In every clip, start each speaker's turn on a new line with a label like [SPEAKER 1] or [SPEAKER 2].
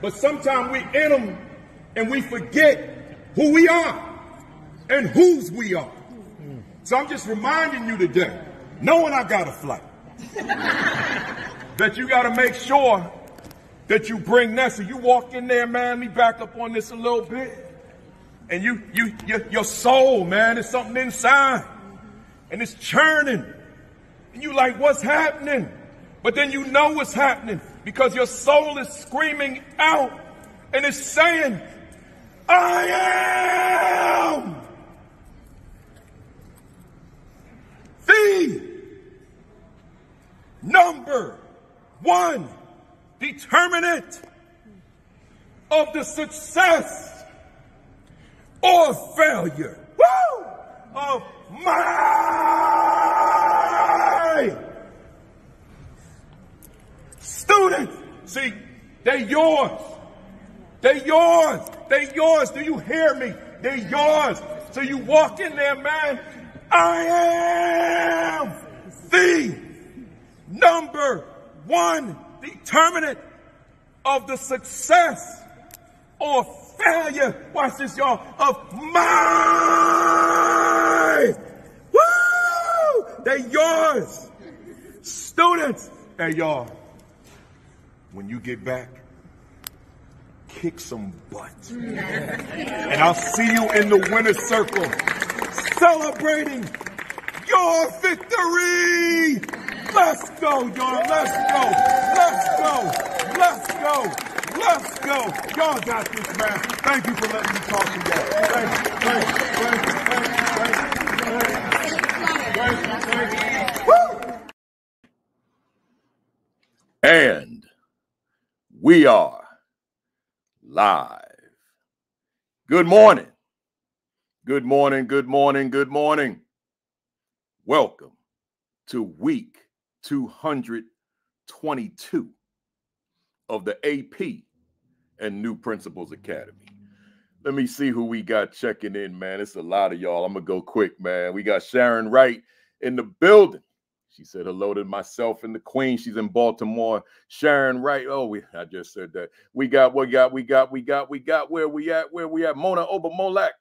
[SPEAKER 1] But sometimes we in them and we forget who we are and whose we are. So I'm just reminding you today, knowing I got a flight, that you got to make sure that you bring Nessa. You walk in there, man, let me back up on this a little bit. And your soul, man, there's something inside. And it's churning. And you like, what's happening? But then you know what's happening because your soul is screaming out and it's saying, I am the number one determinant of the success or failure of my students. See, they're yours. They're yours. They're yours. Do you hear me? They're yours. So you walk in there, man. I am the number one determinant of the success or failure, watch this, y'all, of my, woo, they're yours. Students, they're yours. When you get back, kick some butt. And I'll see you in the winner's circle, celebrating your victory. Let's go, y'all. Let's go. Let's go. Let's go. Let's go. Y'all got this, man. Thank you for letting me talk to y'all. Thank you. Woo! And we are live. Good morning. Good morning. Good morning. Good morning. Welcome to week 222 of the AP and New Principles Academy. Let me see who we got checking in, man. It's a lot of y'all. I'm going to go quick, man. We got Sharon Wright in the building. She said hello to myself and the Queen. She's in Baltimore. Sharon Wright. Oh, I just said that. We got, where we at? Mona Obamolak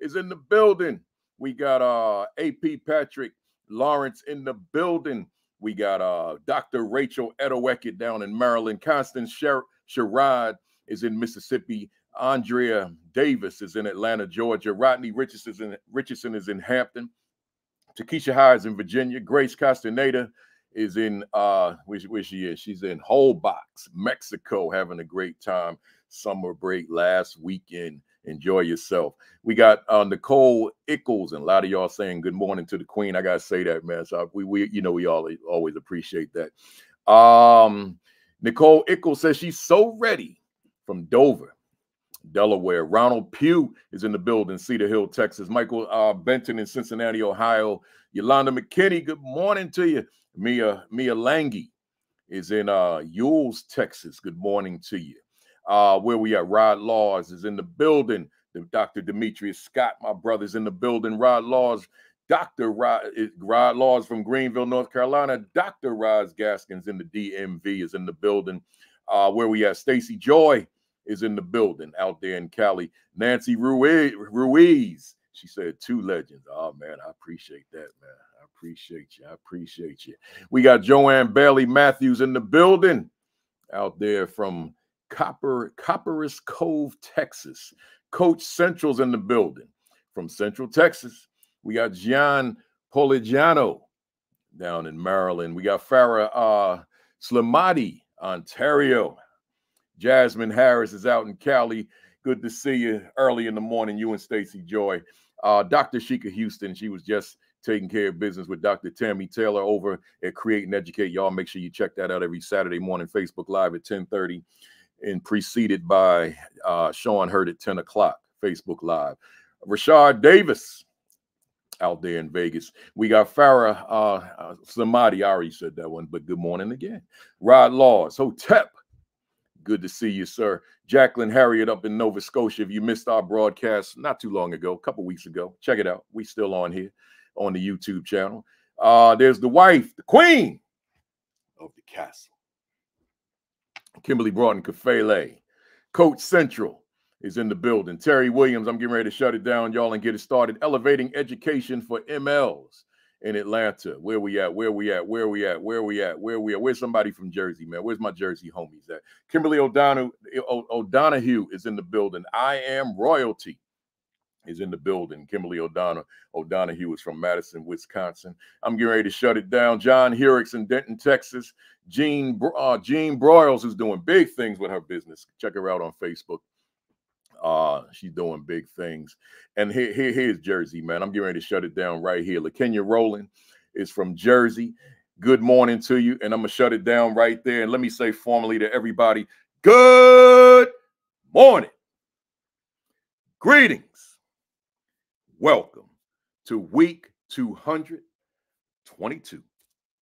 [SPEAKER 1] is in the building. We got AP Patrick Lawrence in the building. We got Dr. Rachel Edowekit down in Maryland. Constance Sherrod is in Mississippi. Andrea Davis is in Atlanta, Georgia. Rodney Richardson is in Hampton. Takesha High is in Virginia. Grace Castaneda is in, where she is? She's in Holbox, Mexico, having a great time. Summer break last weekend. Enjoy yourself. We got Nicole Ickles, and a lot of y'all saying good morning to the Queen. I gotta say that, man. So we always appreciate that. Nicole Ickles says she's so ready from Dover, Delaware. Ronald Pugh is in the building, Cedar Hill, Texas. Michael Benton in Cincinnati, Ohio. Yolanda McKinney, good morning to you. Mia Lange is in Yules, Texas. Good morning to you. Where we at? Rod Laws is in the building. Dr. Demetrius Scott, my brother's in the building. Rod Laws, Dr. Rod Laws from Greenville, North Carolina. Dr. Roz Gaskins in the DMV is in the building. Where we at? Stacy Joy is in the building out there in Cali. Nancy Ruiz, she said 2 legends. Oh, man, I appreciate that, man. I appreciate you. We got Joanne Bailey Matthews in the building out there from Copperas Cove, Texas. Coach Central's in the building from Central Texas. We got Gian Poligiano down in Maryland. We got Farah Slamati, Ontario. Jasmine Harris is out in Cali. Good to see you early in the morning, you and Stacy Joy. Dr. Sheikah Houston, she was just taking care of business with Dr. Tammy Taylor over at Create and Educate. Y'all make sure you check that out every Saturday morning, Facebook Live at 10:30, and preceded by Sean Hurd at 10 o'clock, Facebook Live. Rashard Davis out there in Vegas. We got Farah Samadi. I already said that one, but good morning again. Rod Laws, Hotep. Good to see you, sir. Jacqueline Harriet up in Nova Scotia. If you missed our broadcast not too long ago, a couple weeks ago, check it out. We still on here on the YouTube channel. There's the wife, the queen of the castle, Kimberly Broughton Kafele. Coach Central is in the building. Terry Williams, I'm getting ready to shut it down, y'all, and get it started. Elevating education for MLs in Atlanta. Where we at? Where we at? Where we at? Where we at? Where we at? Where's somebody from Jersey, man? Where's my Jersey homies at? Kimberly O'Donohue is in the building. I Am Royalty is in the building. Kimberly O'Donohue is from Madison, Wisconsin. I'm getting ready to shut it down. John Hurix in Denton, Texas. Jean Broyles is doing big things with her business. Check her out on Facebook. She's doing big things. And here's Jersey, man. I'm getting ready to shut it down right here. LaKenya Rowland is from Jersey. Good morning to you. And I'm going to shut it down right there. And let me say formally to everybody, good morning. Greetings. Welcome to week 222.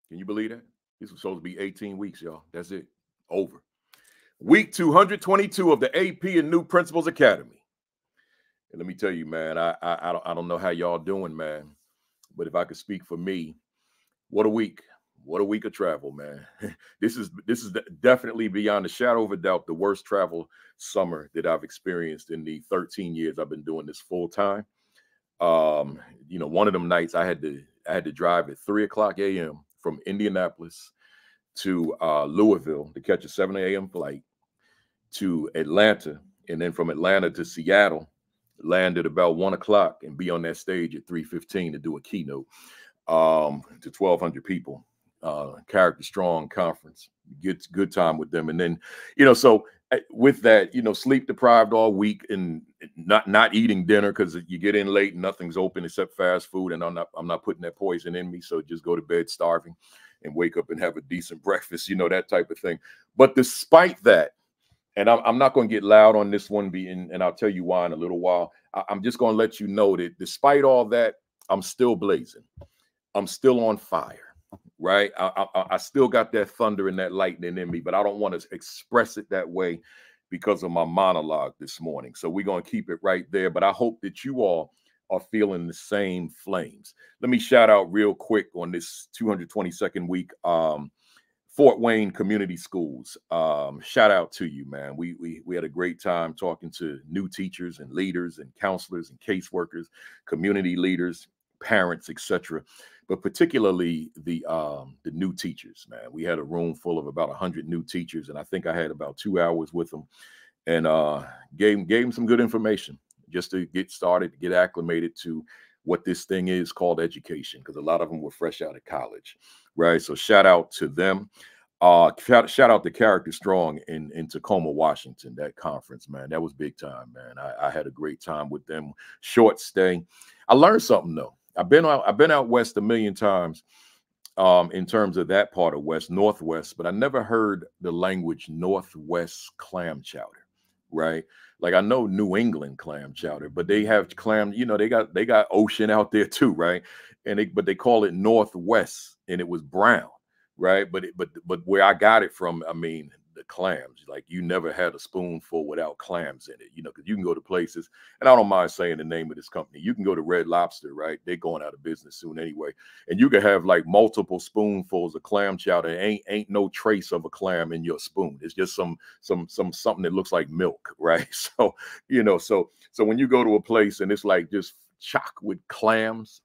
[SPEAKER 1] Can you believe that? This was supposed to be 18 weeks, y'all. That's it. Over. Week 222 of the AP and New Principles Academy. And let me tell you, man, I don't know how y'all doing, man. But if I could speak for me, what a week. What a week of travel, man. This is definitely beyond a shadow of a doubt the worst travel summer that I've experienced in the 13 years I've been doing this full time. You know, one of them nights I had to drive at 3:00 a.m. from Indianapolis to Louisville to catch a 7 a.m. flight to Atlanta, and then from Atlanta to Seattle, land at about 1 o'clock and be on that stage at 3:15 to do a keynote to 1,200 people. Character Strong conference, good time with them, and then so with that, sleep deprived all week and not eating dinner because you get in late and nothing's open except fast food, and I'm not putting that poison in me, so just go to bed starving and wake up and have a decent breakfast, that type of thing. But despite that, and I'm not going to get loud on this one, and I'll tell you why in a little while. I'm just going to let you know that despite all that, I'm still blazing. I'm still on fire. Right. I still got that thunder and that lightning in me, but I don't want to express it that way because of my monologue this morning. So we're going to keep it right there. But I hope that you all are feeling the same flames. Let me shout out real quick on this 222nd week. Fort Wayne Community Schools. Shout out to you, man. We had a great time talking to new teachers and leaders and counselors and caseworkers, community leaders, parents, etc. But particularly the new teachers, man. We had a room full of about 100 new teachers, and I think I had about 2 hours with them, and gave them some good information just to get started, to get acclimated to what this thing is called education, because a lot of them were fresh out of college, right? So shout out to them. Shout out to Character Strong in Tacoma, Washington. That conference, man, that was big time, man. I had a great time with them. Short stay. I learned something though. I've been out west a million times in terms of that part of West, Northwest, but I never heard the language Northwest clam chowder, right? Like I know New England clam chowder, but they have clam, they got ocean out there too, right? But they call it Northwest, and it was brown, right? But where I got it from, I mean, the clams, like you never had a spoonful without clams in it, because you can go to places, and I don't mind saying the name of this company. You can go to Red Lobster, right? They're going out of business soon anyway, and you can have like multiple spoonfuls of clam chowder. Ain't no trace of a clam in your spoon. It's just something that looks like milk, right? So so when you go to a place and it's like just chock with clams,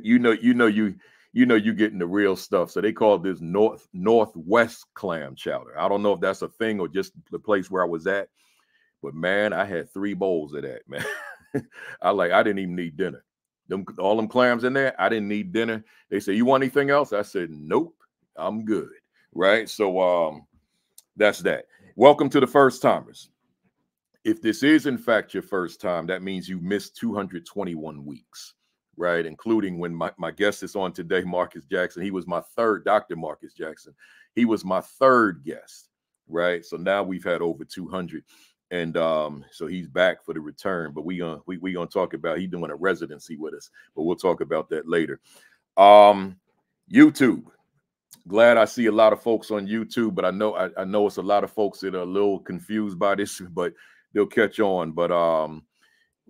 [SPEAKER 1] you're getting the real stuff. So they call this Northwest clam chowder. I don't know if that's a thing or just the place where I was at, but man, I had 3 bowls of that, man. I didn't even need dinner. All them clams in there, I didn't need dinner. They say, you want anything else? I said, nope, I'm good. Right. So that's that. Welcome to the first timers. If this is in fact your first time, that means you missed 221 weeks. Right, including when my guest is on today, Marcus Jackson. He was my third, Dr. Marcus Jackson. He was my third guest, right? So now we've had over 200, and so he's back for the return. But we gonna talk about, he's doing a residency with us, but we'll talk about that later. YouTube. Glad I see a lot of folks on YouTube, but I know it's a lot of folks that are a little confused by this, but they'll catch on. But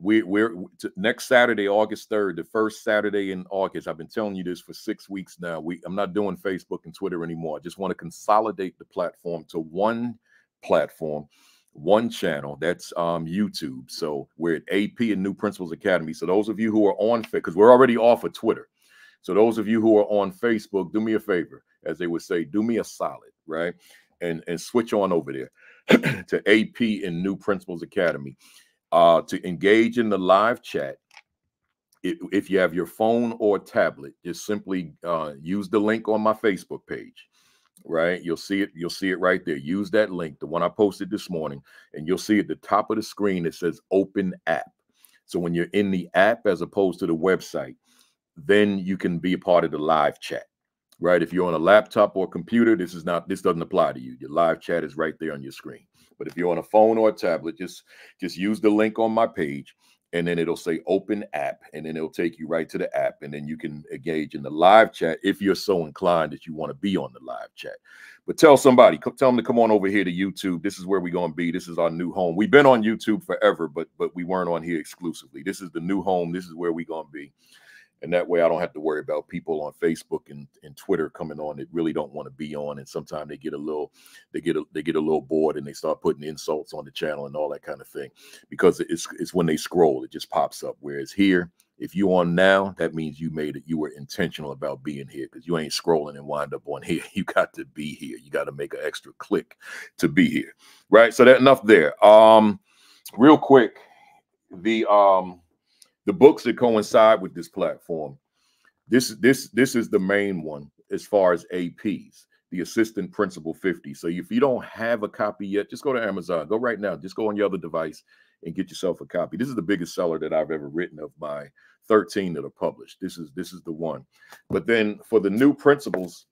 [SPEAKER 1] we're next Saturday, August 3rd, the first Saturday in August. I've been telling you this for 6 weeks now. I'm not doing Facebook and Twitter anymore. I just want to consolidate the platform to one platform one channel. That's YouTube. So we're at AP and New Principles Academy. So those of you who are on, because we're already off of Twitter. So those of you who are on Facebook, do me a favor, as they would say, do me a solid, right? And switch on over there to AP and New Principles Academy to engage in the live chat. If you have your phone or tablet, just simply use the link on my Facebook page, right? You'll see it. You'll see it right there. Use that link, the one I posted this morning, and you'll see at the top of the screen it says Open App. So when you're in the app as opposed to the website, then you can be a part of the live chat, right? If you're on a laptop or computer, this doesn't apply to you. Your live chat is right there on your screen. But if you're on a phone or a tablet, just use the link on my page, and then it'll say Open App, and then it'll take you right to the app, and then you can engage in the live chat if you're so inclined that you want to be on the live chat. But tell somebody, tell them to come on over here to YouTube. This is where we're going to be. This is our new home. We've been on YouTube forever, but we weren't on here exclusively. This is the new home. This is where we're going to be. And that way I don't have to worry about people on Facebook and Twitter coming on that really don't want to be on. And sometimes they get a little bored and they start putting insults on the channel and all that kind of thing, because it's when they scroll, it just pops up. Whereas here, if you're on now, that means you were intentional about being here, because you ain't scrolling and wind up on here. You got to be here. You got to make an extra click to be here. Right. So that enough there. Real quick, the books that coincide with this platform, this is the main one as far as APs, the Assistant Principal 50. So if you don't have a copy yet, just go to Amazon. Go right now. Just go on your other device and get yourself a copy. This is the biggest seller that I've ever written of my 13 that are published. This is the one. But then for the New Principles,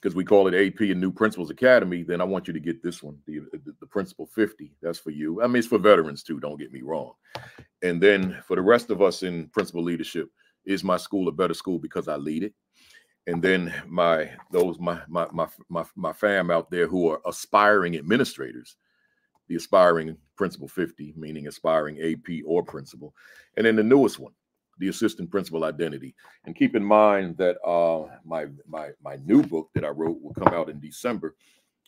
[SPEAKER 1] because we call it AP and New Principles Academy, then I want you to get this one, the Principal 50. That's for you. I mean, it's for veterans too, don't get me wrong. And then for the rest of us in principal leadership, is my school a better school because I lead it? And then my fam out there who are aspiring administrators, the Aspiring Principal 50, meaning aspiring AP or principal. And then the newest one, the Assistant Principal Identity. And keep in mind that my new book that I wrote will come out in December.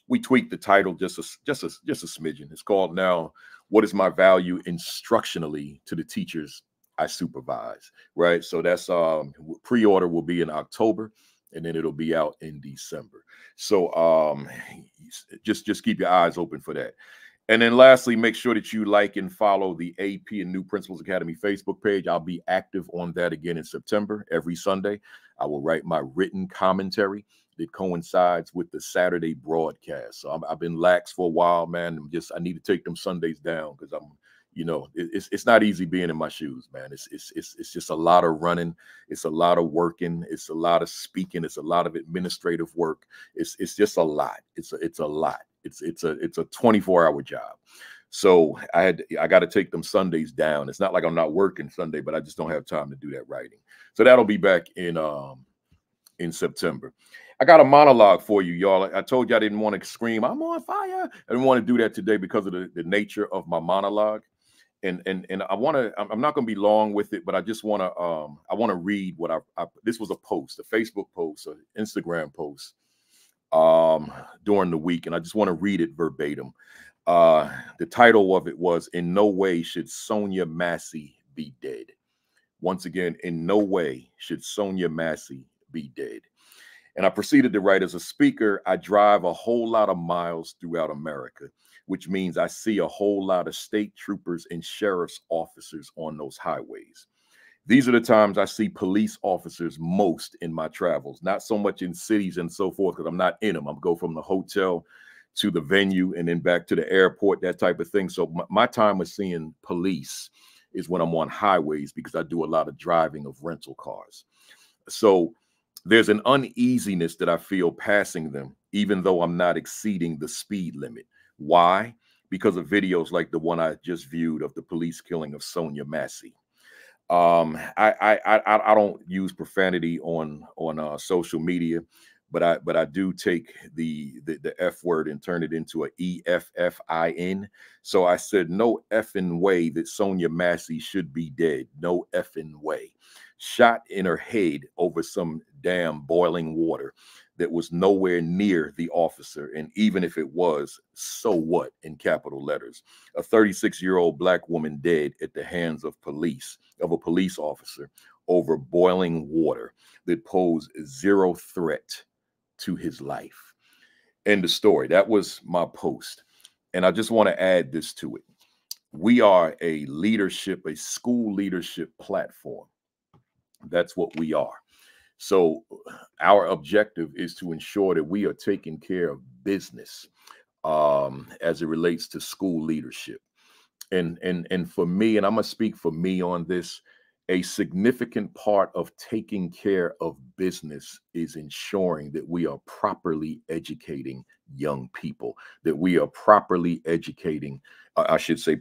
[SPEAKER 1] We tweaked the title just a smidgen. It's called now, What is My Value Instructionally to the Teachers I Supervise, right? So that's pre-order will be in October, and then it'll be out in December. So just keep your eyes open for that. And then lastly, make sure that you like and follow the AP and New Principles Academy Facebook page. I'll be active on that again in September. Every Sunday, I will write my written commentary that coincides with the Saturday broadcast. So I've been lax for a while, man. I need to take them Sundays down, because it's not easy being in my shoes, man. It's just a lot of running. It's a lot of working. It's a lot of speaking. It's a lot of administrative work. It's just a lot. It's a lot. It's a 24-hour job. So I got to take them Sundays down. It's not like I'm not working Sunday, but I just don't have time to do that writing. So that'll be back in September. I got a monologue for you, y'all. I told you I didn't want to scream, I'm on fire. I didn't want to do that today because of the nature of my monologue. And I'm not going to be long with it, but I just want to read what this was a post, a Facebook post, an Instagram post during the week. And I just want to read it verbatim. The title of it was, In No Way Should Sonia Massey Be Dead. Once again, in no way should Sonia Massey be dead. And I proceeded to write, as a speaker, I drive a whole lot of miles throughout America, which means I see a whole lot of state troopers and sheriff's officers on those highways. These are the times I see police officers most in my travels, not so much in cities and so forth, because I'm not in them. I'm go from the hotel to the venue and then back to the airport, that type of thing. So my time of seeing police is when I'm on highways, because I do a lot of driving of rental cars. So there's an uneasiness that I feel passing them, even though I'm not exceeding the speed limit. Why? Because of videos like the one I just viewed of the police killing of Sonia Massey. I don't use profanity on social media, but I do take the F word and turn it into a EFFIN. So I said, no effing way that Sonia Massey should be dead. No effing way. Shot in her head over some damn boiling water that was nowhere near the officer. And even if it was, so what, in capital letters. A 36-year-old Black woman dead at the hands of a police officer over boiling water that posed zero threat to his life. End of story. That was my post. And I just want to add this to it. We are a school leadership platform. That's what we are. So our objective is to ensure that we are taking care of business as it relates to school leadership. And for me, and I'm going to speak for me on this, a significant part of taking care of business is ensuring that we are properly educating young people, that we are properly educating,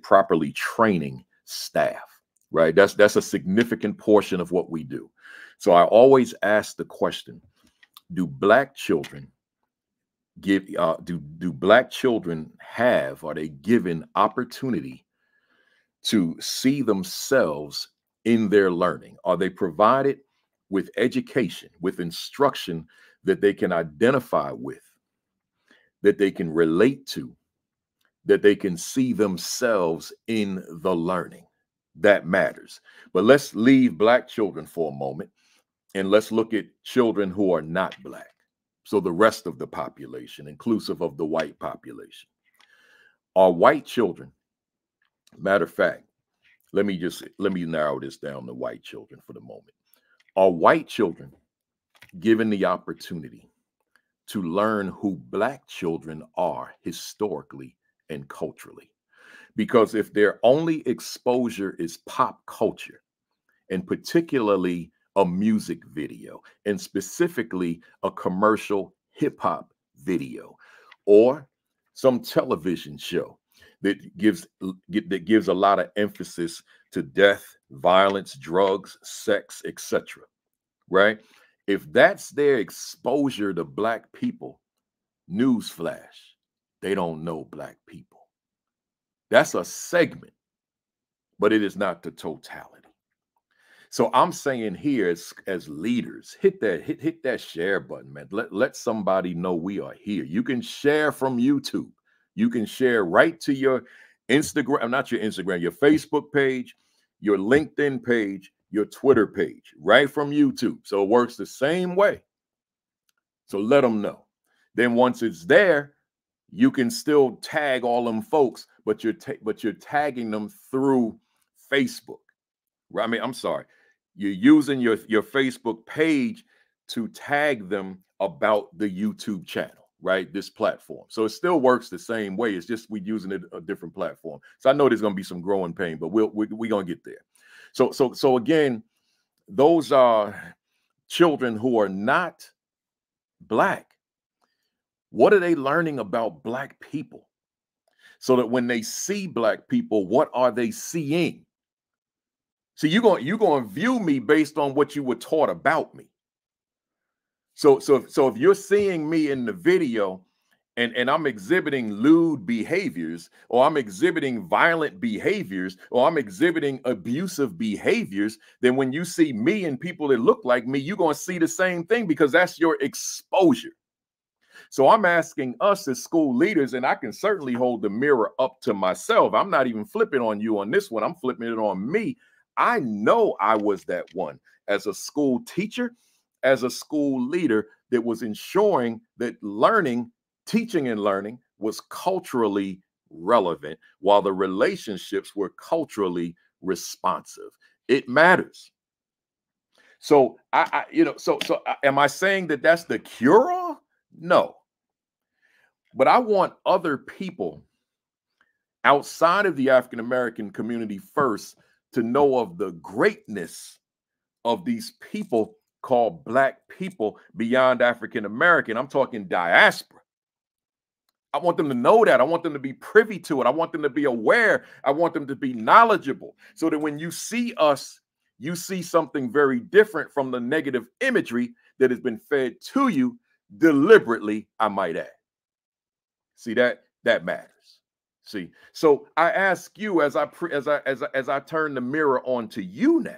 [SPEAKER 1] properly training staff, right? That's a significant portion of what we do. So I always ask the question, do Black children are they given opportunity to see themselves in their learning? Are they provided with education, with instruction that they can identify with, that they can relate to, that they can see themselves in the learning? That matters. But let's leave Black children for a moment and let's look at children who are not Black. So the rest of the population, inclusive of the white population. Are white children, matter of fact, let me narrow this down to white children for the moment. Are white children given the opportunity to learn who Black children are historically and culturally? Because if their only exposure is pop culture, and particularly a music video, and specifically a commercial hip-hop video, or some television show that gives a lot of emphasis to death, violence, drugs, sex, etc., right? If that's their exposure to Black people, newsflash, they don't know Black people. That's a segment, but it is not the totality. So I'm saying here, as leaders, hit that share button, man. Let somebody know we are here. You can share from YouTube. You can share right to your Instagram, not your Instagram, your Facebook page, your LinkedIn page, your Twitter page, right from YouTube. So it works the same way. So let them know. Then once it's there, you can still tag all them folks, but you're tagging them through Facebook. Right? I mean, I'm sorry. You're using your Facebook page to tag them about the YouTube channel, right? This platform. So it still works the same way. It's just we're using it a different platform. So I know there's going to be some growing pain, but we're going to get there. So again, those are children who are not Black. What are they learning about Black people? So that when they see Black people, what are they seeing? So you're going to view me based on what you were taught about me. So if you're seeing me in the video and I'm exhibiting lewd behaviors, or I'm exhibiting violent behaviors, or I'm exhibiting abusive behaviors, then when you see me and people that look like me, you're going to see the same thing because that's your exposure. So I'm asking us as school leaders, and I can certainly hold the mirror up to myself. I'm not even flipping on you on this one. I'm flipping it on me. I know I was that one as a school teacher, as a school leader that was ensuring that teaching and learning was culturally relevant while the relationships were culturally responsive. It matters. So am I saying that that's the cure-all? No. But I want other people outside of the African-American community first to know of the greatness of these people called Black people beyond African-American. I'm talking diaspora. I want them to know that. I want them to be privy to it. I want them to be aware. I want them to be knowledgeable so that when you see us, you see something very different from the negative imagery that has been fed to you deliberately, I might add. See, that matters. See, so I ask you as I turn the mirror on to you now,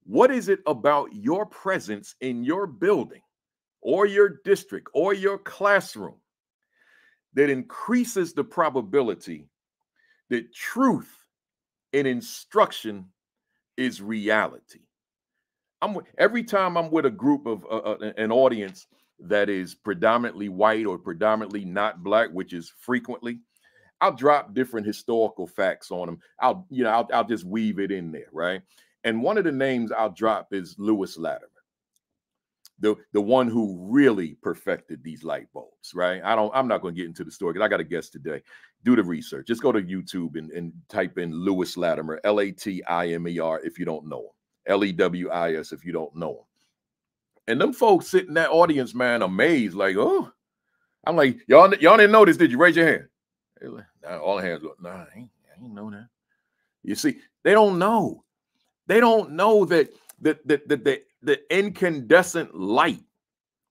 [SPEAKER 1] what is it about your presence in your building or your district or your classroom that increases the probability that truth in instruction is reality. Every time I'm with a group of an audience that is predominantly white or predominantly not black, which is frequently, I'll drop different historical facts on them. I'll just weave it in there, right? And one of the names I'll drop is Lewis Latimer, the one who really perfected these light bulbs, right? I'm not going to get into the story because I got a guest today. Do the research. Just go to YouTube and type in Lewis Latimer, Latimer, if you don't know him. Lewis if you don't know him. And them folks sitting in that audience, man, amazed, like, oh. I'm like, y'all didn't know this, did you? Raise your hand. Like, nah, all the hands go, nah, I ain't know that. You see, they don't know. They don't know that the incandescent light,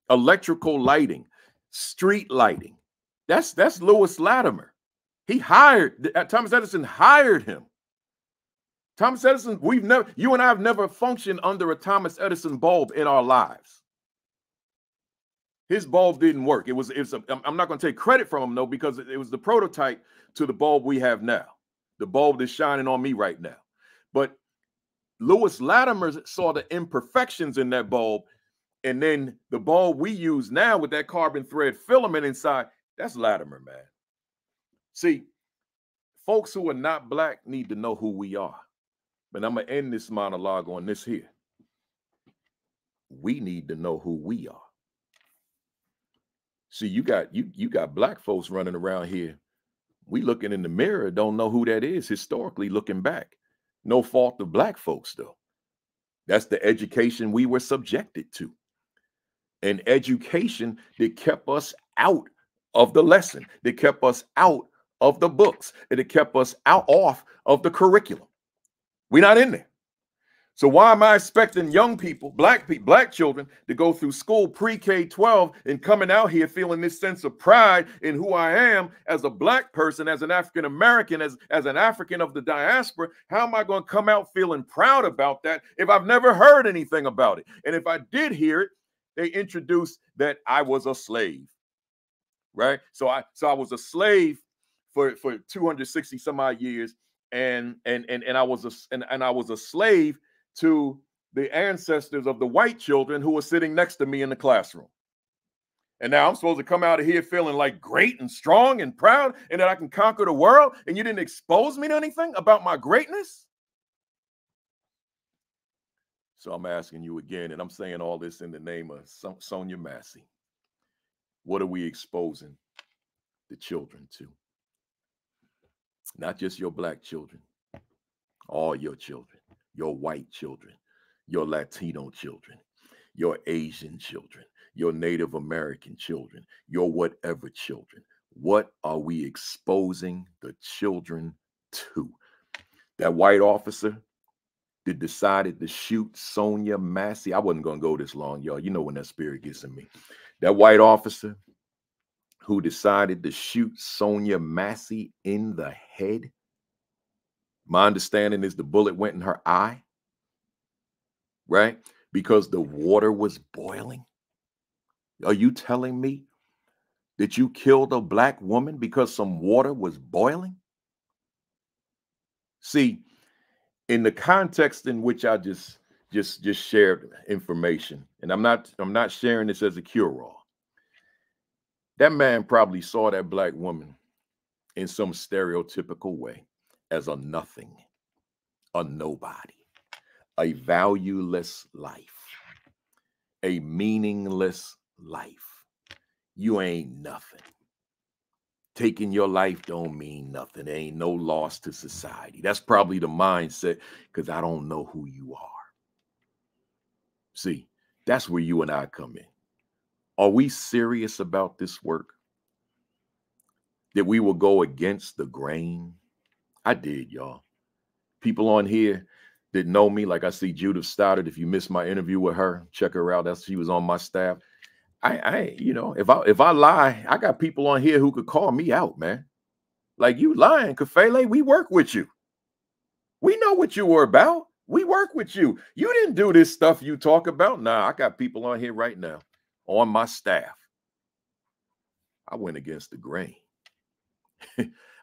[SPEAKER 1] electrical lighting, street lighting, that's Lewis Latimer. Thomas Edison hired him. Thomas Edison, you and I have never functioned under a Thomas Edison bulb in our lives. His bulb didn't work. I'm not going to take credit from him, though, because it was the prototype to the bulb we have now, the bulb that's shining on me right now. But Lewis Latimer saw the imperfections in that bulb, and then the bulb we use now with that carbon thread filament inside, that's Latimer, man. See, folks who are not black need to know who we are. But I'm going to end this monologue on this here. We need to know who we are. See, you got black folks running around here. We looking in the mirror, don't know who that is historically looking back. No fault of black folks, though. That's the education we were subjected to. An education that kept us out of the lesson, that kept us out of the books, and it kept us off of the curriculum. We're not in there. So why am I expecting young people, black children, to go through school pre-K-12 and coming out here feeling this sense of pride in who I am as a black person, as an African American, as an African of the diaspora? How am I going to come out feeling proud about that if I've never heard anything about it? And if I did hear it, they introduced that I was a slave, right? So I was a slave for 260 some odd years. And I was a slave to the ancestors of the white children who were sitting next to me in the classroom. And now I'm supposed to come out of here feeling like great and strong and proud and that I can conquer the world, and you didn't expose me to anything about my greatness? So I'm asking you again, and I'm saying all this in the name of Sonia Massey. What are we exposing the children to? Not just your black children, all your children, your white children, your Latino children, your Asian children, your Native American children, your whatever children. What are we exposing the children to? That white officer that decided to shoot Sonia Massey. I wasn't going to go this long, y'all. You know when that spirit gets in me. That white officer who decided to shoot Sonia Massey in the head. My understanding is the bullet went in her eye, right? Because the water was boiling. Are you telling me that you killed a black woman because some water was boiling? See, in the context in which I just shared information, and I'm not sharing this as a cure-all. That man probably saw that black woman in some stereotypical way as a nothing, a nobody, a valueless life, a meaningless life. You ain't nothing. Taking your life don't mean nothing. There ain't no loss to society. That's probably the mindset, because I don't know who you are. See, that's where you and I come in. Are we serious about this work? That we will go against the grain? I did, y'all. People on here that know me, like I see Judith Stoddard. If you missed my interview with her, check her out. She was on my staff. If I lie, I got people on here who could call me out, man. Like, you lying, Kafele. We work with you. We know what you were about. We work with you. You didn't do this stuff you talk about. Nah, I got people on here right now on my staff, I went against the grain.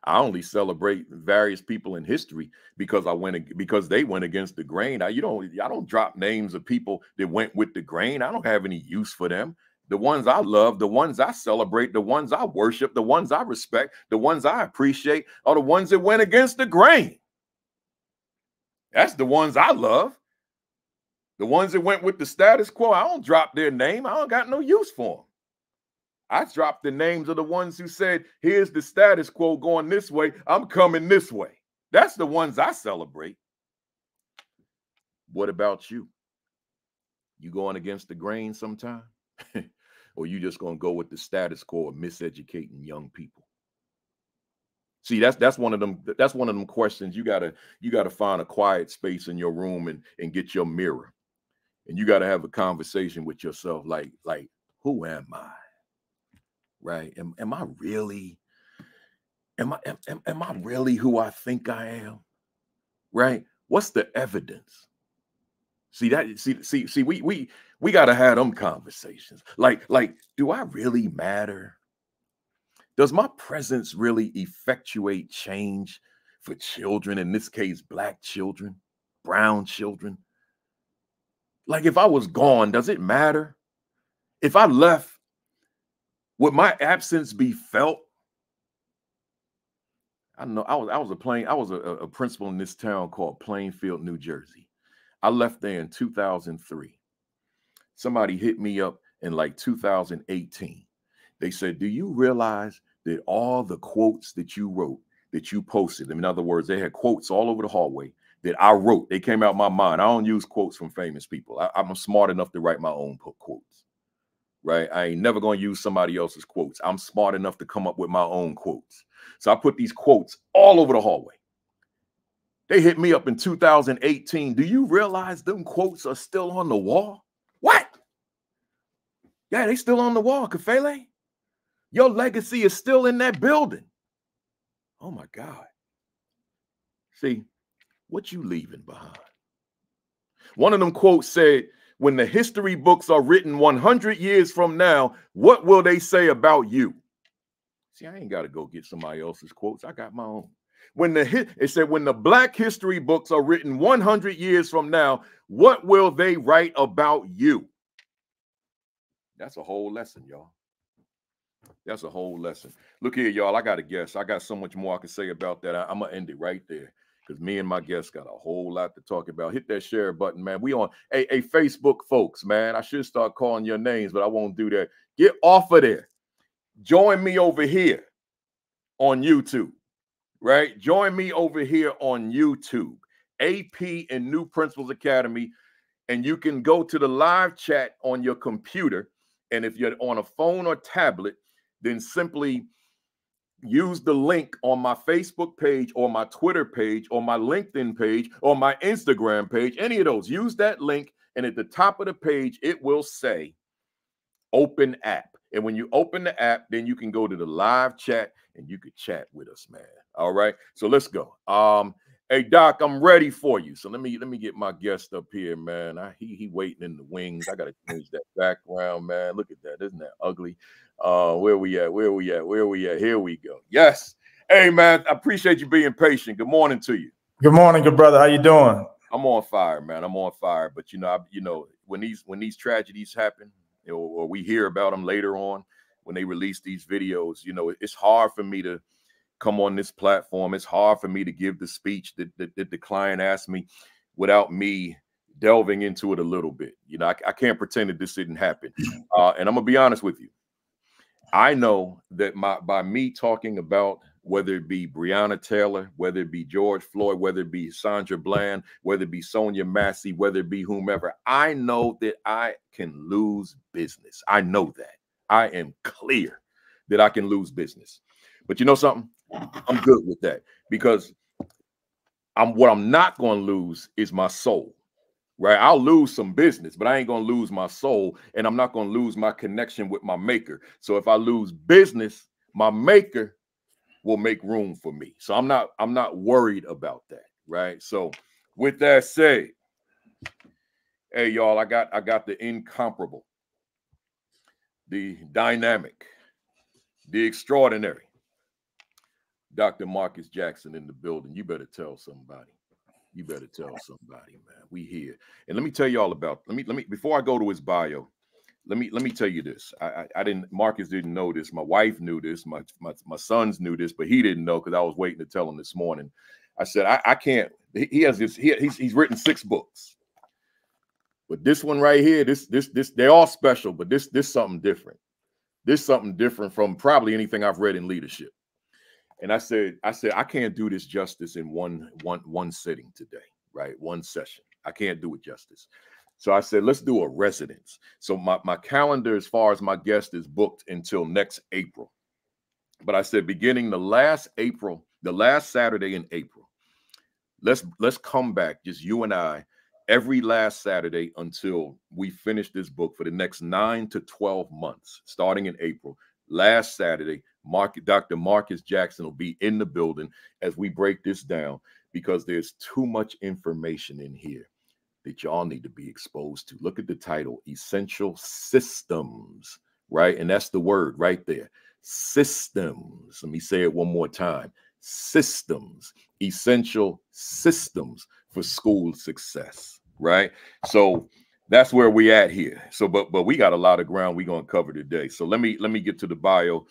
[SPEAKER 1] I only celebrate various people in history because they went against the grain. I don't drop names of people that went with the grain. I don't have any use for them. The ones I love, the ones I celebrate, the ones I worship, the ones I respect, the ones I appreciate are the ones that went against the grain. That's the ones I love. The ones that went with the status quo, I don't drop their name. I don't got no use for them. I dropped the names of the ones who said, here's the status quo going this way. I'm coming this way. That's the ones I celebrate. What about you? You going against the grain sometime? Or you just going to go with the status quo of miseducating young people? See, that's one of them questions. You gotta find a quiet space in your room and get your mirror. And you got to have a conversation with yourself like who am I? Right? Am I really who I think I am? Right? What's the evidence? See, we got to have them conversations. Like, do I really matter? Does my presence really effectuate change for children, in this case, Black children, brown children? Like, if I was gone, does it matter? If I left, would my absence be felt? I know I was a principal in this town called Plainfield, New Jersey. I left there in 2003. Somebody hit me up in like 2018. They said, do you realize that all the quotes that you wrote, that you posted, in other words, they had quotes all over the hallway that I wrote. They came out my mind. I don't use quotes from famous people. I'm smart enough to write my own quotes, right? I ain't never going to use somebody else's quotes. I'm smart enough to come up with my own quotes. So I put these quotes all over the hallway. They hit me up in 2018. Do you realize them quotes are still on the wall? What? Yeah, they still on the wall, Kafele. Your legacy is still in that building. Oh my God. See, what you leaving behind? One of them quotes said, when the history books are written 100 years from now, what will they say about you? See, I ain't got to go get somebody else's quotes. I got my own. It said, when the Black history books are written 100 years from now, what will they write about you? That's a whole lesson, y'all. That's a whole lesson. Look here, y'all. I got a guess. I got so much more I can say about that. I'm going to end it right there because me and my guests got a whole lot to talk about. Hit that share button, man. We on a Facebook folks, man. I should start calling your names, but I won't do that. Get off of there. Join me over here on YouTube, right? Join me over here on YouTube, AP and New Principles Academy. And you can go to the live chat on your computer. And if you're on a phone or tablet, then simply use the link on my Facebook page or my Twitter page or my LinkedIn page or my Instagram page, any of those. Use that link, and at the top of the page, it will say open app. And when you open the app, then you can go to the live chat and you can chat with us, man. All right, so let's go. Hey, Doc, I'm ready for you. So let me get my guest up here, man. He waiting in the wings. I got to change that background, man. Look at that. Isn't that ugly? Where we at? Here we go. Yes. Hey, man, I appreciate you being patient. Good morning to you.
[SPEAKER 2] Good morning, good brother. How you doing?
[SPEAKER 1] I'm on fire, man. I'm on fire. But when these tragedies happen, or we hear about them later on, when they release these videos, it's hard for me to come on this platform. It's hard for me to give the speech that the client asked me without me delving into it a little bit. I can't pretend that this didn't happen. And I'm gonna be honest with you. I know that by me talking about whether it be Breonna Taylor, whether it be George Floyd, whether it be Sandra Bland, whether it be Sonia Massey, whether it be whomever, I know that I can lose business. I know that. I am clear that I can lose business. But you know something? I'm good with that because what I'm not going to lose is my soul. Right? I'll lose some business, but I ain't going to lose my soul, and I'm not going to lose my connection with my maker. So if I lose business, my maker will make room for me. So I'm not worried about that, right? So with that said, hey y'all, I got the incomparable the dynamic, the extraordinary Dr. Marcus Jackson in the building. You better tell somebody. You better tell somebody, man. We here. And let me tell you all about, let me before I go to his bio, let me tell you this. Marcus didn't know this. My wife knew this. My sons knew this, but he didn't know because I was waiting to tell him this morning. I said, I can't. He has this. He's written 6 books, but this one right here, this they're all special, but this something different. This something different from probably anything I've read in leadership. And I said, I can't do this justice in one sitting today, right? One session. I can't do it justice. So I said, let's do a residence. So my calendar, as far as my guest, is booked until next April. But I said, beginning the last Saturday in April, let's come back, just you and I, every last Saturday until we finish this book for the next 9 to 12 months, starting in April. Last Saturday, Dr. Marcus Jackson will be in the building as we break this down, because there's too much information in here that y'all need to be exposed to. Look at the title, Essential Systems, right? And that's the word right there, systems. Let me say it one more time, systems, essential systems for school success, right? So that's where we at here. So, but we got a lot of ground we're going to cover today. So let me get to the bio.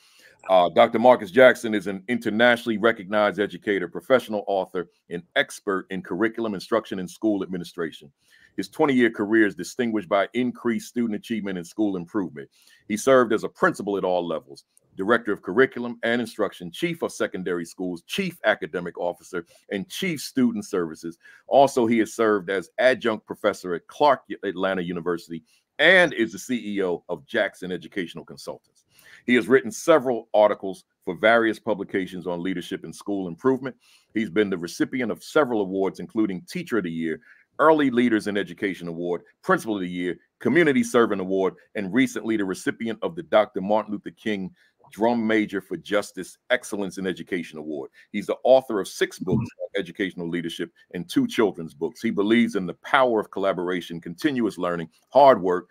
[SPEAKER 1] Dr. Marcus Jackson is an internationally recognized educator, professional author, and expert in curriculum instruction and school administration. His 20-year career is distinguished by increased student achievement and school improvement. He served as a principal at all levels, director of curriculum and instruction, chief of secondary schools, chief academic officer, and chief student services. Also, he has served as adjunct professor at Clark Atlanta University and is the CEO of Jackson Educational Consultants. He has written several articles for various publications on leadership and school improvement. He's been the recipient of several awards, including Teacher of the Year, Early Leaders in Education Award, Principal of the Year, Community Servant Award, and recently the recipient of the Dr. Martin Luther King Drum Major for Justice Excellence in Education Award. He's the author of 6 books on educational leadership and 2 children's books. He believes in the power of collaboration, continuous learning, hard work,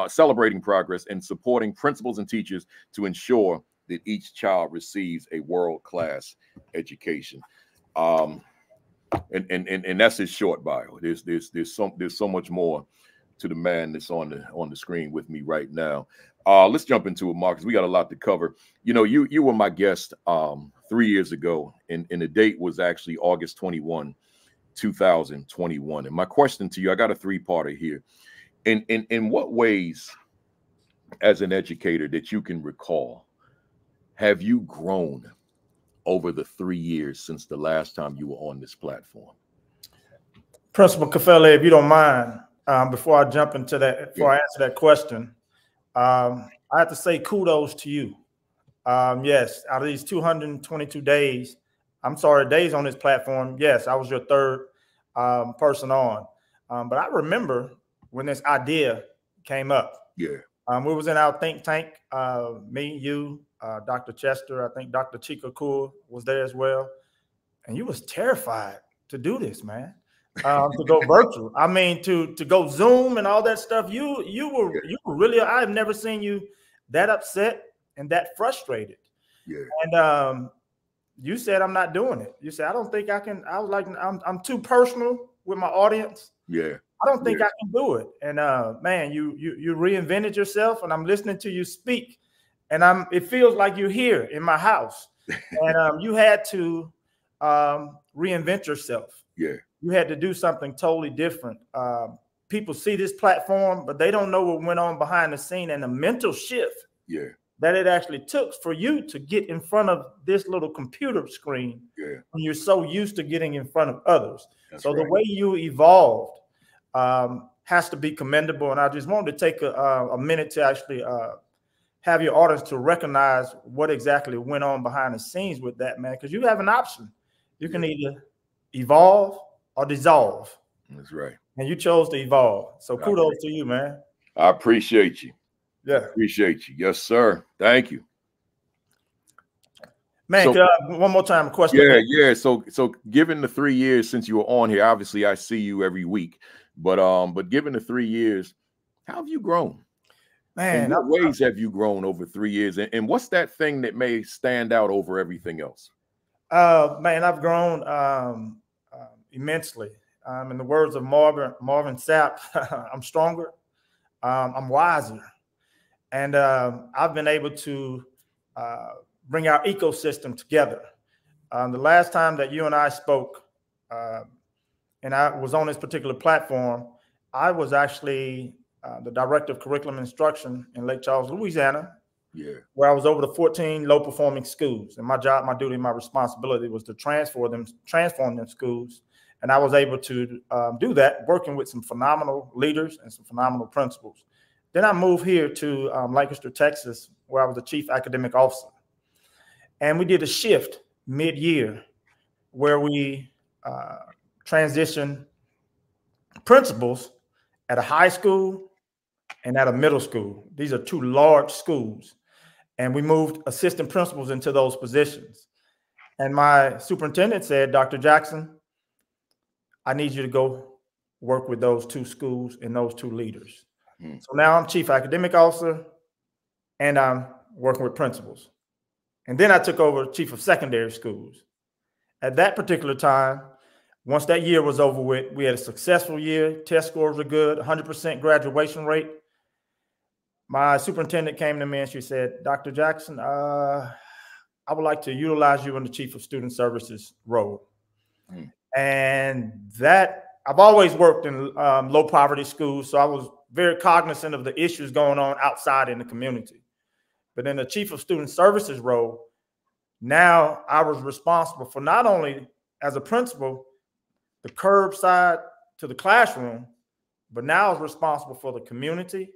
[SPEAKER 1] celebrating progress, and supporting principals and teachers to ensure that each child receives a world-class education. And that's his short bio. There's so much more to the man that's on the screen with me right now. Let's jump into it, Marcus. We got a lot to cover. You know, you were my guest 3 years ago, and the date was actually August 21, 2021. And my question to you, I got a 3-parter here. In what ways, as an educator that you can recall, have you grown over the 3 years since the last time you were on this platform?
[SPEAKER 2] Principal Kafele, if you don't mind, before I jump into that, before I answer that question, I have to say kudos to you. Yes, out of these 222 days, days on this platform, yes, I was your 3rd person on. But I remember when this idea came up.
[SPEAKER 1] Yeah.
[SPEAKER 2] We was in our think tank, me, you, Dr. Chester, I think Dr. Chika Cool was there as well. And you was terrified to do this, man. To go virtual. I mean, to go Zoom and all that stuff. You were really, I've never seen you that upset and that frustrated.
[SPEAKER 1] Yeah.
[SPEAKER 2] And you said, I'm not doing it. You said, I don't think I can. I was like, I'm too personal with my audience.
[SPEAKER 1] Yeah.
[SPEAKER 2] I don't think I can do it. And man, you reinvented yourself, and I'm listening to you speak, and it feels like you're here in my house. And you had to reinvent yourself.
[SPEAKER 1] Yeah.
[SPEAKER 2] You had to do something totally different. People see this platform, but they don't know what went on behind the scene and the mental shift that it actually took for you to get in front of this little computer screen when you're so used to getting in front of others. That's so right. The way you evolved has to be commendable. And I just wanted to take a minute to actually have your audience to recognize what exactly went on behind the scenes with that, man, because you have an option. You can either evolve or dissolve.
[SPEAKER 1] That's right.
[SPEAKER 2] And you chose to evolve. So kudos to you, man.
[SPEAKER 1] I appreciate you.
[SPEAKER 2] Yeah.
[SPEAKER 1] Appreciate you. Yes, sir. Thank you.
[SPEAKER 2] Man, so, one more time, a question.
[SPEAKER 1] Yeah. So given the 3 years since you were on here, obviously I see you every week, but given the 3 years, how have you grown?
[SPEAKER 2] Man,
[SPEAKER 1] in what ways have you grown over 3 years? And what's that thing that may stand out over everything else?
[SPEAKER 2] Man, I've grown immensely. In the words of Marvin Sapp, I'm stronger, I'm wiser, and I've been able to bring our ecosystem together. The last time that you and I spoke, and I was on this particular platform, I was actually the director of curriculum instruction in Lake Charles, Louisiana, where I was over the 14 low-performing schools. And my job, my duty, my responsibility was to transform them schools. And I was able to do that, working with some phenomenal leaders and some phenomenal principals. Then I moved here to Lancaster, Texas, where I was the chief academic officer. And we did a shift mid-year where we transitioned principals at a high school and at a middle school. These are two large schools. And we moved assistant principals into those positions. And my superintendent said, Dr. Jackson, I need you to go work with those two schools and those two leaders. So now I'm chief academic officer and I'm working with principals. And then I took over chief of secondary schools. At that particular time, once that year was over with, we had a successful year. Test scores were good, 100% graduation rate. My superintendent came to me and she said, Dr. Jackson, I would like to utilize you in the chief of student services role. And that, I've always worked in low poverty schools, so I was very cognizant of the issues going on outside in the community. But in the chief of student services role, now I was responsible for not only as a principal, the curbside to the classroom, but now I was responsible for the community,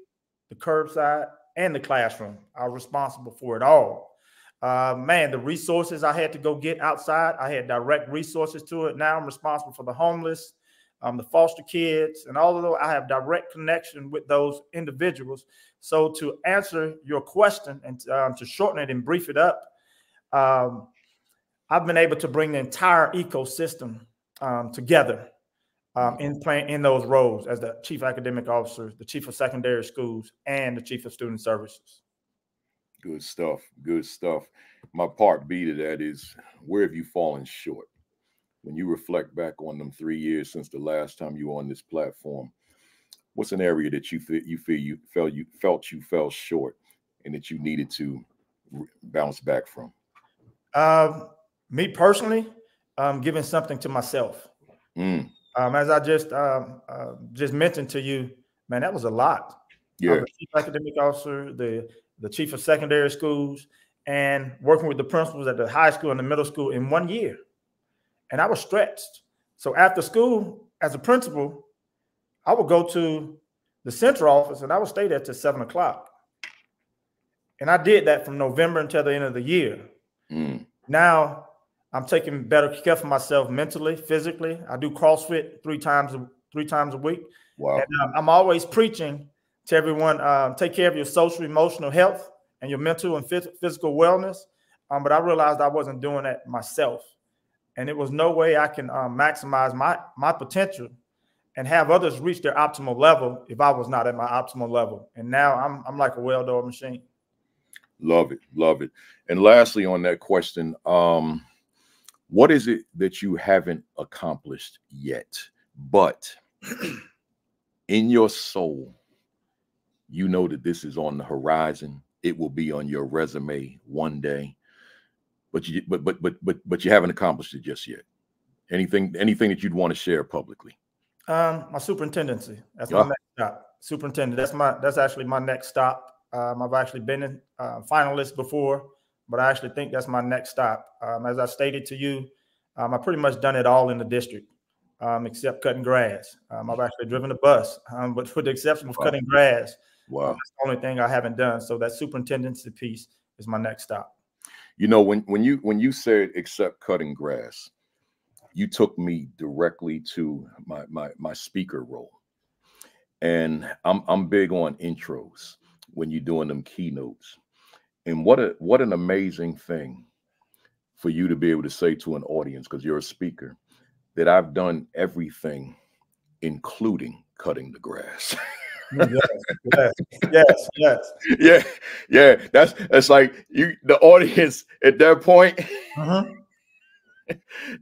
[SPEAKER 2] the curbside, and the classroom. I was responsible for it all. Man, the resources I had to go get outside, I had direct resources to it. Now I'm responsible for the homeless, the foster kids, and all of those. I have direct connection with those individuals. So to answer your question and to shorten it and brief it up, I've been able to bring the entire ecosystem together in those roles as the chief academic officer, the chief of secondary schools, and the chief of student services.
[SPEAKER 1] Good stuff. Good stuff. My part B to that is, where have you fallen short? When you reflect back on them 3 years since the last time you were on this platform, what's an area that you felt you fell short and that you needed to bounce back from?
[SPEAKER 2] Me personally, giving something to myself. As I just mentioned to you, man, that was a lot.
[SPEAKER 1] Yeah.
[SPEAKER 2] The chief academic officer, the chief of secondary schools, and working with the principals at the high school and the middle school in 1 year. And I was stretched. So after school, as a principal, I would go to the central office and I would stay there till 7 o'clock. And I did that from November until the end of the year. Now I'm taking better care of myself mentally, physically. I do CrossFit three times a week.
[SPEAKER 1] Wow.
[SPEAKER 2] And I'm always preaching to everyone, take care of your social, emotional health and your mental and physical wellness. But I realized I wasn't doing that myself. And it was no way I can maximize my potential and have others reach their optimal level if I was not at my optimal level. And now I'm like a well-oiled machine.
[SPEAKER 1] Love it. Love it. And lastly, on that question, what is it that you haven't accomplished yet, but in your soul, you know that this is on the horizon? It will be on your resume one day, but you haven't accomplished it just yet. Anything that you'd want to share publicly?
[SPEAKER 2] My superintendency. That's my next stop. Superintendent. That's actually my next stop. I've actually been in finalist before, but I actually think that's my next stop. As I stated to you, I've pretty much done it all in the district, except cutting grass. I've actually driven a bus, but with the exception of cutting grass, that's the only thing I haven't done. So that superintendency piece is my next stop.
[SPEAKER 1] You know, when you said except cutting grass, you took me directly to my speaker role, and I'm big on intros when you're doing them keynotes. And what an amazing thing for you to be able to say to an audience, because you're a speaker, that I've done everything, including cutting the grass.
[SPEAKER 2] Yes.
[SPEAKER 1] Yeah. That's like the audience at that point.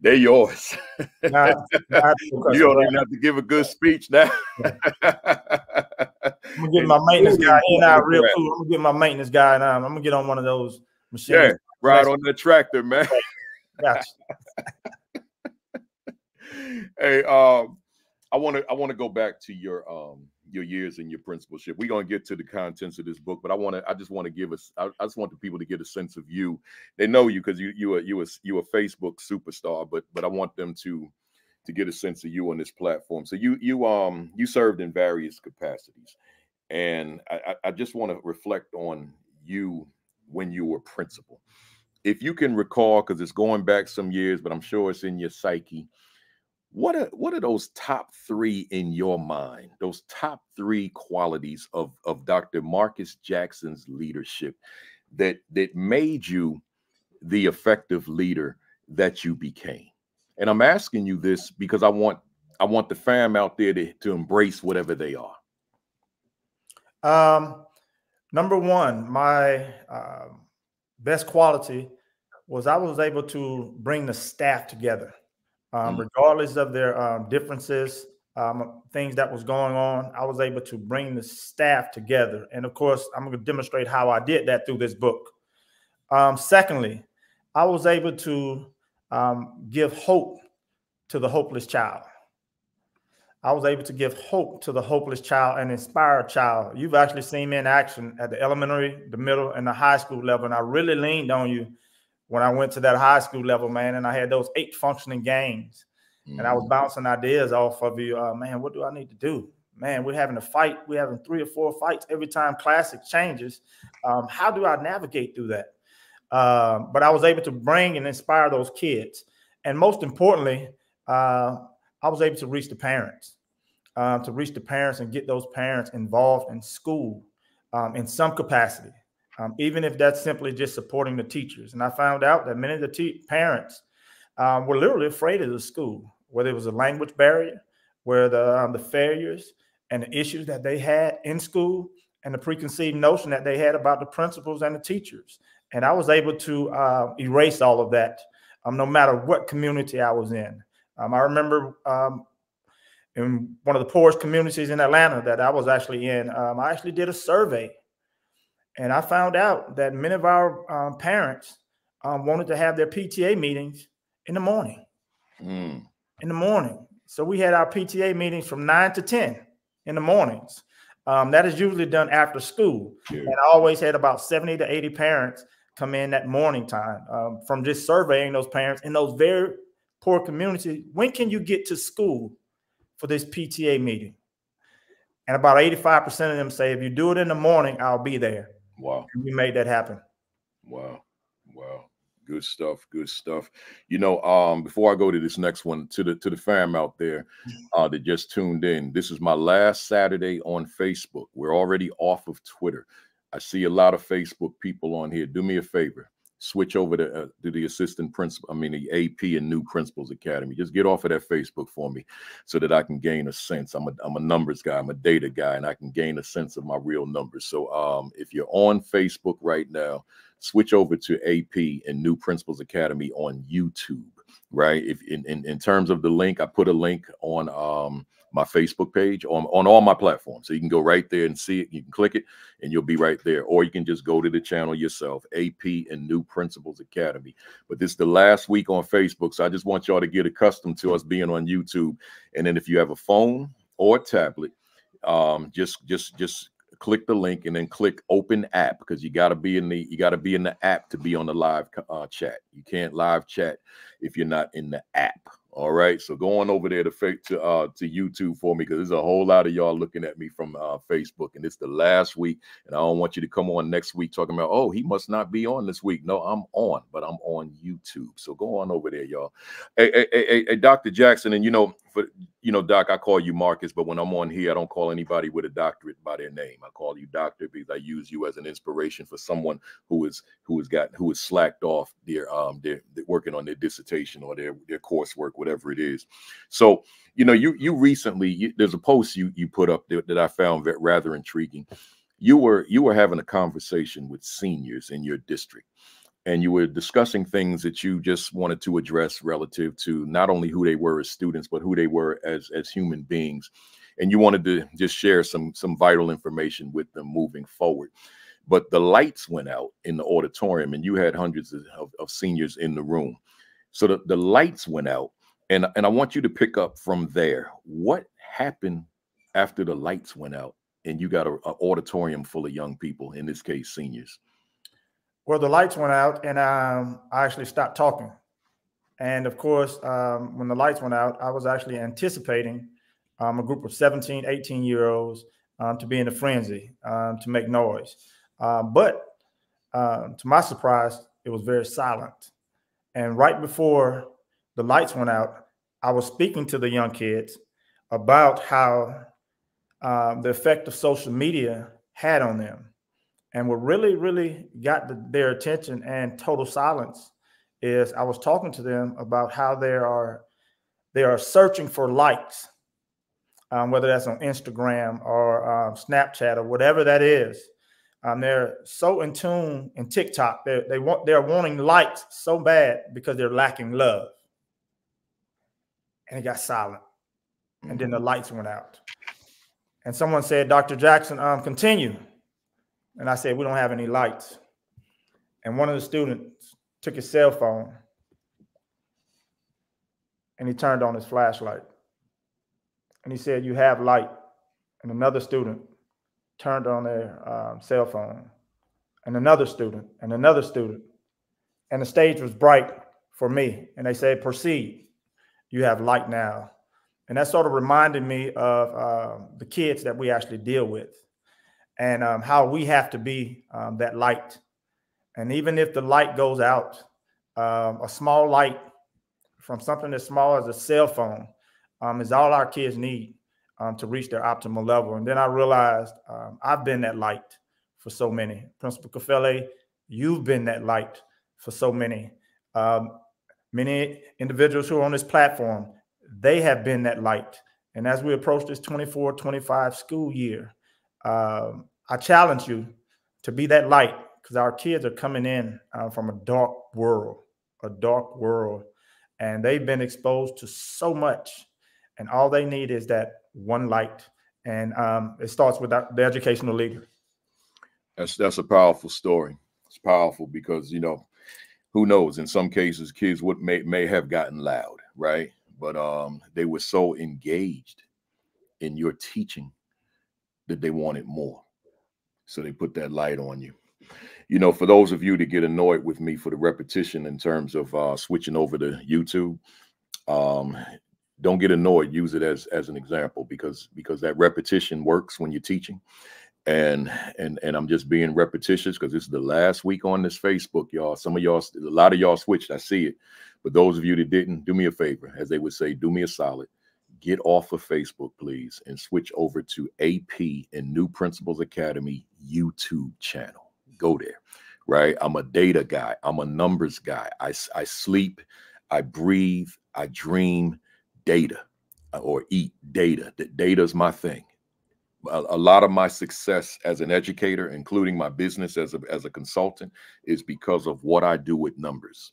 [SPEAKER 1] They're yours. You don't even have to give a good speech now.
[SPEAKER 2] I'm gonna get my maintenance guy in now real cool. I'm gonna get my maintenance guy now. I'm gonna get on one of those machines.
[SPEAKER 1] Yeah, ride on the tractor, man.
[SPEAKER 2] Gotcha.
[SPEAKER 1] Hey, I want to go back to your years in your principalship. We're gonna get to the contents of this book, but I just want to give us. I just want the people to get a sense of you. They know you because you a Facebook superstar, but I want them to get a sense of you on this platform. So you served in various capacities, and I just want to reflect on you when you were principal. If you can recall, because it's going back some years, but I'm sure it's in your psyche. What are those top three in your mind? Those top three qualities of Dr. Marcus Jackson's leadership that made you the effective leader that you became? And I'm asking you this because I want the fam out there to embrace whatever they are.
[SPEAKER 2] Number one, my best quality was I was able to bring the staff together. Regardless of their differences, things that was going on, I was able to bring the staff together. And of course, I'm going to demonstrate how I did that through this book. Secondly, I was able to give hope to the hopeless child. I was able to give hope to the hopeless child and inspire a child. You've actually seen me in action at the elementary, the middle, and the high school level. And I really leaned on you when I went to that high school level, man, and I had those 8 functioning games, and I was bouncing ideas off of you. Man, what do I need to do? Man, we're having a fight. We're having 3 or 4 fights every time Classic changes. How do I navigate through that? But I was able to bring and inspire those kids. And most importantly, I was able to reach the parents, and get those parents involved in school in some capacity. Even if that's simply just supporting the teachers. And I found out that many of the parents were literally afraid of the school, whether it was a language barrier, where the failures and the issues that they had in school and the preconceived notion that they had about the principals and the teachers. And I was able to erase all of that, no matter what community I was in. I remember in one of the poorest communities in Atlanta that I was actually in, I actually did a survey. And I found out that many of our parents wanted to have their PTA meetings in the morning. In the morning. So we had our PTA meetings from 9 to 10 in the mornings. That is usually done after school. Yeah. And I always had about 70 to 80 parents come in that morning time from just surveying those parents in those very poor communities. When can you get to school for this PTA meeting? And about 85% of them say, if you do it in the morning, I'll be there.
[SPEAKER 1] Wow.
[SPEAKER 2] We made that happen.
[SPEAKER 1] Wow. Good stuff. You know, before I go to this next one, to the fam out there that just tuned in, this is my last Saturday on Facebook. We're already off of Twitter. I see a lot of Facebook people on here. Do me a favor. Switch over to the assistant principal, the AP and New Principals Academy. Just get off of that Facebook for me so that I can gain a sense. I'm a numbers guy, I'm a data guy, and I can gain a sense of my real numbers. So if you're on Facebook right now, switch over to AP and New Principals Academy on YouTube, right? If in terms of the link, I put a link on my Facebook page on all my platforms. So you can go right there and see it. You can click it and you'll be right there. Or you can just go to the channel yourself, AP and New Principals Academy. But this is the last week on Facebook. So I just want y'all to get accustomed to us being on YouTube. And then if you have a phone or a tablet, just click the link and then click open app, because you got to be in the app to be on the live chat. You can't live chat if you're not in the app. All right, so go on over there to YouTube for me, because there's a whole lot of y'all looking at me from Facebook, and it's the last week, and I don't want you to come on next week talking about, oh, he must not be on this week. No, I'm on, but I'm on YouTube. So go on over there, y'all. Hey, Dr. Jackson, and you know, Doc, I call you Marcus, but when I'm on here, I don't call anybody with a doctorate by their name. I call you Doctor because I use you as an inspiration for someone who is slacked off their working on their dissertation or their coursework, whatever it is. So, you know, you recently, there's a post you put up there that I found rather intriguing. You were having a conversation with seniors in your district, and you were discussing things that you just wanted to address relative to not only who they were as students, but who they were as human beings. And you wanted to just share some vital information with them moving forward. But the lights went out in the auditorium, and you had hundreds of seniors in the room. So the lights went out, and I want you to pick up from there. What happened after the lights went out and you got an auditorium full of young people, in this case, seniors?
[SPEAKER 2] Well, the lights went out, and I actually stopped talking. And of course, when the lights went out, I was actually anticipating a group of 17, 18-year-olds to be in a frenzy, to make noise. But to my surprise, it was very silent. And right before the lights went out, I was speaking to the young kids about how the effect of social media had on them. And what really got their attention and total silence is I was talking to them about how they are searching for likes, whether that's on Instagram or Snapchat or whatever that is. They're so in tune in TikTok. They're wanting likes so bad because they're lacking love. And it got silent. And then the lights went out. And someone said, Dr. Jackson, continue. And I said, we don't have any lights. And one of the students took his cell phone and he turned on his flashlight. And he said, you have light. And another student turned on their cell phone, and another student, and another student. And the stage was bright for me. And they said, proceed. You have light now. And that sort of reminded me of the kids that we actually deal with, and how we have to be that light. And even if the light goes out, a small light from something as small as a cell phone is all our kids need to reach their optimal level. And then I realized I've been that light for so many. Principal Kafele, you've been that light for so many. Many individuals who are on this platform, they have been that light. And as we approach this 24-25 school year, I challenge you to be that light, because our kids are coming in from a dark world, and they've been exposed to so much, and all they need is that one light. And it starts with the educational leader.
[SPEAKER 1] That's a powerful story. It's powerful because, you know, who knows? In some cases, kids may have gotten loud, right? But they were so engaged in your teaching that they wanted more. So they put that light on you. You know, for those of you that get annoyed with me for the repetition in terms of switching over to YouTube, don't get annoyed. Use it as an example, because that repetition works when you're teaching. And I'm just being repetitious because this is the last week on this Facebook, y'all. Some of y'all, a lot of y'all switched. I see it. But those of you that didn't, do me a favor. As they would say, do me a solid. Get off of Facebook, please, and switch over to AP and New Principles Academy YouTube channel. Go there, right? I'm a data guy. I'm a numbers guy. I sleep, I breathe, I dream data, or eat data. Data is my thing. A lot of my success as an educator, including my business as a consultant, is because of what I do with numbers.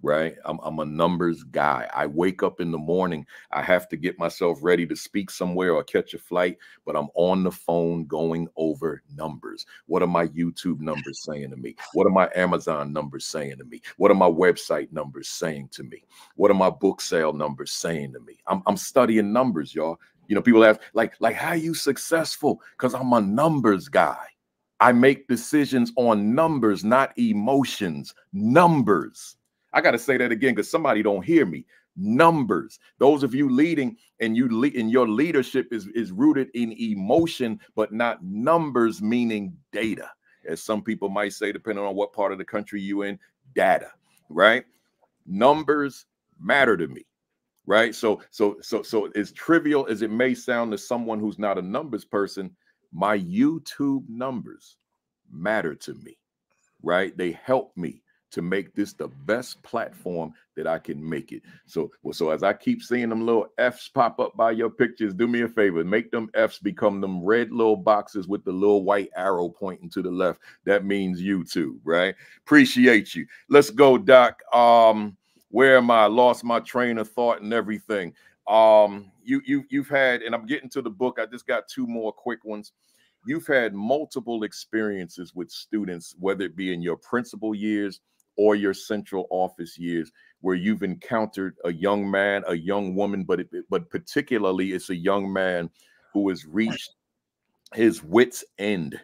[SPEAKER 1] Right? I'm a numbers guy. I wake up in the morning. I have to get myself ready to speak somewhere or catch a flight, but I'm on the phone going over numbers. What are my YouTube numbers saying to me? What are my Amazon numbers saying to me? What are my website numbers saying to me? What are my book sale numbers saying to me? I'm studying numbers, y'all. You know, people ask, like, how are you successful? Because I'm a numbers guy. I make decisions on numbers, not emotions. Numbers. I got to say that again because somebody don't hear me. Numbers. Those of you leading, and your leadership is rooted in emotion, but not numbers, meaning data. As some people might say, depending on what part of the country you in, data, right? Numbers matter to me, right? So as trivial as it may sound to someone who's not a numbers person, my YouTube numbers matter to me, right? They help me to make this the best platform that I can make it. So as I keep seeing them little F's pop up by your pictures, do me a favor, make them F's become them red little boxes with the little white arrow pointing to the left. That means YouTube, right? Appreciate you. Let's go, Doc. Where am I? Lost my train of thought and everything. You've had, and I'm getting to the book. I just got 2 more quick ones. You've had multiple experiences with students, whether it be in your principal years or your central office years, where you've encountered a young man, a young woman, but particularly it's a young man who has reached his wit's end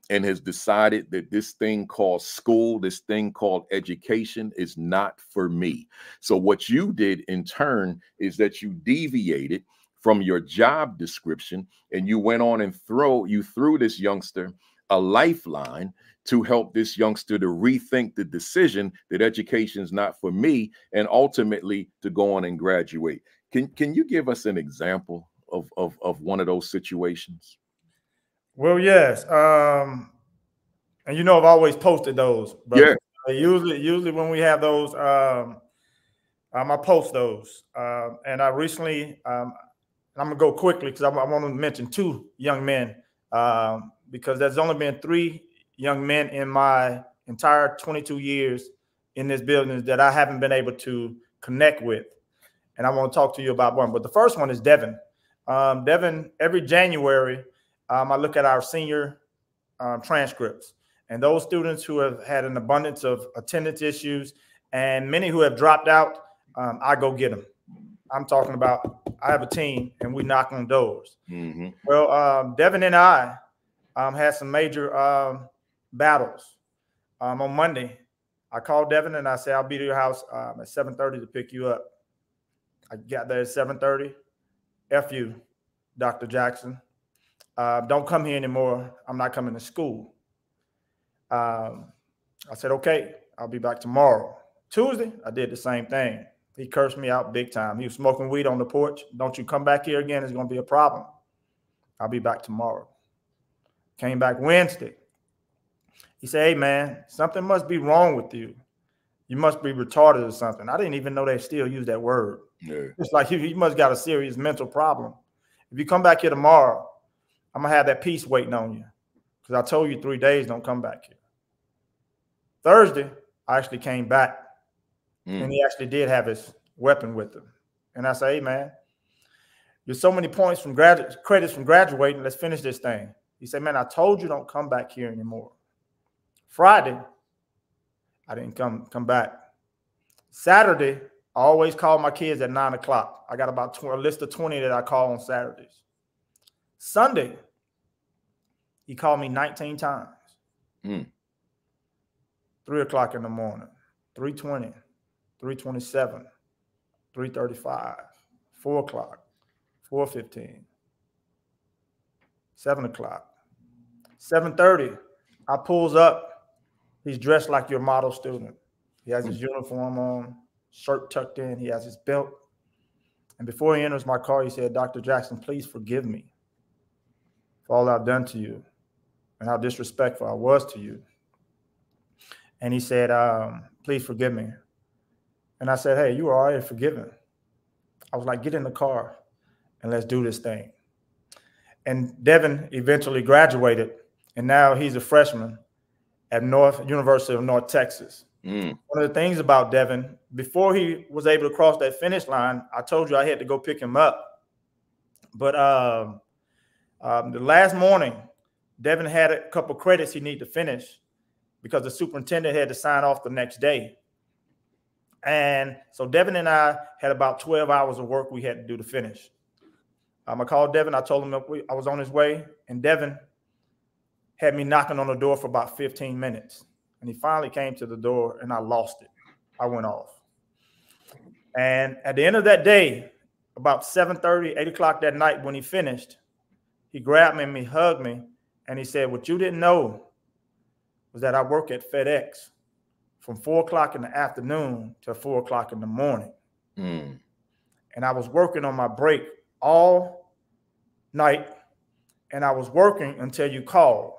[SPEAKER 1] and has decided that this thing called school, this thing called education is not for me. So what you did in turn is that you deviated from your job description and you went on and threw this youngster a lifeline to help this youngster to rethink the decision that education is not for me and ultimately to go on and graduate. Can you give us an example of one of those situations?
[SPEAKER 2] Well, yes. And you know, I've always posted those, but yeah. Usually when we have those, I post those. And I recently, I'm gonna go quickly because I want to mention 2 young men, because there's only been 3 young men in my entire 22 years in this building that I haven't been able to connect with. And I want to talk to you about one. But the first one is Devin. Devin, every January, I look at our senior transcripts. And those students who have had an abundance of attendance issues and many who have dropped out, I go get them. I'm talking about, I have a team and we knock on doors. Mm-hmm. Well, Devin and I had some major battles. On Monday, I called Devin and I said, I'll be to your house at 7:30 to pick you up. I got there at 7:30. F you, Dr. Jackson. Don't come here anymore. I'm not coming to school. I said, okay, I'll be back tomorrow. Tuesday, I did the same thing. He cursed me out big time. He was smoking weed on the porch. Don't you come back here again. It's going to be a problem. I'll be back tomorrow. Came back Wednesday. He said, hey, man, something must be wrong with you. You must be retarded or something. I didn't even know they still use that word. Yeah. It's like you must got a serious mental problem. If you come back here tomorrow, I'm going to have that piece waiting on you because I told you 3 days, don't come back here. Thursday, I actually came back. And he actually did have his weapon with him. And I say, hey, man, there's so many points from credits from graduating. Let's finish this thing. He said, man, I told you don't come back here anymore. Friday, I didn't come back. Saturday, I always call my kids at 9 o'clock. I got about a list of 20 that I call on Saturdays. Sunday, he called me 19 times. 3 o'clock in the morning, 3:20. 3:27, 3:35, 4 o'clock, 4:15, 7 o'clock, 7:30. I pulls up. He's dressed like your model student. He has his uniform on, shirt tucked in. He has his belt. And before he enters my car, he said, Dr. Jackson, please forgive me for all I've done to you and how disrespectful I was to you. And he said, please forgive me. And I said, hey, you are already forgiven. I was like, get in the car and let's do this thing. And Devin eventually graduated, and now he's a freshman at University of North Texas. One of the things about Devin, before he was able to cross that finish line, I told you I had to go pick him up. But the last morning, Devin had a couple credits he needed to finish because the superintendent had to sign off the next day. And so Devin and I had about 12 hours of work we had to do to finish. I called Devin. I told him I was on his way, and Devin had me knocking on the door for about 15 minutes. And he finally came to the door, and I lost it. I went off. And at the end of that day, about 7:30, 8 o'clock that night when he finished, he grabbed me and he hugged me, and he said, what you didn't know was that I work at FedEx from 4 o'clock in the afternoon to 4 o'clock in the morning. and I was working on my break all night, and I was working until you called.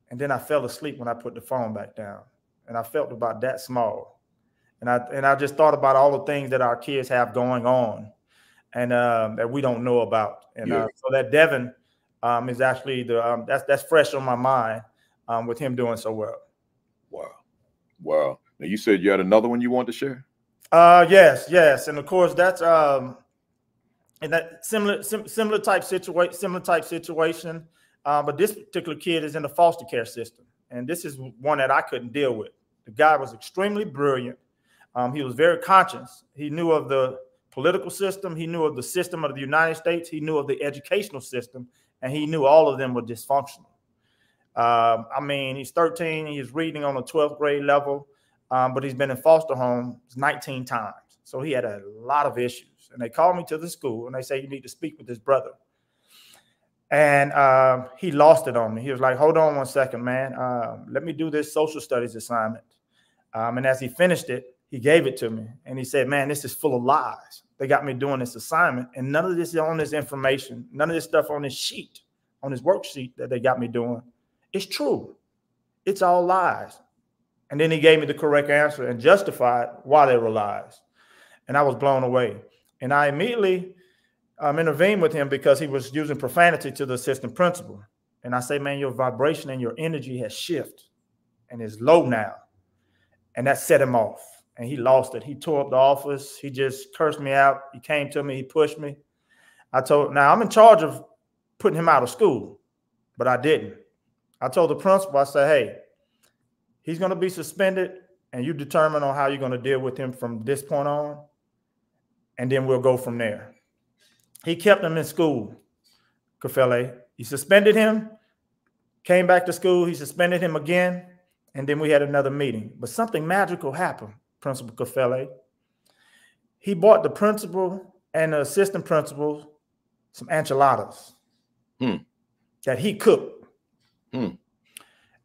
[SPEAKER 2] And then I fell asleep when I put the phone back down, and I felt about that small. And I just thought about all the things that our kids have going on, and that we don't know about. And so that Devin is actually that's fresh on my mind with him doing so well.
[SPEAKER 1] Wow. Now you said you had another one you want to share?
[SPEAKER 2] Yes, and of course that's and that similar type situation. But this particular kid is in the foster care system, and this is one that I couldn't deal with. The guy was extremely brilliant. He was very conscious. He knew of the political system. He knew of the system of the United States. He knew of the educational system, and he knew all of them were dysfunctional. I mean, he's 13. He's reading on a 12th grade level, but he's been in foster homes 19 times. So he had a lot of issues. And they called me to the school, and they say, you need to speak with his brother. And he lost it on me. He was like, hold on one second, man. Let me do this social studies assignment. And as he finished it, he gave it to me. And he said, man, this is full of lies. They got me doing this assignment, and none of this is on this information. None of this stuff on this sheet, on this worksheet that they got me doing, it's true. It's all lies. And then he gave me the correct answer and justified why they were lies. And I was blown away. And I immediately intervened with him because he was using profanity to the assistant principal. And I say, man, your vibration and your energy has shifted and is low now. And that set him off. And he lost it. He tore up the office. He just cursed me out. He came to me. He pushed me. Now I'm in charge of putting him out of school, but I didn't. I told the principal, I said, hey, he's going to be suspended, and you determine on how you're going to deal with him from this point on, and then we'll go from there. He kept him in school, Kafele. He suspended him, came back to school. He suspended him again, and then we had another meeting. But something magical happened, Principal Kafele. He bought the principal and the assistant principal some enchiladas that he cooked.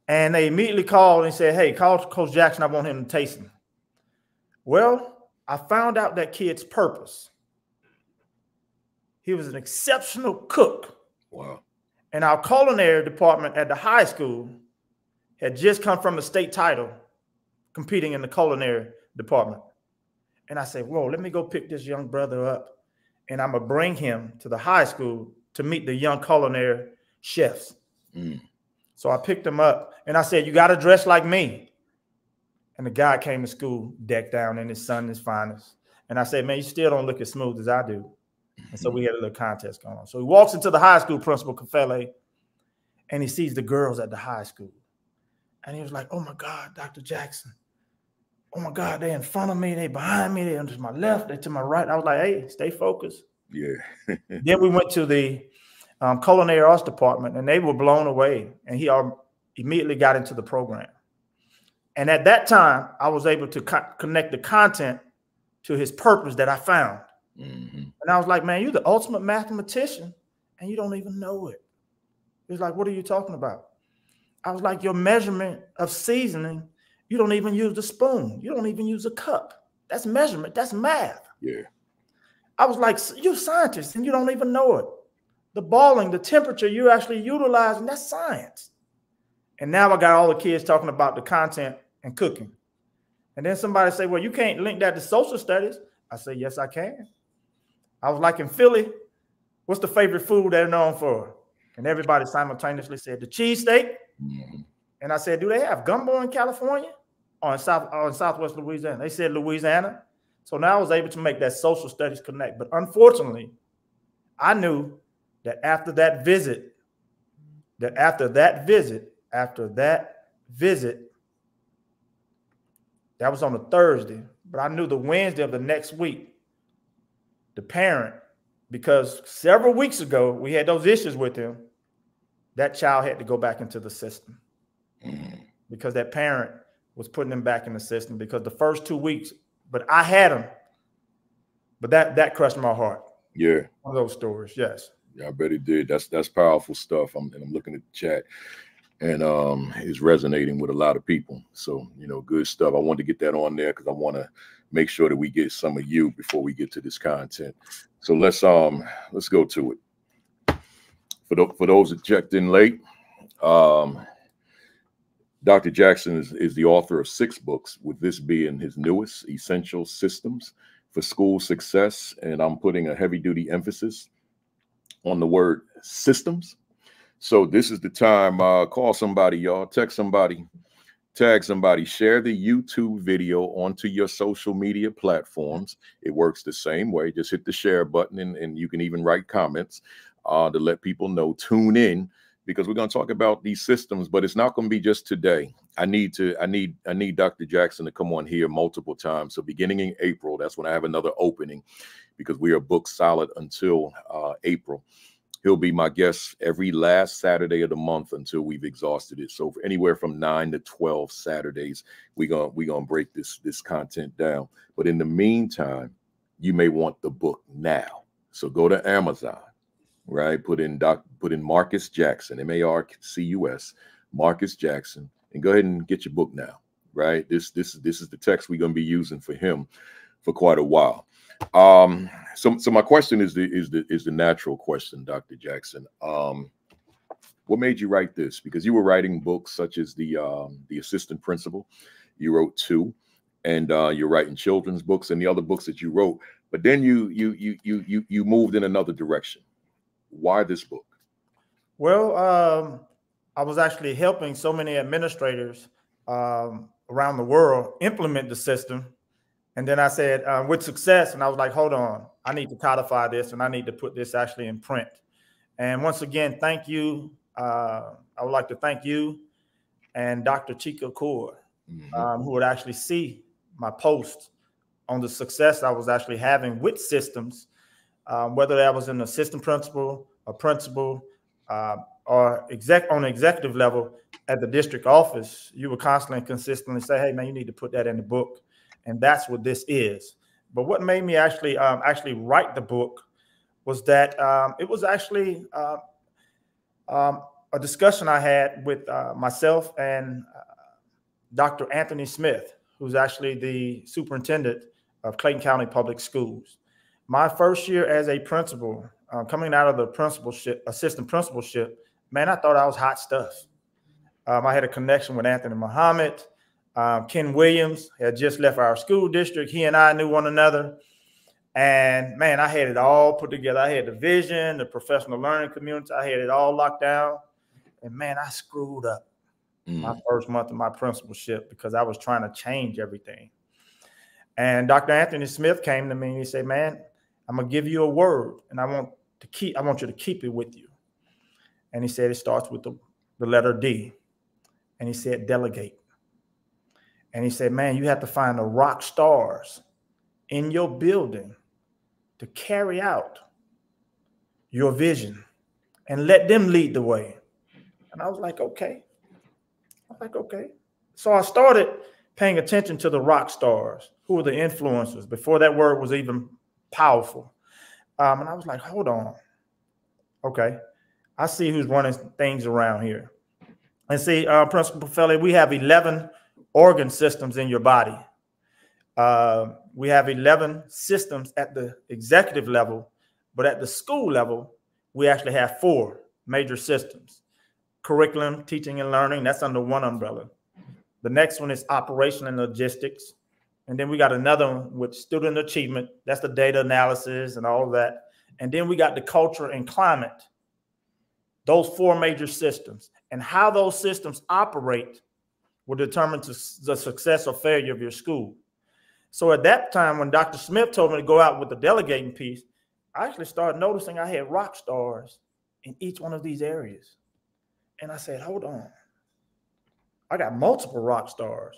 [SPEAKER 2] And they immediately called and said, hey, call Coach Jackson. I want him to taste them. Well, I found out that kid's purpose. He was an exceptional cook.
[SPEAKER 1] Wow.
[SPEAKER 2] And our culinary department at the high school had just come from a state title competing in the culinary department. And I said, whoa, let me go pick this young brother up, and I'm going to bring him to the high school to meet the young culinary chefs. So I picked him up, and I said, you got to dress like me. And the guy came to school decked down in his son, his finest. And I said, man, you still don't look as smooth as I do. And so we had a little contest going on. So he walks into the high school, Principal Kafele, and he sees the girls at the high school. And he was like, oh, my God, Dr. Jackson. Oh, my God, they're in front of me. They're behind me. They're to my left. They're to my right. I was like, hey, stay focused.
[SPEAKER 1] Yeah.
[SPEAKER 2] Then we went to the culinary arts department, and they were blown away. And he immediately got into the program. And at that time, I was able to connect the content to his purpose that I found. And I was like, man, you're the ultimate mathematician, and you don't even know it. He was like, what are you talking about? I was like, your measurement of seasoning, you don't even use the spoon. You don't even use a cup. That's measurement. That's math.
[SPEAKER 1] Yeah.
[SPEAKER 2] I was like, you're a scientist, and you don't even know it. The boiling, the temperature you're actually utilizing, that's science. And now I got all the kids talking about the content and cooking. And then somebody say, well, you can't link that to social studies. I say, yes, I can. I was like, in Philly, what's the favorite food they're known for? And everybody simultaneously said the cheesesteak. And I said, do they have gumbo in California or in Southwest Louisiana? They said Louisiana. So now I was able to make that social studies connect. But unfortunately, I knew that after that visit, that was on a Thursday, but I knew the Wednesday of the next week, the parent, because several weeks ago we had those issues with him, that child had to go back into the system because that parent was putting him back in the system because the first 2 weeks, but I had him, but that crushed my heart.
[SPEAKER 1] Yeah.
[SPEAKER 2] One of those stories. Yes.
[SPEAKER 1] Yeah, I bet it did. That's powerful stuff. I'm looking at the chat. and is resonating with a lot of people. So, you know, good stuff. I wanted to get that on there because I want to make sure that we get some of you before we get to this content. So let's go to it. For those that checked in late, Dr. Jackson is the author of 6 books, with this being his newest, Essential Systems for School Success. And I'm putting a heavy-duty emphasis on the word systems. So this is the time. Call somebody, y'all. Text somebody. Tag somebody. Share the YouTube video onto your social media platforms. It works the same way. Just hit the share button, and you can even write comments to let people know. Tune in, because we're going to talk about these systems, but it's not going to be just today. I need Dr. Jackson to come on here multiple times. So beginning in April, that's when I have another opening, because we are booked solid until April. He'll be my guest every last Saturday of the month until we've exhausted it. So for anywhere from 9 to 12 Saturdays, we're gonna break this content down. But in the meantime, you may want the book now. So go to Amazon, right? Put in Marcus Jackson, MARCUS, Marcus Jackson, and go ahead and get your book now, right? This is the text we're gonna be using for him for quite a while. So my question is the natural question, Dr. Jackson. What made you write this? Because you were writing books such as the Assistant Principal. You wrote 2, and you're writing children's books and the other books that you wrote. But then you moved in another direction. Why this book?
[SPEAKER 2] Well, I was actually helping so many administrators around the world implement the system. And then I said, with success, and I was like, hold on, I need to codify this, and I need to put this actually in print. And once again, thank you. I would like to thank you and Dr. Chica Core, who would actually see my post on the success I was actually having with systems, whether that was an assistant principal, a principal, or on the executive level at the district office. You would constantly and consistently say, hey, man, you need to put that in the book. And that's what this is. But what made me actually write the book was that it was actually a discussion I had with myself and Dr. Anthony Smith, who's actually the superintendent of Clayton County Public Schools. My first year as a principal, coming out of the assistant principalship, man, I thought I was hot stuff. I had a connection with Anthony Muhammad. Ken Williams had just left our school district. He and I knew one another. And man, I had it all put together. I had the vision, the professional learning community. I had it all locked down. And man, I screwed up my first month of my principalship because I was trying to change everything. And Dr. Anthony Smith came to me and he said, man, I'm going to give you a word, and I want you to keep it with you. And he said, it starts with the letter D. And he said, delegate. And he said, man, you have to find the rock stars in your building to carry out your vision and let them lead the way. And I was like, okay. So I started paying attention to the rock stars, who were the influencers before that word was even powerful. And I was like, hold on. Okay. I see who's running things around here. And see, Principal Pofele, we have 11 organ systems in your body. We have 11 systems at the executive level, but at the school level, we actually have 4 major systems. Curriculum, teaching and learning, that's under one umbrella. The next one is operation and logistics. And then we got another one with student achievement. That's the data analysis and all of that. And then we got the culture and climate. Those 4 major systems. And how those systems operate will determine the success or failure of your school. So at that time, when Dr. Smith told me to go out with the delegating piece, I actually started noticing I had rock stars in each one of these areas. And I said, hold on. I got multiple rock stars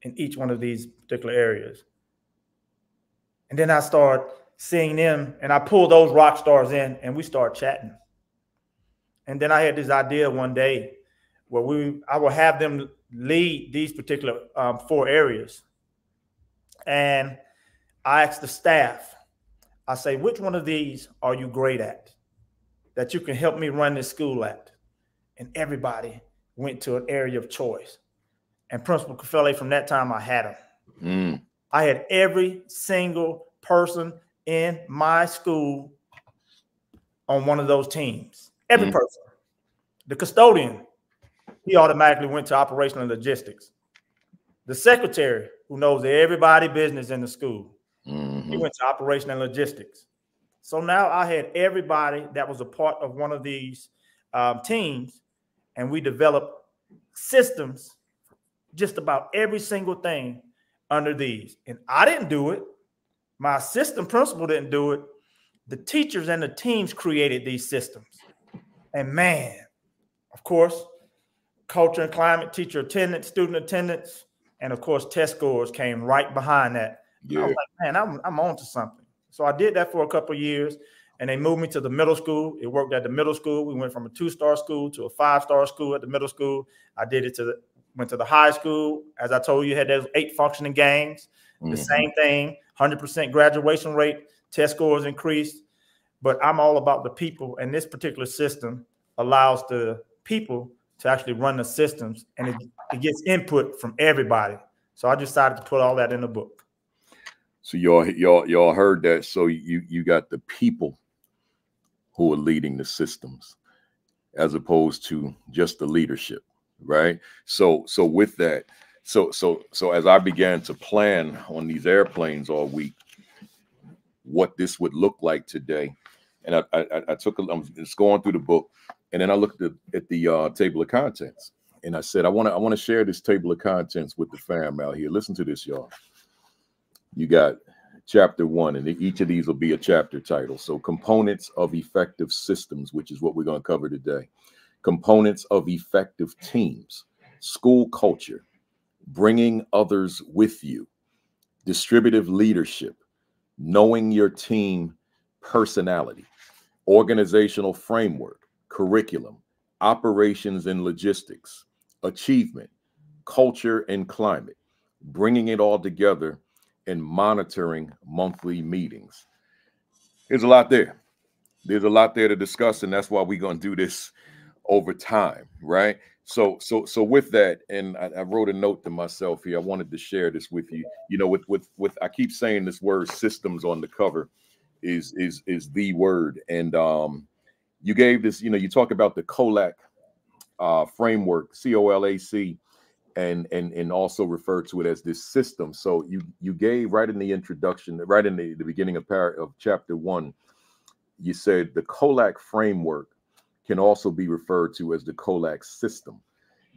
[SPEAKER 2] in each one of these particular areas. And then I start seeing them, and I pull those rock stars in, and we start chatting. And then I had this idea one day where I will have them lead these particular 4 areas. And I asked the staff, I say, which one of these are you great at that you can help me run this school at? And everybody went to an area of choice. And Principal Cafele, from that time, I had him. I had every single person in my school on one of those teams. Every person. The custodian, he automatically went to operational logistics. The secretary, who knows everybody's business in the school, he went to operational logistics. So now I had everybody that was a part of one of these teams, and we developed systems, just about every single thing under these. And I didn't do it. My assistant principal didn't do it. The teachers and the teams created these systems. And man, of course, culture and climate, teacher attendance, student attendance, and of course, test scores came right behind that. Yeah. I was like, man, I'm on to something. So I did that for a couple of years, and they moved me to the middle school. It worked at the middle school. We went from a 2-star school to a 5-star school at the middle school. I did it went to the high school. As I told you, had those 8 functioning gangs. The same thing, 100% graduation rate, test scores increased. But I'm all about the people, and this particular system allows the people to actually run the systems, and it gets input from everybody. So I decided to put all that in the book.
[SPEAKER 1] So y'all heard that. So you got the people who are leading the systems as opposed to just the leadership, right? So with that, so as I began to plan on these airplanes all week, what this would look like today, and I'm just going through the book, and then I looked at the table of contents, and I said I want to share this table of contents with the fam out here. Listen to this, y'all. You got chapter 1, and each of these will be a chapter title. So components of effective systems, which is what we're going to cover today. Components of effective teams, school culture, bringing others with you, distributive leadership, knowing your team personality, organizational framework, curriculum, operations and logistics, achievement, culture and climate, bringing it all together, and monitoring monthly meetings. There's a lot there. There's a lot there to discuss, and that's why we're going to do this over time, right? So with that, and I wrote a note to myself here. I wanted to share this with you. You know, with I keep saying this word systems on the cover is the word, and you gave this. You know, you talk about the COLAC framework, COLAC. And also refer to it as this system. So you gave right in the introduction, right in the beginning of chapter 1, you said the COLAC framework can also be referred to as the COLAC system.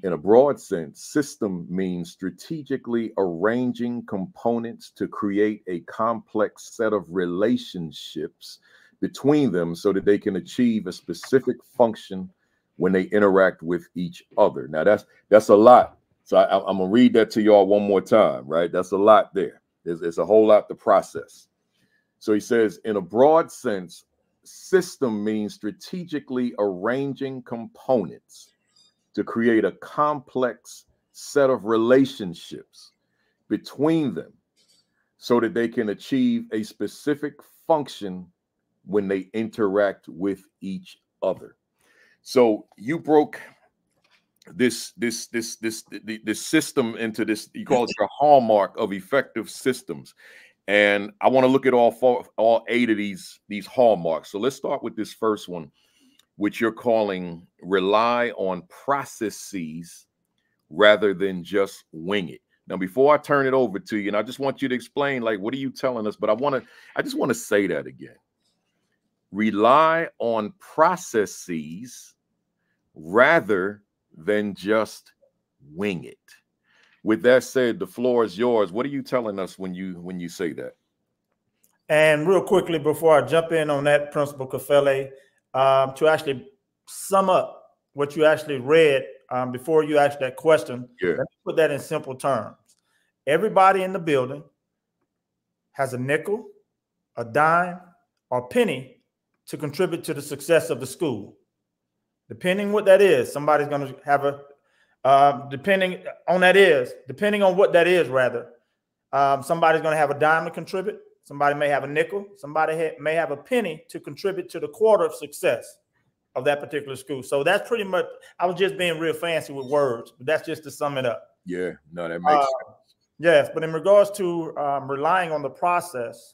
[SPEAKER 1] In a broad sense, system means strategically arranging components to create a complex set of relationships between them so that they can achieve a specific function when they interact with each other. Now that's a lot. So I'm gonna read that to y'all one more time, right? That's a lot there. It's a whole lot to process. So he says, in a broad sense, system means strategically arranging components to create a complex set of relationships between them so that they can achieve a specific function when they interact with each other. So you broke this system into this, you call it your hallmark of effective systems, and I want to look at all 8 of these hallmarks. So let's start with this first one, which you're calling rely on processes rather than just wing it. Now, before I turn it over to you, and I just want you to explain, like, what are you telling us? But I just want to say that again. Rely on processes rather than just wing it. With that said, the floor is yours. What are you telling us when you say that?
[SPEAKER 2] And real quickly, before I jump in on that, Principal Cafele, to actually sum up what you actually read before you asked that question, let me put that in simple terms. Everybody in the building has a nickel, a dime, or penny to contribute to the success of the school. Depending what that is, somebody's going to have depending on what that is, rather, somebody's going to have a dime to contribute. Somebody may have a nickel. Somebody may have a penny to contribute to the quarter of success. of that particular school. So that's pretty much, I was just being real fancy with words, but that's just to sum it up.
[SPEAKER 1] Yeah, no, that makes sense.
[SPEAKER 2] Yes, but in regards to relying on the process,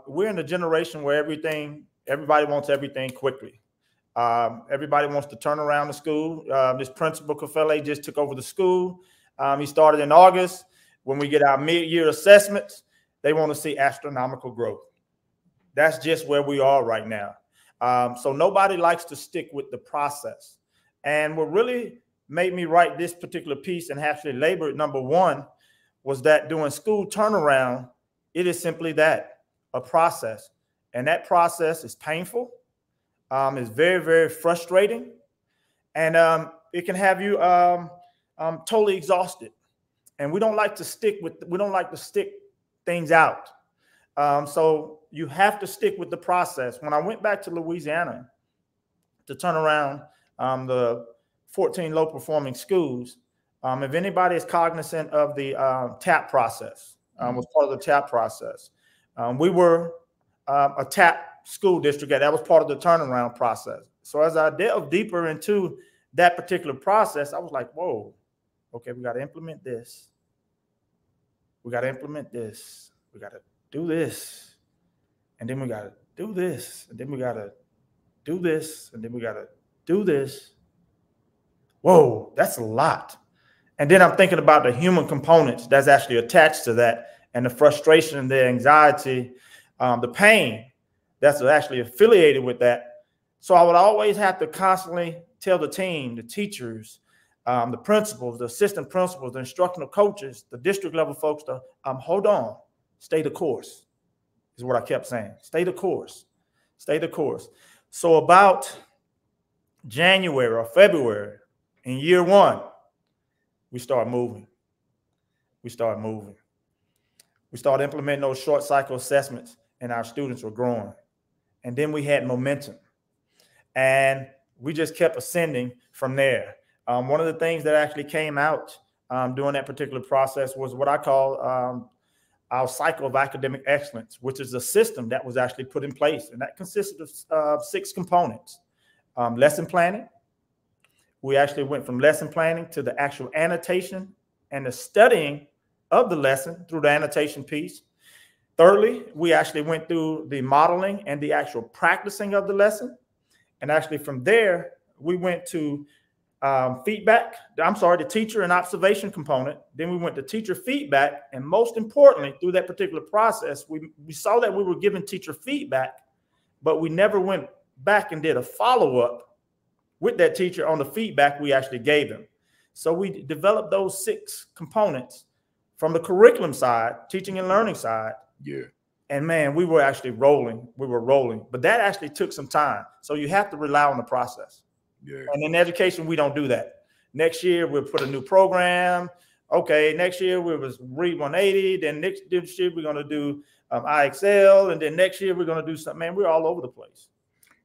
[SPEAKER 2] we're in a generation where everybody wants everything quickly. Everybody wants to turn around the school. This principal, Kafele, just took over the school. He started in August. When we get our mid-year assessments, they want to see astronomical growth. That's just where we are right now. So nobody likes to stick with the process. And what really made me write this particular piece and actually labor it, number one, was that doing school turnaround, it is simply that, a process. And that process is painful. It's very, very frustrating. And it can have you totally exhausted. And we don't like to stick things out. So you have to stick with the process. When I went back to Louisiana to turn around the 14 low performing schools, if anybody is cognizant of the TAP process, was part of the TAP process. We were a TAP school district that was part of the turnaround process. So as I delved deeper into that particular process, I was like, whoa, okay, we got to implement this. We got to implement this. We got to do this. And then we got to do this. And then we got to do this. And then we got to do this. Whoa, that's a lot. And then I'm thinking about the human components that's actually attached to that, and the frustration, the anxiety, the pain that's actually affiliated with that. So I would always have to constantly tell the team, the teachers, the principals, the assistant principals, the instructional coaches, the district level folks to hold on, stay the course, is what I kept saying. Stay the course, stay the course. So about January or February in year one, we start moving. We start moving. We started implementing those short cycle assessments, and our students were growing. And then we had momentum. And we just kept ascending from there. One of the things that actually came out during that particular process was what I call our cycle of academic excellence, which is a system that was actually put in place. And that consisted of 6 components. Lesson planning. We actually went from lesson planning to the actual annotation and the studying of the lesson through the annotation piece. Thirdly, we actually went through the modeling and the actual practicing of the lesson. And actually from there, we went to the teacher and observation component. Then we went to teacher feedback. And most importantly, through that particular process, we saw that we were giving teacher feedback, but we never went back and did a follow-up with that teacher on the feedback we actually gave them. So we developed those 6 components from the curriculum side, teaching and learning side.
[SPEAKER 1] Yeah.
[SPEAKER 2] And man, we were actually rolling. We were rolling, but that actually took some time. So you have to rely on the process. Yeah. And in education, we don't do that. Next year, we'll put a new program. Okay, next year we was Read 180. Then next year we're going to do IXL. And then next year we're going to do something. Man, we're all over the place.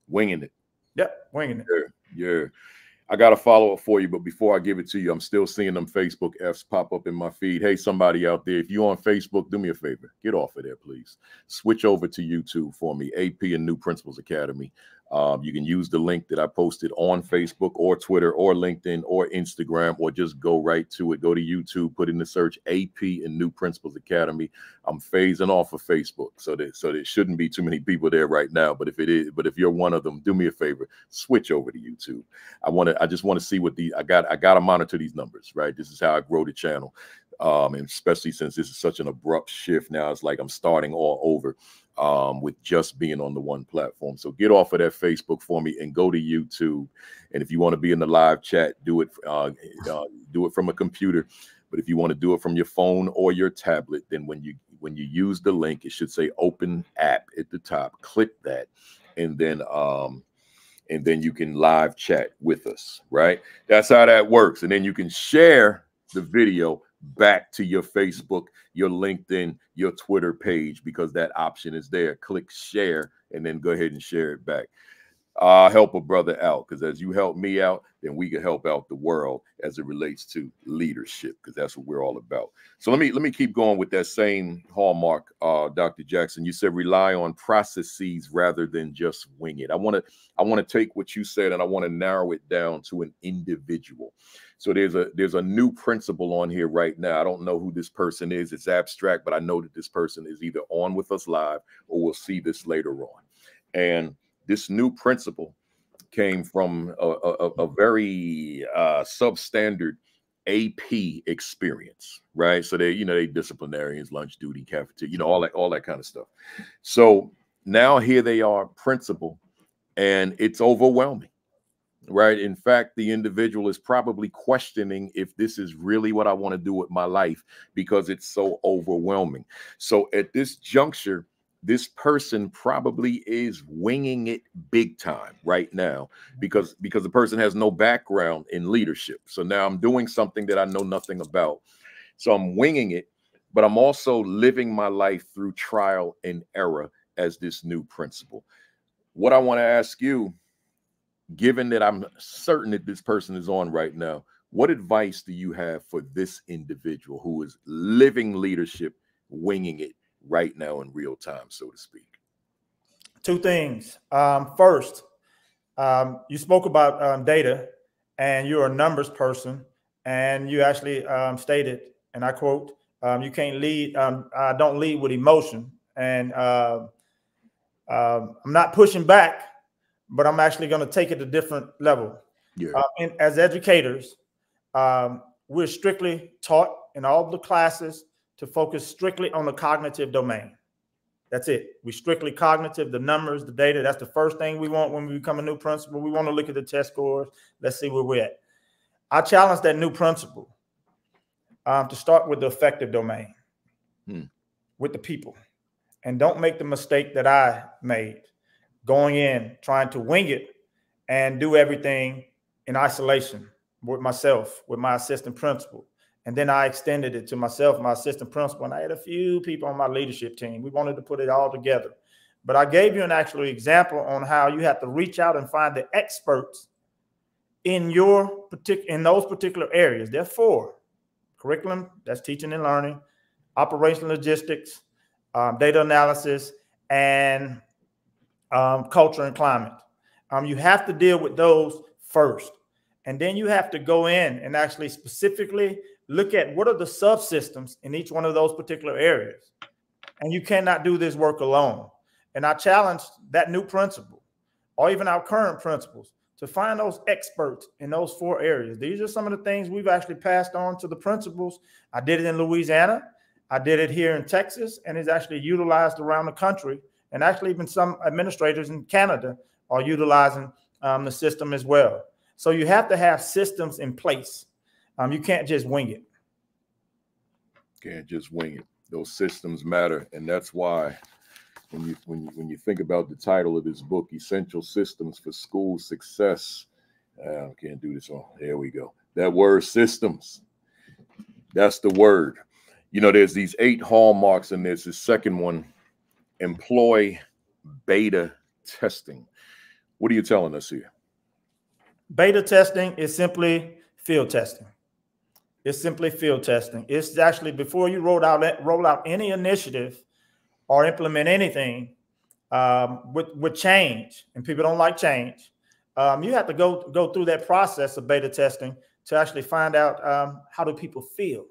[SPEAKER 1] Winging it.
[SPEAKER 2] Yep, winging it.
[SPEAKER 1] Yeah. I got a follow-up for you, but before I give it to you, I'm still seeing them Facebook Fs pop up in my feed. Hey, somebody out there, if you're on Facebook, do me a favor. Get off of there, please. Switch over to YouTube for me, AP and New Principals Academy. You can use the link that I posted on Facebook or Twitter or LinkedIn or Instagram, or just go right to it. Go to YouTube, put in the search AP and New Principals Academy. I'm phasing off of Facebook, so there shouldn't be too many people there right now. But if you're one of them, do me a favor, switch over to YouTube. I just want to see what I got to monitor these numbers, right? This is how I grow the channel. And especially since this is such an abrupt shift now, it's like I'm starting all over with just being on the one platform. So get off of that Facebook for me and go to YouTube. And if you want to be in the live chat, do it from a computer. But if you want to do it from your phone or your tablet, then when you use the link, it should say Open App at the top. Click that, and then you can live chat with us, right? That's how that works. And then you can share the video back to your Facebook, your LinkedIn, your Twitter page, because that option is there. Click share and then go ahead and share it back. help a brother out, because as you help me out, then we can help out the world as it relates to leadership, because that's what we're all about. So let me keep going with that same hallmark, Dr. Jackson. You said rely on processes rather than just wing it. I want to take what you said and I want to narrow it down to an individual. So there's a new principle on here right now. I don't know who this person is. It's abstract, but I know that this person is either on with us live or we'll see this later on. And this new principle came from a very substandard AP experience, right? So they disciplinarians, lunch duty, cafeteria, all that kind of stuff. So now here they are, principal, and it's overwhelming, right? In fact, the individual is probably questioning if this is really what I want to do with my life because it's so overwhelming. So at this juncture, this person probably is winging it big time right now because the person has no background in leadership. So now I'm doing something that I know nothing about. So I'm winging it, but I'm also living my life through trial and error as this new principle. What I want to ask you, given that I'm certain that this person is on right now, what advice do you have for this individual who is living leadership, winging it right now in real time, so to speak?
[SPEAKER 2] Two things. First, you spoke about data, and you're a numbers person, and you actually stated, and I quote, you can't lead, don't lead with emotion. And I'm not pushing back, but I'm actually going to take it to a different level.
[SPEAKER 1] Yeah.
[SPEAKER 2] And as educators, we're strictly taught in all the classes to focus strictly on the cognitive domain. That's it. We strictly cognitive, the numbers, the data. That's the first thing we want when we become a new principal. We want to look at the test scores. Let's see where we're at. I challenge that new principal to start with the affective domain, with the people. And don't make the mistake that I made, going in, trying to wing it and do everything in isolation with myself, with my assistant principal. And then I extended it to myself, my assistant principal, and I had a few people on my leadership team. We wanted to put it all together. But I gave you an actual example on how you have to reach out and find the experts in those particular areas. There are 4: curriculum, that's teaching and learning; operational logistics, data analysis, and culture and climate. You have to deal with those first. And then you have to go in and actually specifically look at what are the subsystems in each one of those particular areas. And you cannot do this work alone. And I challenge that new principal, or even our current principals, to find those experts in those 4 areas. These are some of the things we've actually passed on to the principals. I did it in Louisiana. I did it here in Texas, and it's actually utilized around the country. And actually even some administrators in Canada are utilizing the system as well. So you have to have systems in place. You can't just wing it.
[SPEAKER 1] Can't just wing it. Those systems matter, and that's why when you think about the title of this book, Essential Systems for School Success. I can't do this one. There we go. That word, systems. That's the word. There's these 8 hallmarks, and there's the second one: employ beta testing. What are you telling us here?
[SPEAKER 2] Beta testing is simply field testing. It's simply field testing. It's actually before you roll out any initiative or implement anything with change, and people don't like change. You have to go through that process of beta testing to actually find out how do people feel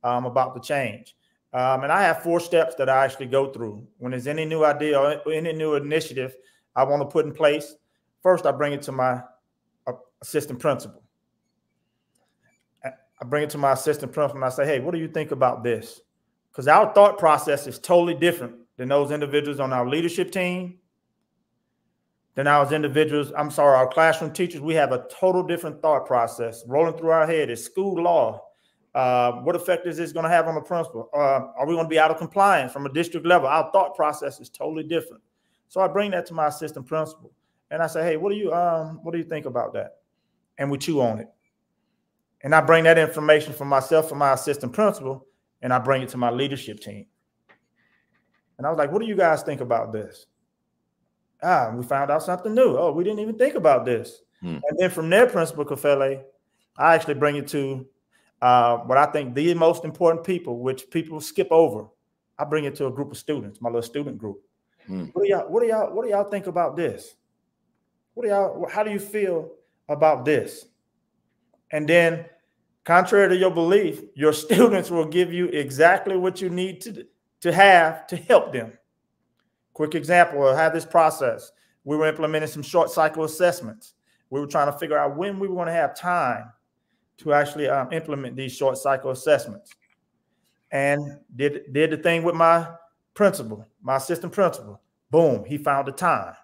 [SPEAKER 2] about the change. And I have 4 steps that I actually go through when there's any new idea or any new initiative I want to put in place. First, I bring it to my assistant principal. I bring it to my assistant principal and I say, hey, what do you think about this? Because our thought process is totally different than those individuals on our leadership team, than our classroom teachers. We have a total different thought process. Rolling through our head is school law. What effect is this going to have on the principal? Are we going to be out of compliance from a district level? Our thought process is totally different. So I bring that to my assistant principal and I say, hey, what do you think about that? And we chew on it. And I bring that information from myself, from my assistant principal, and I bring it to my leadership team. And I was like, what do you guys think about this? We found out something new. Oh, we didn't even think about this. And then from there, Principal Kafele, I actually bring it to what I think the most important people, which people skip over. I bring it to a group of students, my little student group. What do y'all think about this? How do you feel about this? And then, contrary to your belief, your students will give you exactly what you need to have to help them. Quick example of how this process. We were implementing some short cycle assessments. We were trying to figure out when we were going to have time to actually implement these short cycle assessments. And did the thing with my principal, my assistant principal. Boom, he found the time.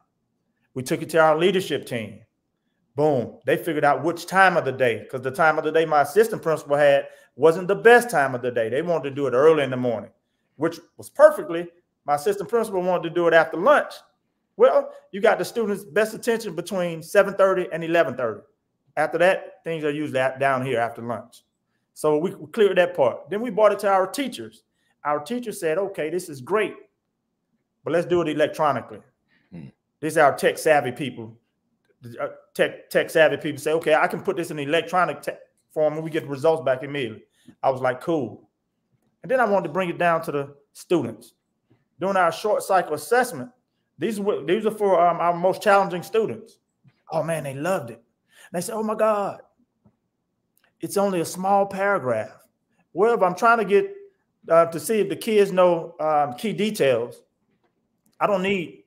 [SPEAKER 2] We took it to our leadership team. Boom, they figured out which time of the day, because the time of the day my assistant principal had wasn't the best time of the day. They wanted to do it early in the morning, which was perfectly. My assistant principal wanted to do it after lunch. Well, you got the students' best attention between 7:30 and 11:30. After that, things are usually down here after lunch. So we cleared that part. Then we brought it to our teachers. Our teachers said, okay, this is great, but let's do it electronically. These are our tech savvy people. Tech savvy people say, okay, I can put this in electronic form and we get the results back immediately. I was like, cool. And then I wanted to bring it down to the students. During our short cycle assessment, these are for our most challenging students. Oh man, they loved it. And they said, oh my God, it's only a small paragraph. Well, if I'm trying to get to see if the kids know key details, I don't need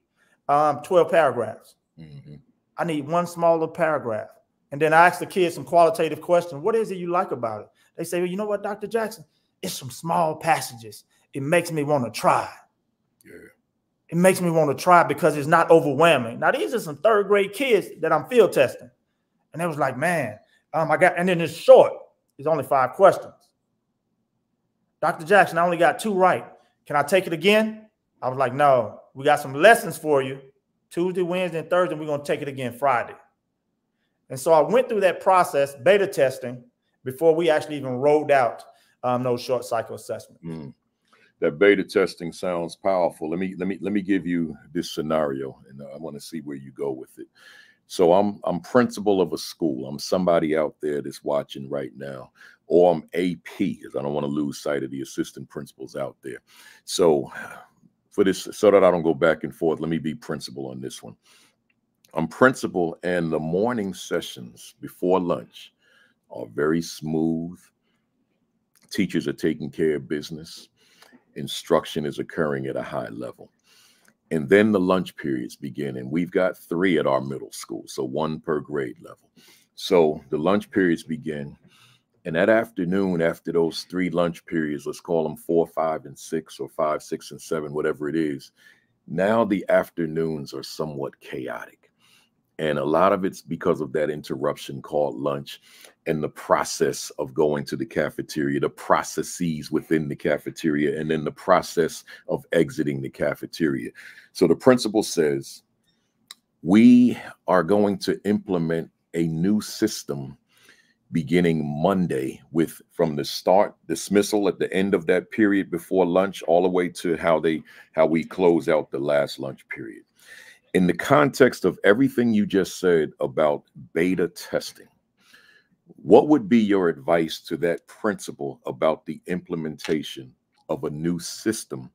[SPEAKER 2] 12 paragraphs. I need one smaller paragraph. And then I ask the kids some qualitative questions. What is it you like about it? They say, well, you know what, Dr. Jackson? It's some small passages. It makes me want to try. It makes me want to try because it's not overwhelming. Now, these are some third grade kids that I'm field testing. And they was like, man, and then it's short. It's only 5 questions. Dr. Jackson, I only got 2 right. Can I take it again? I was like, no, we got some lessons for you. Tuesday, Wednesday, and Thursday, we're going to take it again Friday. And so I went through that process, beta testing, before we actually even rolled out those short cycle assessments.
[SPEAKER 1] That beta testing sounds powerful. Let me give you this scenario, and I want to see where you go with it. So I'm principal of a school. I'm somebody out there that's watching right now, or I'm AP, because I don't want to lose sight of the assistant principals out there. So for this, so that I don't go back and forth, let me be principal on this one. I'm principal, and the morning sessions before lunch are very smooth. Teachers are taking care of business. Instruction is occurring at a high level. And then the lunch periods begin, and we've got 3 at our middle school, so 1 per grade level. So the lunch periods begin, and that afternoon, after those 3 lunch periods, let's call them 4, 5, and 6, or 5, 6, and 7, whatever it is, now the afternoons are somewhat chaotic. And a lot of it's because of that interruption called lunch and the process of going to the cafeteria, the processes within the cafeteria, and then the process of exiting the cafeteria. So the principal says, we are going to implement a new system beginning Monday from the start dismissal at the end of that period before lunch all the way to how we close out the last lunch period. In the context of everything you just said about beta testing, what would be your advice to that principal about the implementation of a new system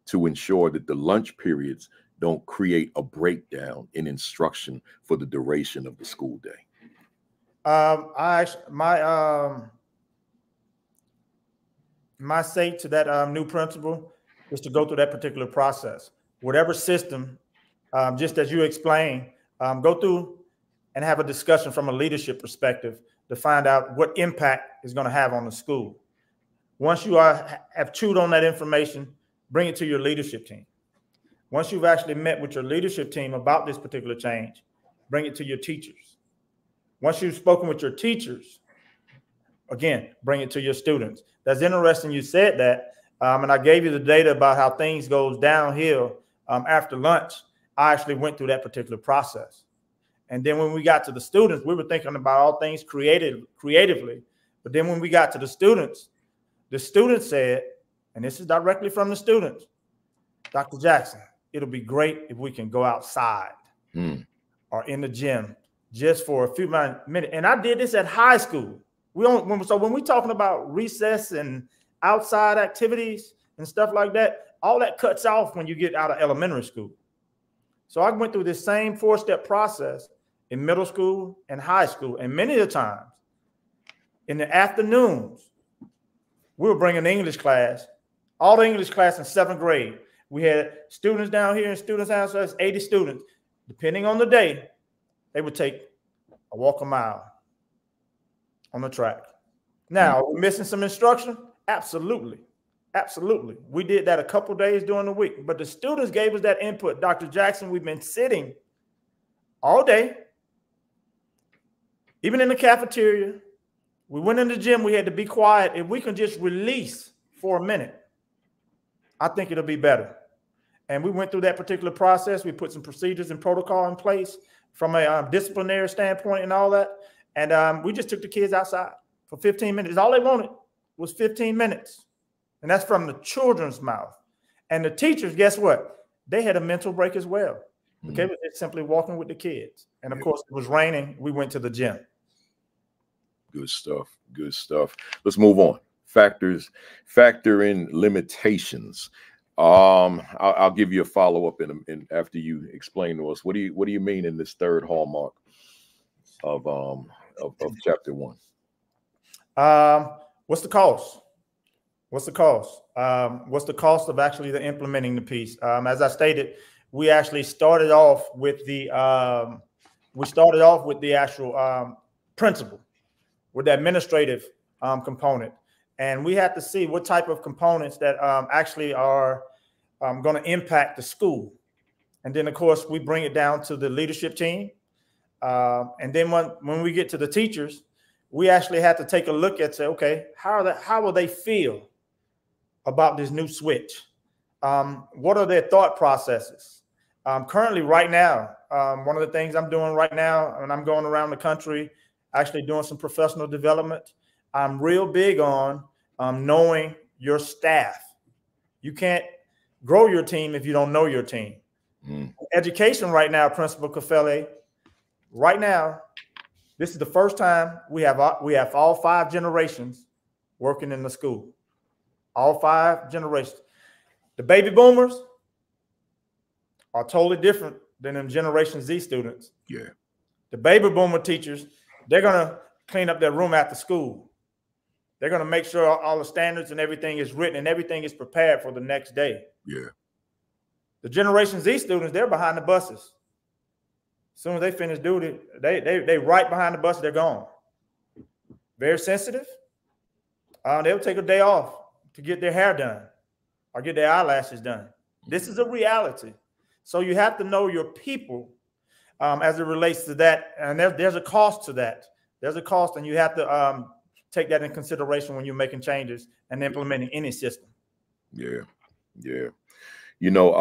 [SPEAKER 1] to ensure that the lunch periods don't create a breakdown in instruction for the duration of the school day?
[SPEAKER 2] My say to that new principal is to go through that particular process. Whatever system, just as you explained, go through and have a discussion from a leadership perspective to find out what impact it's going to have on the school. Once you have chewed on that information, bring it to your leadership team. Once you've actually met with your leadership team about this particular change, bring it to your teachers. Once you've spoken with your teachers, again, bring it to your students. That's interesting you said that, and I gave you the data about how things goes downhill after lunch. I actually went through that particular process. And then when we got to the students, we were thinking about all things creatively. But then when we got to the students said, and this is directly from the students, Dr. Jackson, it'll be great if we can go outside. are in the gym just for a few minutes. And I did this at high school. So when we're talking about recess and outside activities and stuff like that, all that cuts off when you get out of elementary school. So I went through this same 4-step process in middle school and high school. And many of the times in the afternoons, we were bringing English class, all the English class in 7th grade. We had students down here and students outside, 80 students. Depending on the day, they would take a walk a mile on the track. Now, are we missing some instruction? Absolutely. Absolutely. We did that a couple days during the week, but the students gave us that input. Dr. Jackson, we've been sitting all day, even in the cafeteria. We went in the gym. We had to be quiet. If we can just release for a minute, I think it'll be better. And we went through that particular process. We put some procedures and protocol in place from a disciplinary standpoint and all that. And we just took the kids outside for 15 minutes. All they wanted was 15 minutes. And that's from the children's mouth. And the teachers, guess what? They had a mental break as well. Okay, we were simply walking with the kids. And of course, it was raining. We went to the gym.
[SPEAKER 1] Good stuff. Good stuff. Let's move on. Factor in limitations. I'll give you a follow-up in after you explain to us. What do you mean in this third hallmark of chapter 1?
[SPEAKER 2] What's the cost? What's the cost? What's the cost of actually implementing the piece? As I stated, we actually started off with the actual principal, with the administrative component. And we have to see what type of components that actually are going to impact the school. And then, of course, we bring it down to the leadership team. And then when we get to the teachers, we actually have to take a look at, say, okay, how will they feel about this new switch? What are their thought processes? Currently, right now, one of the things I'm doing right now, and I'm going around the country, actually doing some professional development. I'm real big on knowing your staff. You can't grow your team if you don't know your team. Education right now, Principal Kafele, right now, this is the first time we have all 5 generations working in the school. All 5 generations. The baby boomers are totally different than them Generation Z students.
[SPEAKER 1] Yeah.
[SPEAKER 2] The baby boomer teachers, they're going to clean up their room after school. They're going to make sure all the standards and everything is written and everything is prepared for the next day.
[SPEAKER 1] Yeah.
[SPEAKER 2] The Generation Z students, they're behind the buses. As soon as they finish duty, they right behind the bus, they're gone. Very sensitive. They'll take a day off to get their hair done or get their eyelashes done. This is a reality. So you have to know your people as it relates to that. And there's a cost to that. There's a cost, and you have to take that in consideration when you're making changes and implementing any system.
[SPEAKER 1] Yeah. Yeah. You know,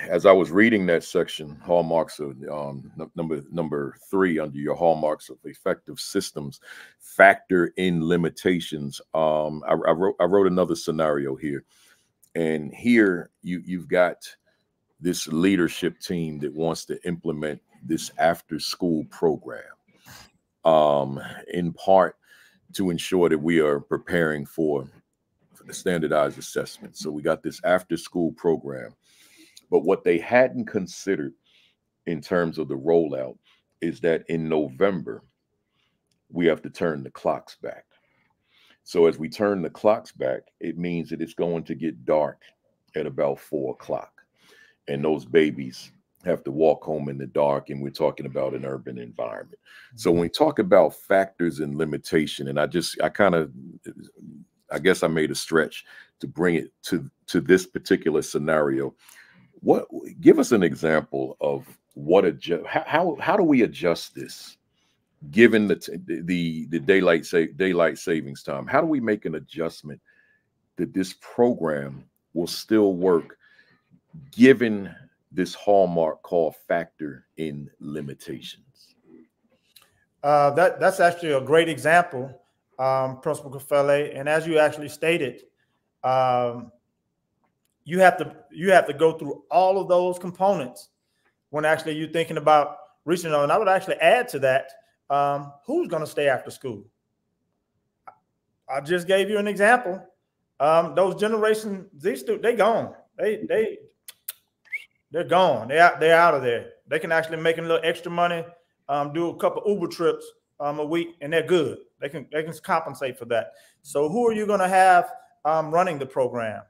[SPEAKER 1] as I was reading that section, hallmarks of number 3 under your hallmarks of effective systems, factor in limitations. I wrote another scenario here, and here you've got this leadership team that wants to implement this after-school program, in part to ensure that we are preparing for the standardized assessment. So we got this after-school program, but what they hadn't considered in terms of the rollout is that in November, we have to turn the clocks back. So as we turn the clocks back, it means that it's going to get dark at about 4 o'clock. And those babies have to walk home in the dark, and we're talking about an urban environment. So when we talk about factors and limitation, and I guess I made a stretch to bring it to this particular scenario. Give us an example of how do we adjust this, given the daylight savings time? How do we make an adjustment that this program will still work, given this hallmark called factor in limitations?
[SPEAKER 2] That's actually a great example, Principal Kafele. And as you actually stated, you have to go through all of those components when actually you're thinking about reaching on. And I would actually add to that, who's going to stay after school? I just gave you an example. Those Generation Z students, they gone. They're gone. They're out of there. They can actually make a little extra money, do a couple Uber trips a week, and they're good. They can compensate for that. So who are you going to have running the program?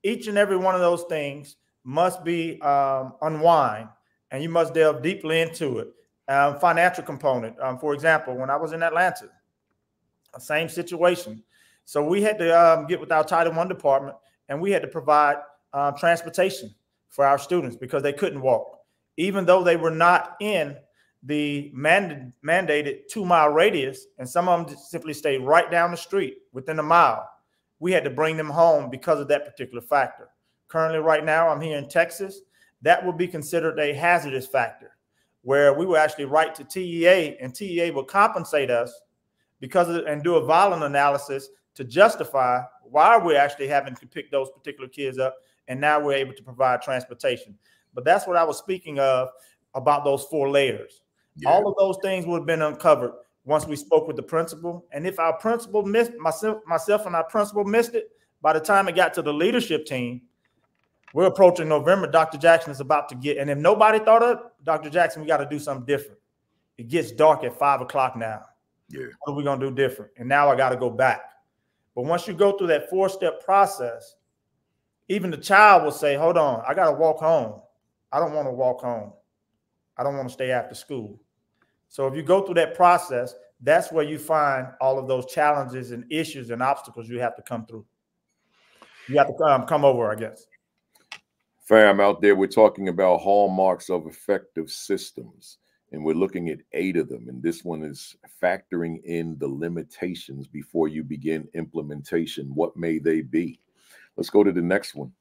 [SPEAKER 2] Each and every one of those things must be unwind, and you must delve deeply into it. Financial component. For example, when I was in Atlanta, same situation. So we had to get with our Title I department, and we had to provide transportation for our students because they couldn't walk. Even though they were not in the mandated 2-mile radius, and some of them simply stayed right down the street within a mile, we had to bring them home because of that particular factor. Currently, right now, I'm here in Texas. That would be considered a hazardous factor, where we will actually write to TEA, and TEA will compensate us because of, and do a violent analysis to justify why we're actually having to pick those particular kids up, and now we're able to provide transportation. But that's what I was speaking of about those 4 layers. Yeah. All of those things would have been uncovered once we spoke with the principal. And if our principal missed, myself and our principal missed it, by the time it got to the leadership team, we're approaching November. Dr. Jackson is about to get, and if nobody thought of it, Dr. Jackson, we got to do something different. It gets dark at 5 o'clock now. Yeah. What are we going to do different? And now I got to go back. But once you go through that 4-step process, even the child will say, hold on, I got to walk home. I don't want to walk home. I don't want to stay after school. So if you go through that process, that's where you find all of those challenges and issues and obstacles you have to come through. You have to come over, I guess.
[SPEAKER 1] Fam, out there, we're talking about hallmarks of effective systems, and we're looking at 8 of them. And this one is factoring in the limitations before you begin implementation. What may they be? Let's go to the next one.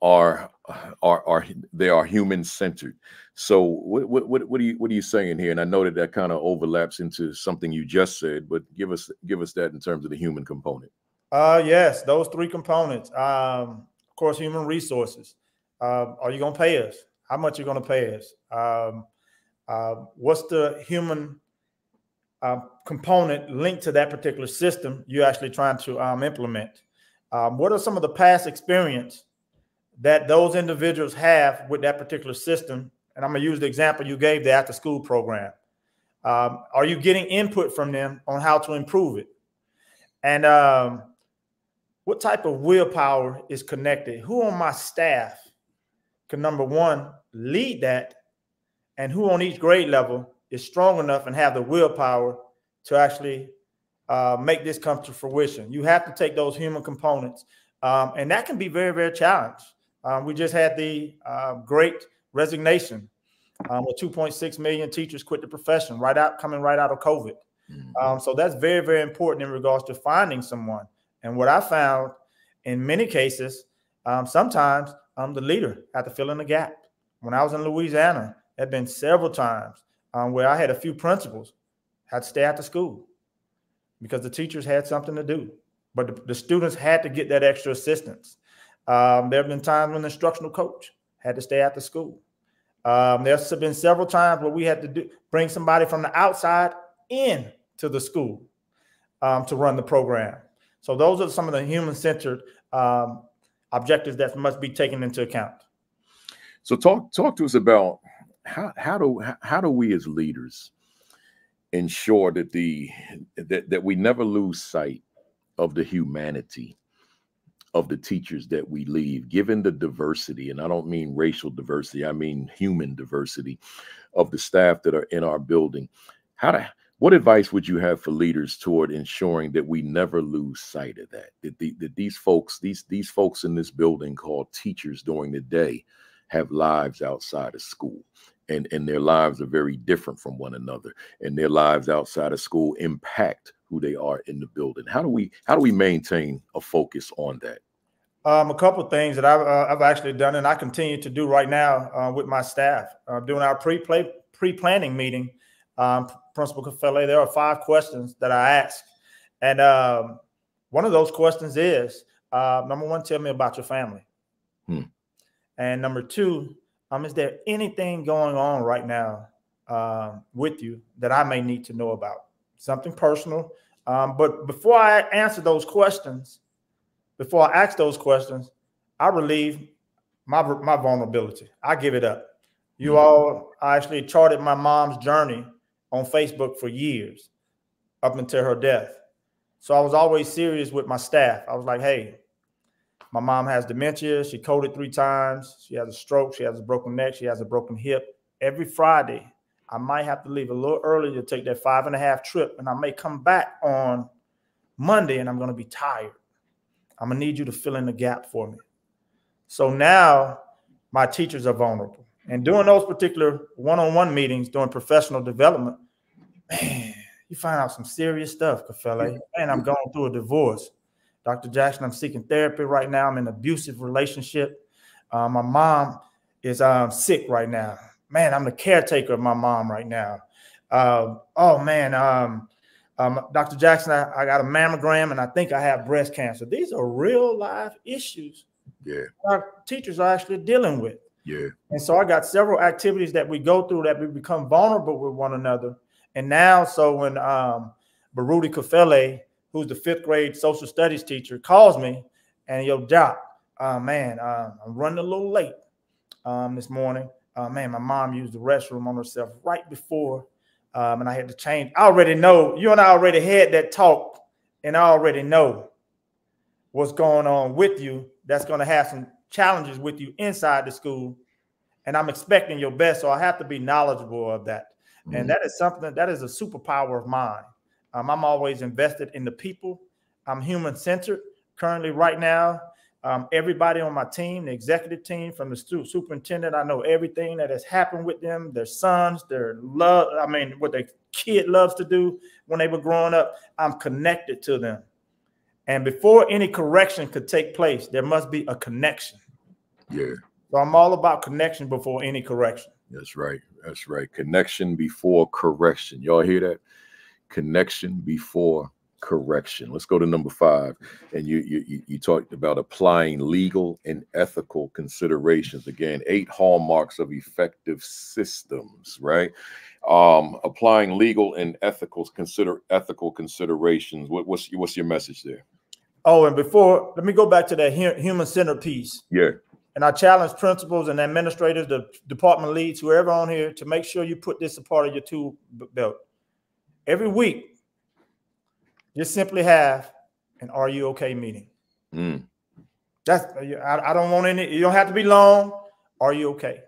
[SPEAKER 1] They are human-centered. So what are you saying here? And I know that kind of overlaps into something you just said, but give us that in terms of the human component.
[SPEAKER 2] Yes, those 3 components. Of course, human resources. Are you going to pay us? How much are you going to pay us? What's the human component linked to that particular system you're actually trying to implement? What are some of the past experience that those individuals have with that particular system? And I'm going to use the example you gave, the after-school program. Are you getting input from them on how to improve it? And what type of willpower is connected? Who on my staff can, number one, lead that? And who on each grade level is strong enough and have the willpower to actually make this come to fruition? You have to take those human components. And that can be very, very challenging. We just had the great resignation. With 2.6 million teachers quit the profession coming right out of COVID. So that's very, very important in regards to finding someone. And what I found in many cases, sometimes the leader had to fill in the gap. When I was in Louisiana, there had been several times where I had a few principals had to stay after school because the teachers had something to do, but the students had to get that extra assistance. There have been times when the instructional coach had to stay after school. There's been several times where we had to bring somebody from the outside in to the school to run the program. So those are some of the human-centered objectives that must be taken into account.
[SPEAKER 1] So talk to us about how do we as leaders ensure that that we never lose sight of the humanity of the teachers that we leave, given the diversity, and I don't mean racial diversity, I mean human diversity of the staff that are in our building. What advice would you have for leaders toward ensuring that we never lose sight of that? That these folks in this building called teachers during the day have lives outside of school, and their lives are very different from one another, and their lives outside of school impact who they are in the building. How do we maintain a focus on that?
[SPEAKER 2] A couple of things that I've actually done, and I continue to do right now with my staff. During our pre-planning meeting, Principal Cafele, there are 5 questions that I ask. And one of those questions is, number one, tell me about your family. And number 2, Is there anything going on right now with you that I may need to know about? Something personal. But before I answer those questions, before I ask those questions, I relieve my vulnerability. I give it up. You all, I actually charted my mom's journey on Facebook for years up until her death. So I was always serious with my staff. I was like, hey, my mom has dementia. She coded 3 times. She has a stroke. She has a broken neck. She has a broken hip. Every Friday, I might have to leave a little early to take that 5.5 trip, and I may come back on Monday, and I'm going to be tired. I'm going to need you to fill in the gap for me. So now my teachers are vulnerable. And during those particular one-on-one meetings, during professional development, man, you find out some serious stuff, Kafele. Man, I'm going through a divorce. Dr. Jackson, I'm seeking therapy right now. I'm in an abusive relationship. My mom is sick right now. Man, I'm the caretaker of my mom right now. Oh, man, Dr. Jackson, I got a mammogram, and I think I have breast cancer. These are real life issues our teachers are actually dealing with.
[SPEAKER 1] Yeah.
[SPEAKER 2] And so I got several activities that we go through that we become vulnerable with one another. And now, so when Baruti Kafele, who's the 5th grade social studies teacher, calls me and, yo, Jock, man, I'm running a little late this morning. Man, my mom used the restroom on herself right before, and I had to change. I already know, you and I already had that talk, and I already know what's going on with you. That's going to have some challenges with you inside the school, and I'm expecting your best, so I have to be knowledgeable of that. And that is something that is a superpower of mine. I'm always invested in the people. I'm human-centered. Currently, right now, everybody on my team, the executive team, from the superintendent, I know everything that has happened with them, their sons, their love. I mean, what their kid loves to do when they were growing up. I'm connected to them. And before any correction could take place, there must be a connection.
[SPEAKER 1] Yeah.
[SPEAKER 2] So I'm all about connection before any correction.
[SPEAKER 1] That's right. That's right. Connection before correction. Y'all hear that? Connection before correction. Let's go to number 5. And you talked about applying legal and ethical considerations. Again, 8 hallmarks of effective systems, right? Applying legal and ethical considerations. What's your message there?
[SPEAKER 2] Oh, and before, let me go back to that human-centered piece.
[SPEAKER 1] Yeah.
[SPEAKER 2] And I challenge principals and administrators, the department leads, whoever on here, to make sure you put this a part of your tool belt. Every week, just simply have an "Are you okay?" meeting. That's I don't want any. You don't have to be long. Are you okay?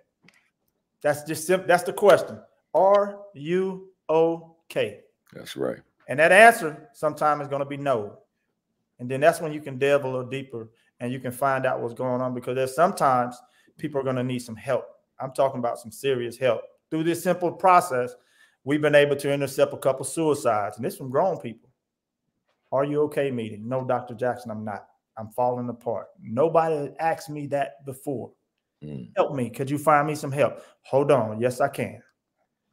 [SPEAKER 2] That's just simple. That's the question. Are you okay?
[SPEAKER 1] That's right.
[SPEAKER 2] And that answer sometimes is going to be no. And then that's when you can delve a little deeper and you can find out what's going on, because there's sometimes people are going to need some help. I'm talking about some serious help. Through this simple process, we've been able to intercept a couple suicides, and this from grown people. Are you okay meeting? No, Dr. Jackson, I'm not. I'm falling apart. Nobody asked me that before. Help me. Could you find me some help? Hold on. Yes, I can.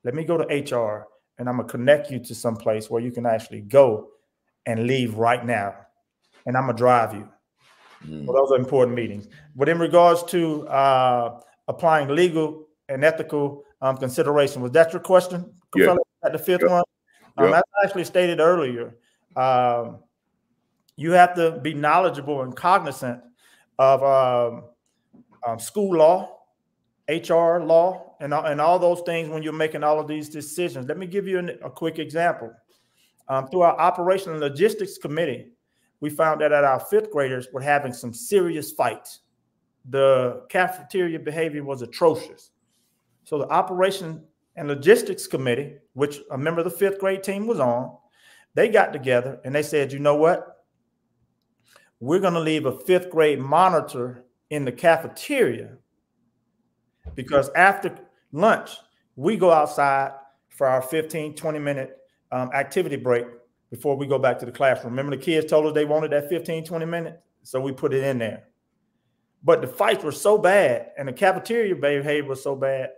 [SPEAKER 2] Let me go to HR, and I'm going to connect you to some place where you can actually go and leave right now. And I'm going to drive you. Well, those are important meetings. But in regards to applying legal and ethical consideration, was that your question?
[SPEAKER 1] Yeah.
[SPEAKER 2] At the 5th one? As I actually stated earlier, you have to be knowledgeable and cognizant of school law, HR law, and all those things when you're making all of these decisions. Let me give you a quick example. Through our Operational and Logistics Committee, we found that our 5th graders were having some serious fights. The cafeteria behavior was atrocious. So the Operation and Logistics Committee, which a member of the 5th grade team was on, they got together and they said, you know what? We're going to leave a 5th grade monitor in the cafeteria, because after lunch, we go outside for our 15, 20-minute activity break before we go back to the classroom. Remember, the kids told us they wanted that 15, 20 minutes, so we put it in there. But the fights were so bad and the cafeteria behavior was so bad,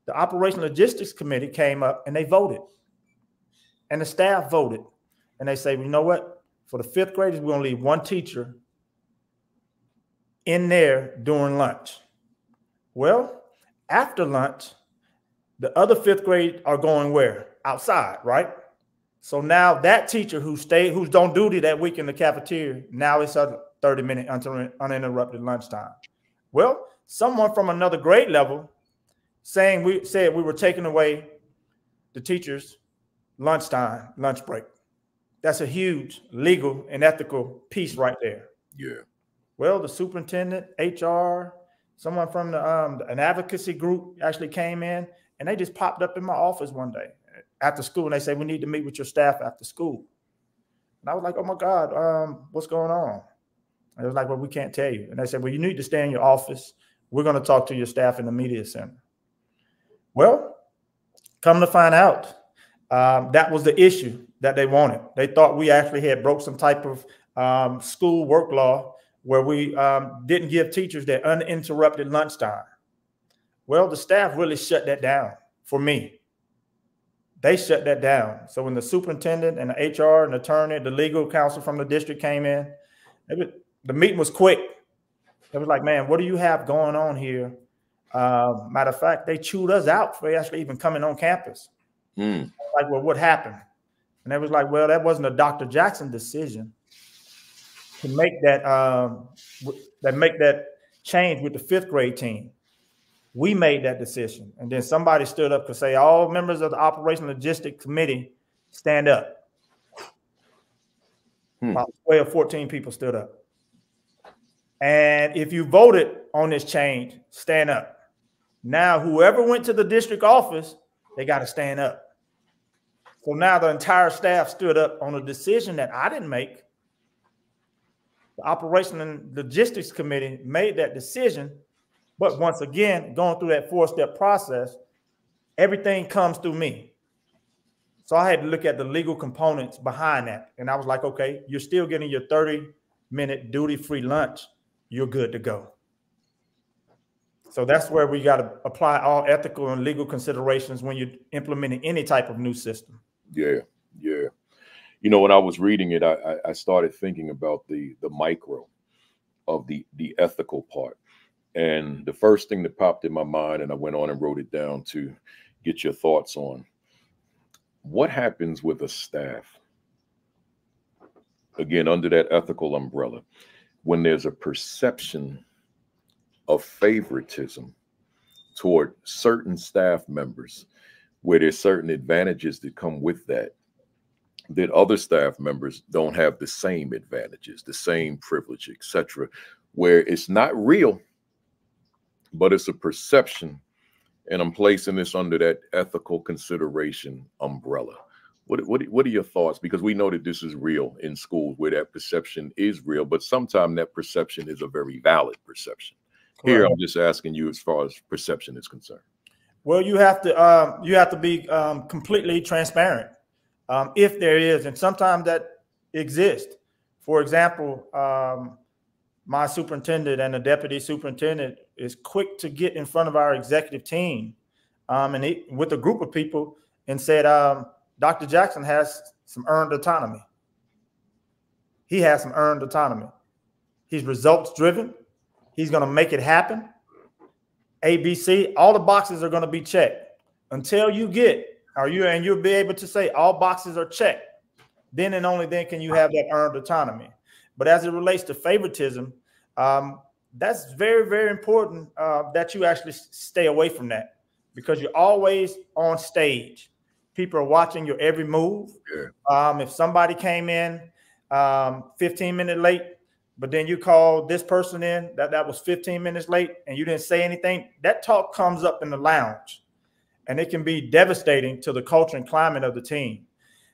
[SPEAKER 2] the Operational Logistics Committee came up and they voted. And the staff voted. And they say, well, you know what? For the 5th graders, we're going to leave one teacher in there during lunch. Well, After lunch, the other fifth grade are going where? Outside, right? So now that teacher who's on duty that week in the cafeteria, now it's a 30-minute uninterrupted lunchtime. Well, someone from another grade level said we were taking away the teacher's lunch break. That's a huge legal and ethical piece right there.
[SPEAKER 1] Yeah.
[SPEAKER 2] Well, the superintendent, HR, someone from an advocacy group actually came in, and they just popped up in my office one day after school, and they said, we need to meet with your staff after school. And I was like, oh my God, what's going on? And it was like, well, we can't tell you. And they said, well, you need to stay in your office. We're going to talk to your staff in the media center. Well, come to find out, that was the issue that they wanted. They thought we actually had broke some type of school work law where we didn't give teachers their uninterrupted lunchtime. Well, the staff really shut that down for me. They shut that down. So when the superintendent and the HR and the attorney, the legal counsel from the district came in, the meeting was quick. It was like, man, what do you have going on here? Matter of fact, they chewed us out for actually even coming on campus. Like, well, what happened? And they was like, well, that wasn't a Dr. Jackson decision to make that change with the fifth grade team. We made that decision. And then somebody stood up to say, all members of the Operation Logistics Committee stand up. About 12, 14 people stood up. And if you voted on this change, stand up. Now, whoever went to the district office, they got to stand up. So now the entire staff stood up on a decision that I didn't make. The Operation and Logistics Committee made that decision. But once again, going through that 4-step process, everything comes through me. So I had to look at the legal components behind that. And I was like, okay, you're still getting your 30-minute duty-free lunch. You're good to go. So that's where we got to apply all ethical and legal considerations when you're implementing any type of new system.
[SPEAKER 1] Yeah, yeah. You know, when I was reading it, I started thinking about the micro of the ethical part. And the first thing that popped in my mind, and I went on and wrote it down to get your thoughts on, what happens with a staff, again, under that ethical umbrella, when there's a perception of favoritism toward certain staff members, where there's certain advantages that come with that other staff members don't have the same advantages, the same privilege, etc., where it's not real, but it's a perception, and I'm placing this under that ethical consideration umbrella. What are your thoughts? Because we know that this is real in schools where that perception is real, but sometimes that perception is a very valid perception. Here, I'm just asking you as far as perception is concerned.
[SPEAKER 2] Well, you have to be completely transparent if there is, and sometimes that exists. For example, my superintendent and the deputy superintendent is quick to get in front of our executive team and with a group of people and said, Dr. Jackson has some earned autonomy. He has some earned autonomy. He's results driven. He's going to make it happen. ABC, all the boxes are going to be checked until you get, and you'll be able to say all boxes are checked. Then and only then can you have that earned autonomy. But as it relates to favoritism, that's very, very important that you actually stay away from that, because you're always on stage. People are watching your every move. Yeah. If somebody came in 15 minutes late, but then you call this person in that was 15 minutes late and you didn't say anything, that talk comes up in the lounge, and it can be devastating to the culture and climate of the team.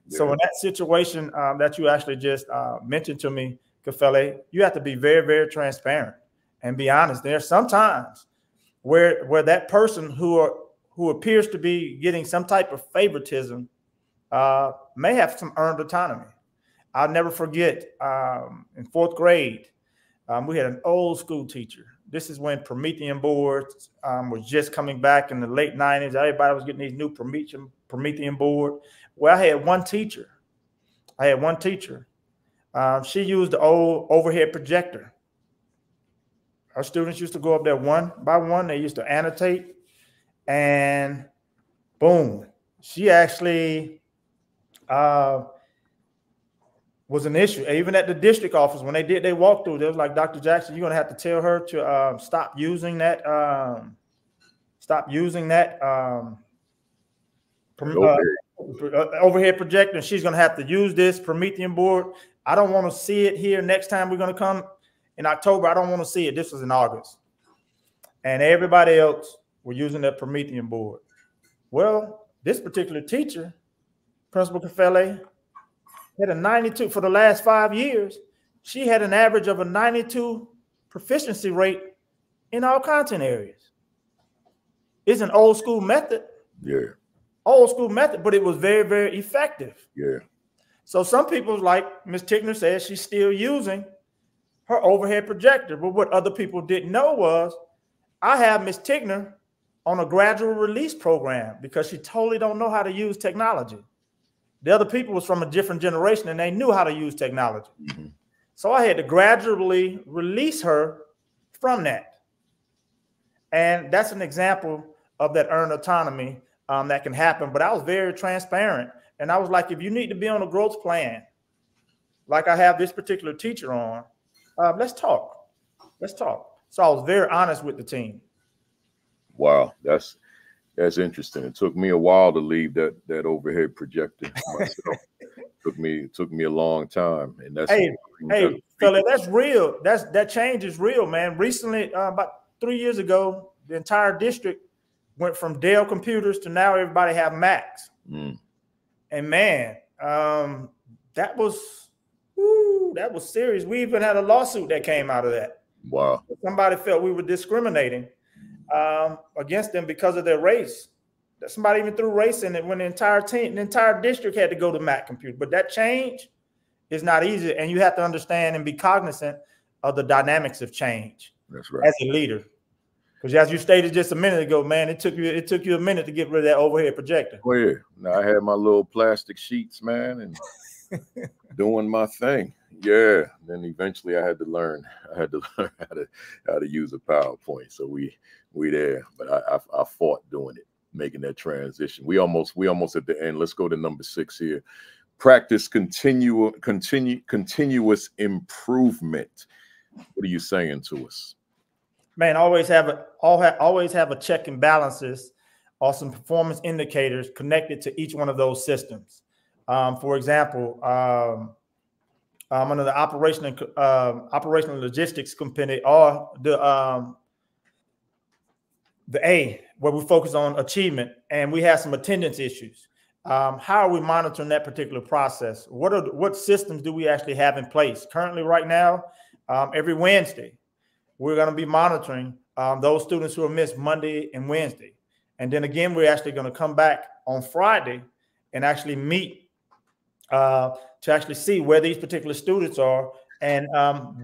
[SPEAKER 2] Yeah. So in that situation that you actually just mentioned to me, Kafele, you have to be very, very transparent and be honest. There are some times where that person who appears to be getting some type of favoritism may have some earned autonomy. I'll never forget in 4th grade, we had an old school teacher. This is when Promethean boards was just coming back in the late 90s. Everybody was getting these new Promethean board. Well, I had one teacher. She used the old overhead projector. Our students used to go up there one by one. They used to annotate. And boom, she actually was an issue. Even at the district office, when they did their walkthrough, they was like, Dr. Jackson, you're going to have to tell her to stop using that overhead projector. She's going to have to use this Promethean board. I don't want to see it here next time we're going to come in October. I don't want to see it. This was in August. And everybody else were using that Promethean board. Well, this particular teacher, Principal Kafele, had a 92 for the last 5 years. She had an average of a 92 proficiency rate in all content areas. It's an old school method.
[SPEAKER 1] Yeah.
[SPEAKER 2] Old school method, but it was very, very effective.
[SPEAKER 1] Yeah.
[SPEAKER 2] So some people, like Ms. Tickner says, she's still using her overhead projector. But what other people didn't know was I have Ms. Tickner on a gradual release program because she totally don't know how to use technology. The other people was from a different generation and they knew how to use technology. Mm-hmm. So I had to gradually release her from that. And that's an example of that earned autonomy that can happen. But I was very transparent. And I was like, if you need to be on a growth plan, like I have this particular teacher on, let's talk. Let's talk. So I was very honest with the team.
[SPEAKER 1] Wow, that's interesting. It took me a while to leave that overhead projector myself. It took me a long time. And that's
[SPEAKER 2] fella, that's real. That change is real, man. Recently, about 3 years ago, the entire district went from Dell computers to now everybody have Macs. Mm. And man, that was serious. We even had a lawsuit that came out of that.
[SPEAKER 1] Wow.
[SPEAKER 2] Somebody felt we were discriminating against them because of their race. Somebody even threw race in it when the entire district had to go to Mac computer. But that change is not easy, and you have to understand and be cognizant of the dynamics of change.
[SPEAKER 1] That's right.
[SPEAKER 2] As a leader, because as you stated just a minute ago, man, it took you a minute to get rid of that overhead projector.
[SPEAKER 1] Oh yeah, now I had my little plastic sheets, man, and doing my thing. Yeah. Then eventually I had to learn how to use a PowerPoint. So we there, but I fought doing it, making that transition. We almost at the end. Let's go to number 6 here. Practice continuous improvement. What are you saying to us?
[SPEAKER 2] Man, always have a check and balances or some performance indicators connected to each one of those systems. For example, under the operational logistics component, or the A, where we focus on achievement, and we have some attendance issues. How are we monitoring that particular process? What systems do we actually have in place? Currently, right now, every Wednesday, we're going to be monitoring those students who are missed Monday and Wednesday. And then again, we're actually going to come back on Friday and actually meet to actually see where these particular students are and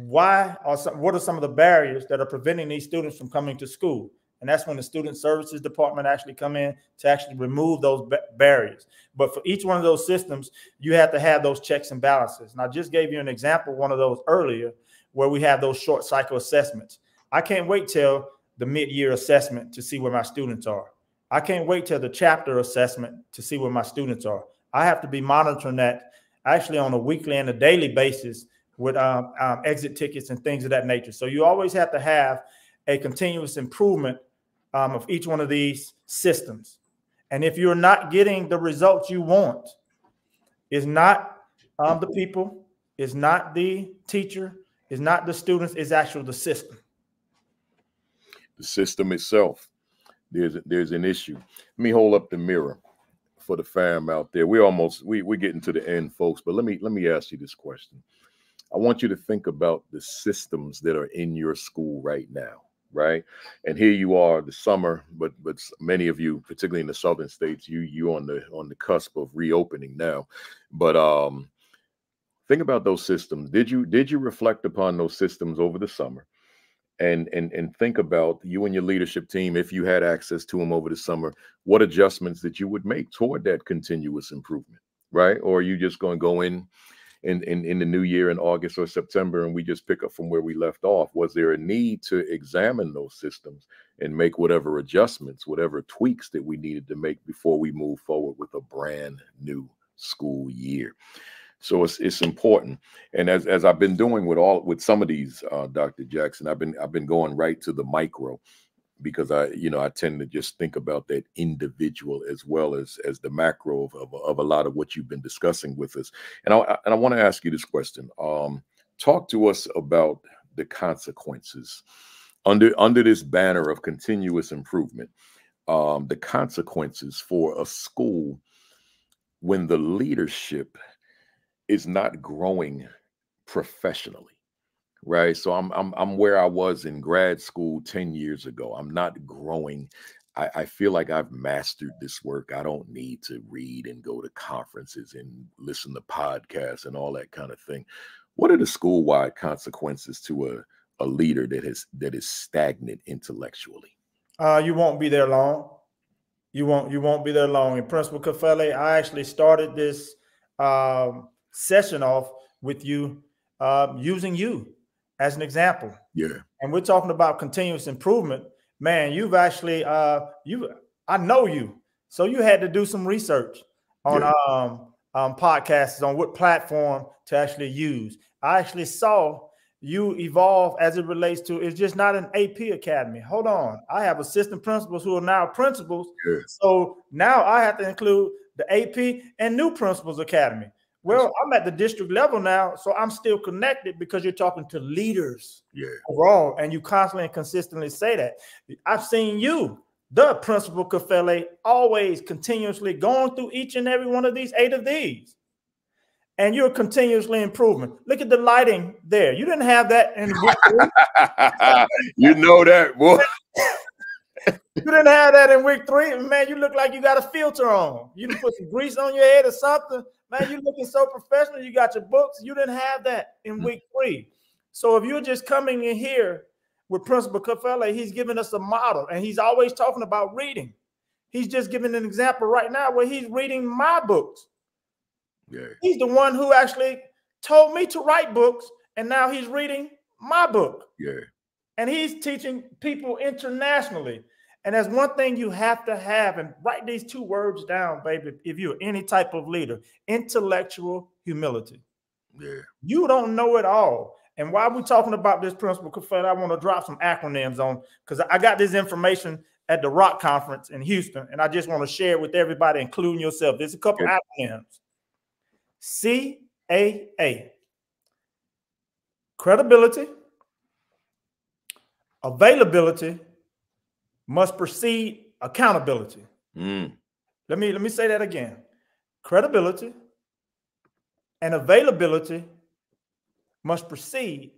[SPEAKER 2] what are some of the barriers that are preventing these students from coming to school. And that's when the Student Services Department actually come in to actually remove those barriers. But for each one of those systems, you have to have those checks and balances. And I just gave you an example, one of those earlier, where we have those short cycle assessments. I can't wait till the mid-year assessment to see where my students are. I can't wait till the chapter assessment to see where my students are. I have to be monitoring that actually on a weekly and a daily basis with exit tickets and things of that nature. So you always have to have a continuous improvement of each one of these systems. And if you're not getting the results you want, it's not the people, it's not the teacher, it's not the students, it's actually the system.
[SPEAKER 1] The system itself, there's an issue. Let me hold up the mirror for the fam out there. We're getting to the end, folks, but let me ask you this question. I want you to think about the systems that are in your school right now, right? And here you are, the summer, but many of you, particularly in the southern states, you on the cusp of reopening now. But think about those systems. Did you reflect upon those systems over the summer? And think about you and your leadership team, if you had access to them over the summer, what adjustments that you would make toward that continuous improvement, right? Or are you just going to go in in the new year in August or September, and we just pick up from where we left off. Was there a need to examine those systems and make whatever adjustments, whatever tweaks that we needed to make before we move forward with a brand new school year? So it's important. And as I've been doing with some of these, Dr. Jackson, I've been going right to the micro, because I tend to just think about that individual as well as the macro of a lot of what you've been discussing with us. And I want to ask you this question. Talk to us about the consequences under this banner of continuous improvement, the consequences for a school when the leadership is not growing professionally. Right. So I'm where I was in grad school 10 years ago. I'm not growing. I feel like I've mastered this work. I don't need to read and go to conferences and listen to podcasts and all that kind of thing. What are the school-wide consequences to a leader that is stagnant intellectually?
[SPEAKER 2] You won't be there long. You won't be there long. And Principal Kafele, I actually started this session off with you using you as an example.
[SPEAKER 1] Yeah.
[SPEAKER 2] And we're talking about continuous improvement. Man, you've actually I know you. So you had to do some research on podcasts, on what platform to actually use. I actually saw you evolve as it relates to, it's just not an AP Academy. Hold on. I have assistant principals who are now principals.
[SPEAKER 1] Yeah.
[SPEAKER 2] So now I have to include the AP and New Principals Academy. Well, I'm at the district level now, so I'm still connected because you're talking to leaders overall, and you constantly and consistently say that. I've seen you, the Principal Kafele, always continuously going through each and every one of these 8 of these, and you're continuously improving. Look at the lighting there. You didn't have that in week 3.
[SPEAKER 1] You know that, boy.
[SPEAKER 2] You didn't have that in week 3. Man, you look like you got a filter on. You didn't put some grease on your head or something. Man, you're looking so professional. You got your books. You didn't have that in week 3. So if you're just coming in here with Principal Kafele, he's giving us a model, and he's always talking about reading. He's just giving an example right now where he's reading my books.
[SPEAKER 1] Yeah.
[SPEAKER 2] He's the one who actually told me to write books, and now he's reading my book.
[SPEAKER 1] Yeah.
[SPEAKER 2] And he's teaching people internationally. And there's one thing you have to have, and write these 2 words down, baby, if you're any type of leader: intellectual humility.
[SPEAKER 1] Yeah.
[SPEAKER 2] You don't know it all. And while we're talking about this, Principal Kafele, I want to drop some acronyms on, because I got this information at the Rock Conference in Houston, and I just want to share it with everybody, including yourself. There's a couple acronyms. CAA. Credibility, availability must precede accountability. Let me say that again. Credibility and availability must precede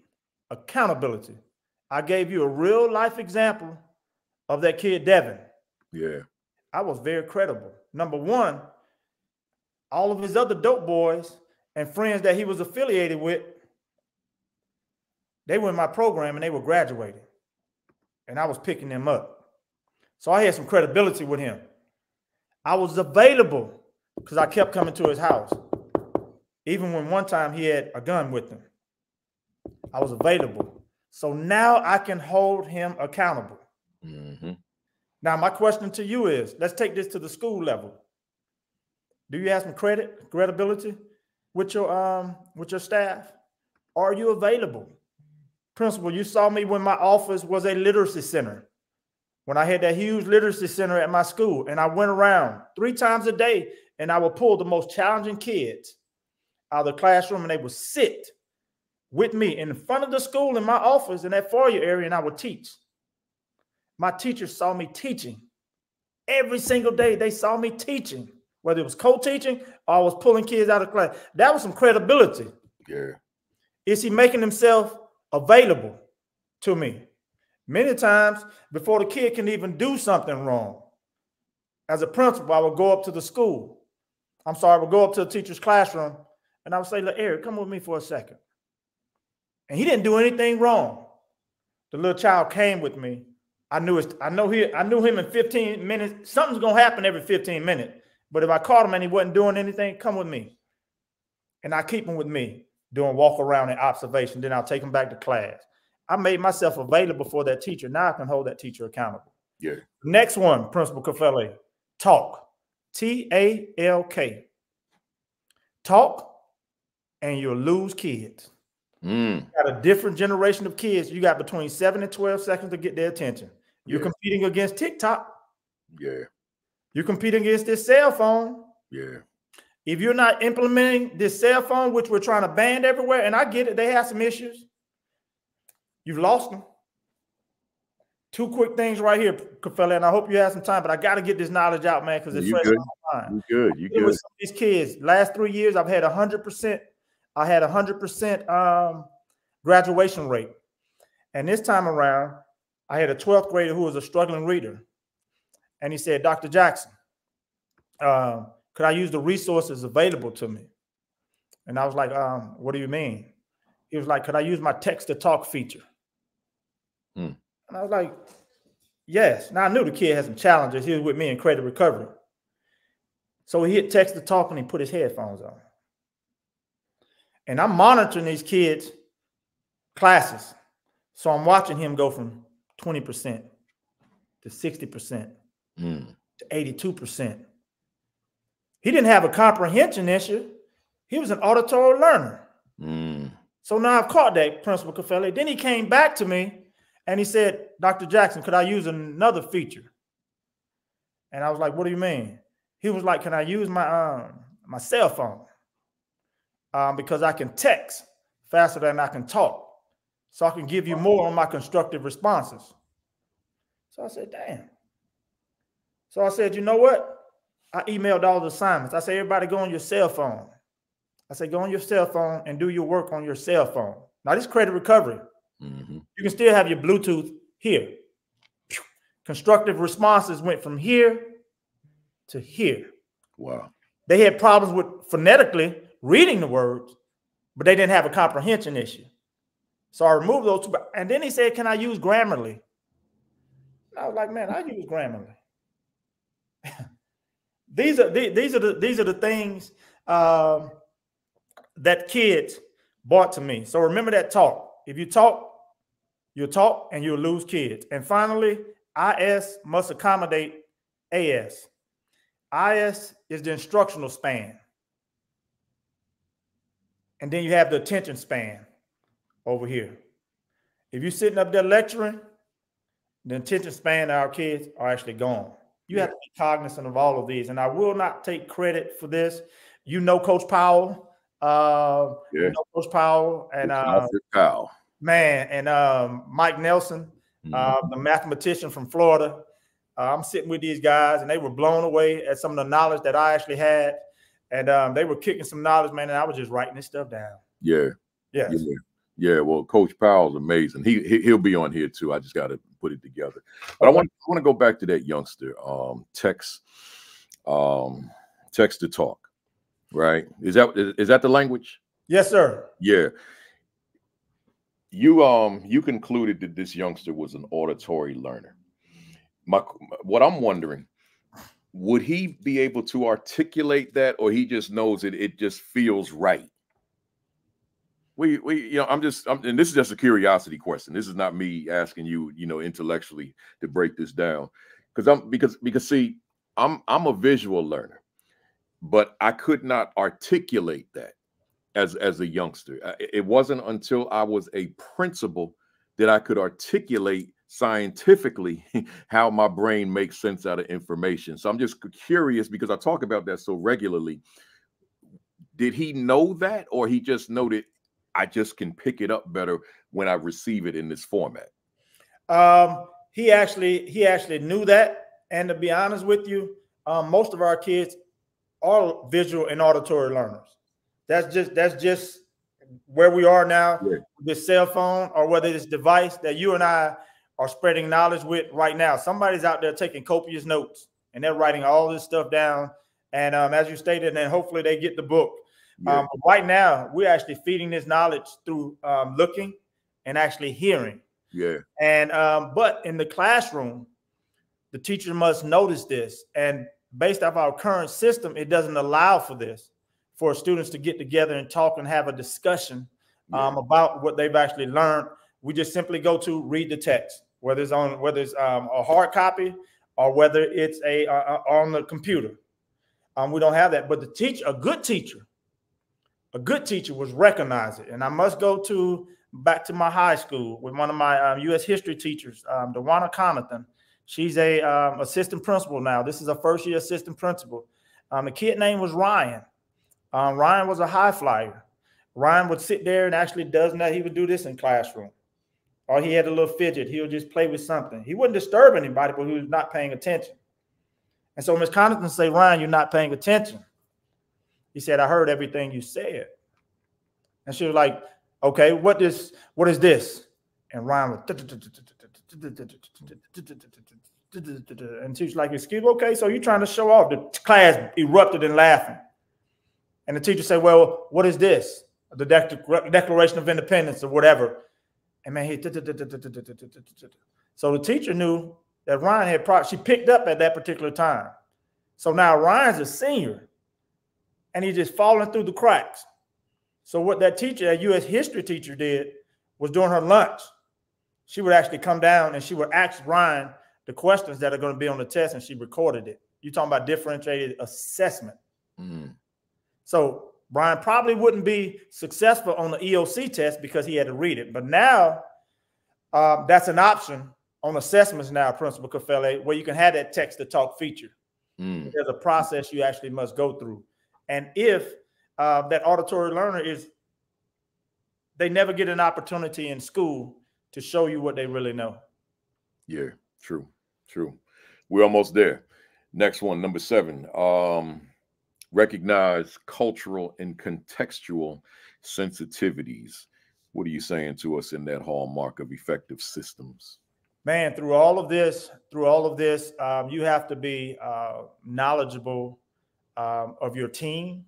[SPEAKER 2] accountability. I gave you a real life example of that kid, Devin.
[SPEAKER 1] Yeah.
[SPEAKER 2] I was very credible. Number 1, all of his other dope boys and friends that he was affiliated with, they were in my program and they were graduating, and I was picking them up. So I had some credibility with him. I was available because I kept coming to his house. Even when one time he had a gun with him, I was available. So now I can hold him accountable. Now, my question to you is, let's take this to the school level. Do you have some credibility with your staff? Are you available? Principal, you saw me when my office was a literacy center. When I had that huge literacy center at my school, and I went around 3 times a day, and I would pull the most challenging kids out of the classroom, and they would sit with me in front of the school in my office in that foyer area, and I would teach. My teachers saw me teaching. Every single day, they saw me teaching, whether it was co-teaching or I was pulling kids out of class. That was some credibility.
[SPEAKER 1] Yeah.
[SPEAKER 2] Is he making himself available to me? Many times, before the kid can even do something wrong, as a principal, I would go up to the school. I would go up to the teacher's classroom, and I would say, "Look, Eric, come with me for a second." And he didn't do anything wrong. The little child came with me. I knew him in 15 minutes. Something's gonna happen every 15 minutes. But if I caught him and he wasn't doing anything, come with me. and I keep them with me doing walk around and observation. Then I'll take them back to class. I made myself available for that teacher. Now I can hold that teacher accountable.
[SPEAKER 1] Yeah.
[SPEAKER 2] Next one, Principal Kafele, talk. T-A-L-K. Talk, and you'll lose kids. You got a different generation of kids. You got between 7 and 12 seconds to get their attention. You're competing against TikTok.
[SPEAKER 1] Yeah.
[SPEAKER 2] You're competing against this cell phone.
[SPEAKER 1] Yeah.
[SPEAKER 2] If you're not implementing this cell phone, which we're trying to ban everywhere, and I get it, they have some issues. You've lost them. 2 quick things right here, Kafele, and I hope you have some time, but I got to get this knowledge out, man, because it's fresh on my mind.
[SPEAKER 1] You good. You good.
[SPEAKER 2] With some of these kids, last 3 years, I've had 100%. I had 100% graduation rate. And this time around, I had a 12th grader who was a struggling reader. And he said, Dr. Jackson, could I use the resources available to me? And I was like, what do you mean? He was like, could I use my text-to-talk feature? And I was like, yes. Now, I knew the kid had some challenges. He was with me in credit recovery. So he hit text-to-talk and he put his headphones on. And I'm monitoring these kids' classes. So I'm watching him go from 20% to 60% to 82%. He didn't have a comprehension issue. He was an auditory learner. So now I've caught that, Principal Kafele. Then he came back to me and he said, Dr. Jackson, could I use another feature? And I was like, what do you mean? He was like, can I use my my cell phone? Because I can text faster than I can talk. So I can give you more on my constructive responses. So I said, damn. So I said, you know what? I emailed all the assignments. I said, everybody go on your cell phone. I said, go on your cell phone and do your work on your cell phone. Now, this is credit recovery. You can still have your Bluetooth here. Constructive responses went from here to here.
[SPEAKER 1] Wow.
[SPEAKER 2] They had problems with phonetically reading the words, but they didn't have a comprehension issue. So I removed those two. And then he said, can I use Grammarly? And I was like, man, I use Grammarly. These are the things that kids brought to me. So remember that talk. If you talk, you'll talk and you'll lose kids. And finally, IS must accommodate AS. IS is the instructional span. And then you have the attention span over here. If you're sitting up there lecturing, the attention span of our kids are actually gone. You have to be cognizant of all of these. And I will not take credit for this. You know Coach Powell. You know Coach Powell and
[SPEAKER 1] Powell.
[SPEAKER 2] Man, and Mike Nelson, the mathematician from Florida. I'm sitting with these guys, and they were blown away at some of the knowledge that I actually had. And they were kicking some knowledge, man, and I was just writing this stuff down. Yeah. Yes.
[SPEAKER 1] Yeah. Well, Coach Powell's amazing. He'll be on here too. I just got to put it together. But I want to go back to that youngster. Text to talk, right? Is that the language?
[SPEAKER 2] Yes, sir.
[SPEAKER 1] Yeah. You concluded that this youngster was an auditory learner. What I'm wondering, would he be able to articulate that, or he just knows it just feels right? And this is just a curiosity question. This is not me asking you, intellectually to break this down, because see, I'm a visual learner, but I could not articulate that as a youngster. It wasn't until I was a principal that I could articulate scientifically how my brain makes sense out of information. So I'm just curious, because I talk about that so regularly. Did he know that, or he just know that I just can pick it up better when I receive it in this format?
[SPEAKER 2] He actually knew that. And to be honest with you, most of our kids are visual and auditory learners. That's just where we are now with this cell phone, or whether this device that you and I are spreading knowledge with right now. Somebody's out there taking copious notes, and they're writing all this stuff down. And as you stated, and then hopefully they get the book. But right now, we're actually feeding this knowledge through looking and actually hearing.
[SPEAKER 1] Yeah.
[SPEAKER 2] And but in the classroom, the teacher must notice this. And based off our current system, it doesn't allow for this. for students to get together and talk and have a discussion about what they've actually learned. We just simply go to read the text, whether it's a hard copy or whether it's on the computer. We don't have that. But a good teacher was recognize it. And I must go back to my high school with one of my U.S. history teachers, Dewana Connaughton. She's a assistant principal now. This is a first-year assistant principal. The kid name was Ryan. Ryan was a high flyer. Ryan would sit there and actually he would do this in classroom. Or he had a little fidget. He would just play with something. He wouldn't disturb anybody, but he was not paying attention. And so Ms. Connaughton said, Ryan, you're not paying attention. He said, I heard everything you said. And she was like, okay, what is this? And Ryan would, and she was like, excuse me, okay, so you're trying to show off. The class erupted in laughing. And the teacher said, well, what is this? The Declaration of Independence or whatever. And man, so the teacher knew that Ryan she picked up at that particular time. So now Ryan's a senior and he's just falling through the cracks. So what that U.S. history teacher did was during her lunch, she would actually come down and she would ask Ryan the questions that are going to be on the test, and she recorded it. You're talking about differentiated assessment. Mm. So Brian probably wouldn't be successful on the EOC test because he had to read it. But now that's an option on assessments now, Principal Kafele, where you can have that text-to-talk feature. Mm. There's a process you actually must go through. And if that auditory learner they never get an opportunity in school to show you what they really know.
[SPEAKER 1] Yeah, true. We're almost there. Next one, number 7. Recognize cultural and contextual sensitivities. What are you saying to us in that hallmark of effective systems?
[SPEAKER 2] Man, through all of this, you have to be knowledgeable of your team.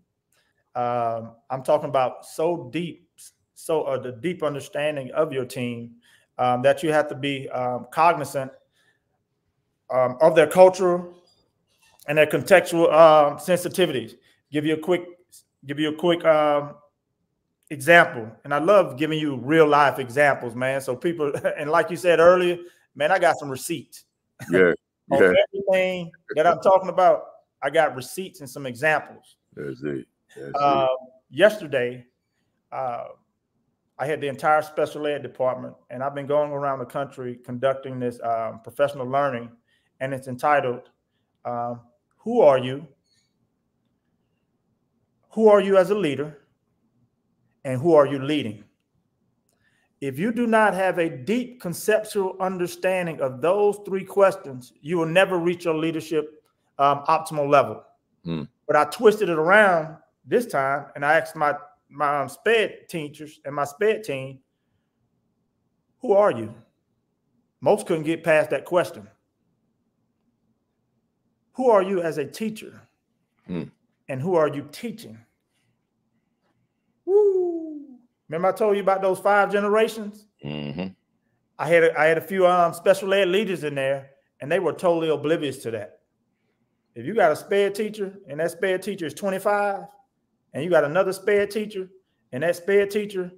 [SPEAKER 2] I'm talking about the deep understanding of your team that you have to be cognizant of their culture and their contextual sensitivities. Give you a quick example, and I love giving you real life examples, man. So people, and like you said earlier, man, I got some receipts.
[SPEAKER 1] Yeah.
[SPEAKER 2] On everything that I'm talking about, I got receipts and some examples.
[SPEAKER 1] That's it.
[SPEAKER 2] Yesterday, I had the entire special ed department, and I've been going around the country conducting this professional learning, and it's entitled, Who Are You? Who are you as a leader? And who are you leading? If you do not have a deep conceptual understanding of those 3 questions, you will never reach your leadership optimal level. Mm. But I twisted it around this time, and I asked my SPED teachers and my SPED team, who are you? Most couldn't get past that question. Who are you as a teacher? Mm. And who are you teaching? Woo! Remember I told you about those 5 generations? Mm-hmm. I had a few special ed leaders in there, and they were totally oblivious to that. If you got a SPED teacher and that SPED teacher is 25, and you got another SPED teacher and that SPED teacher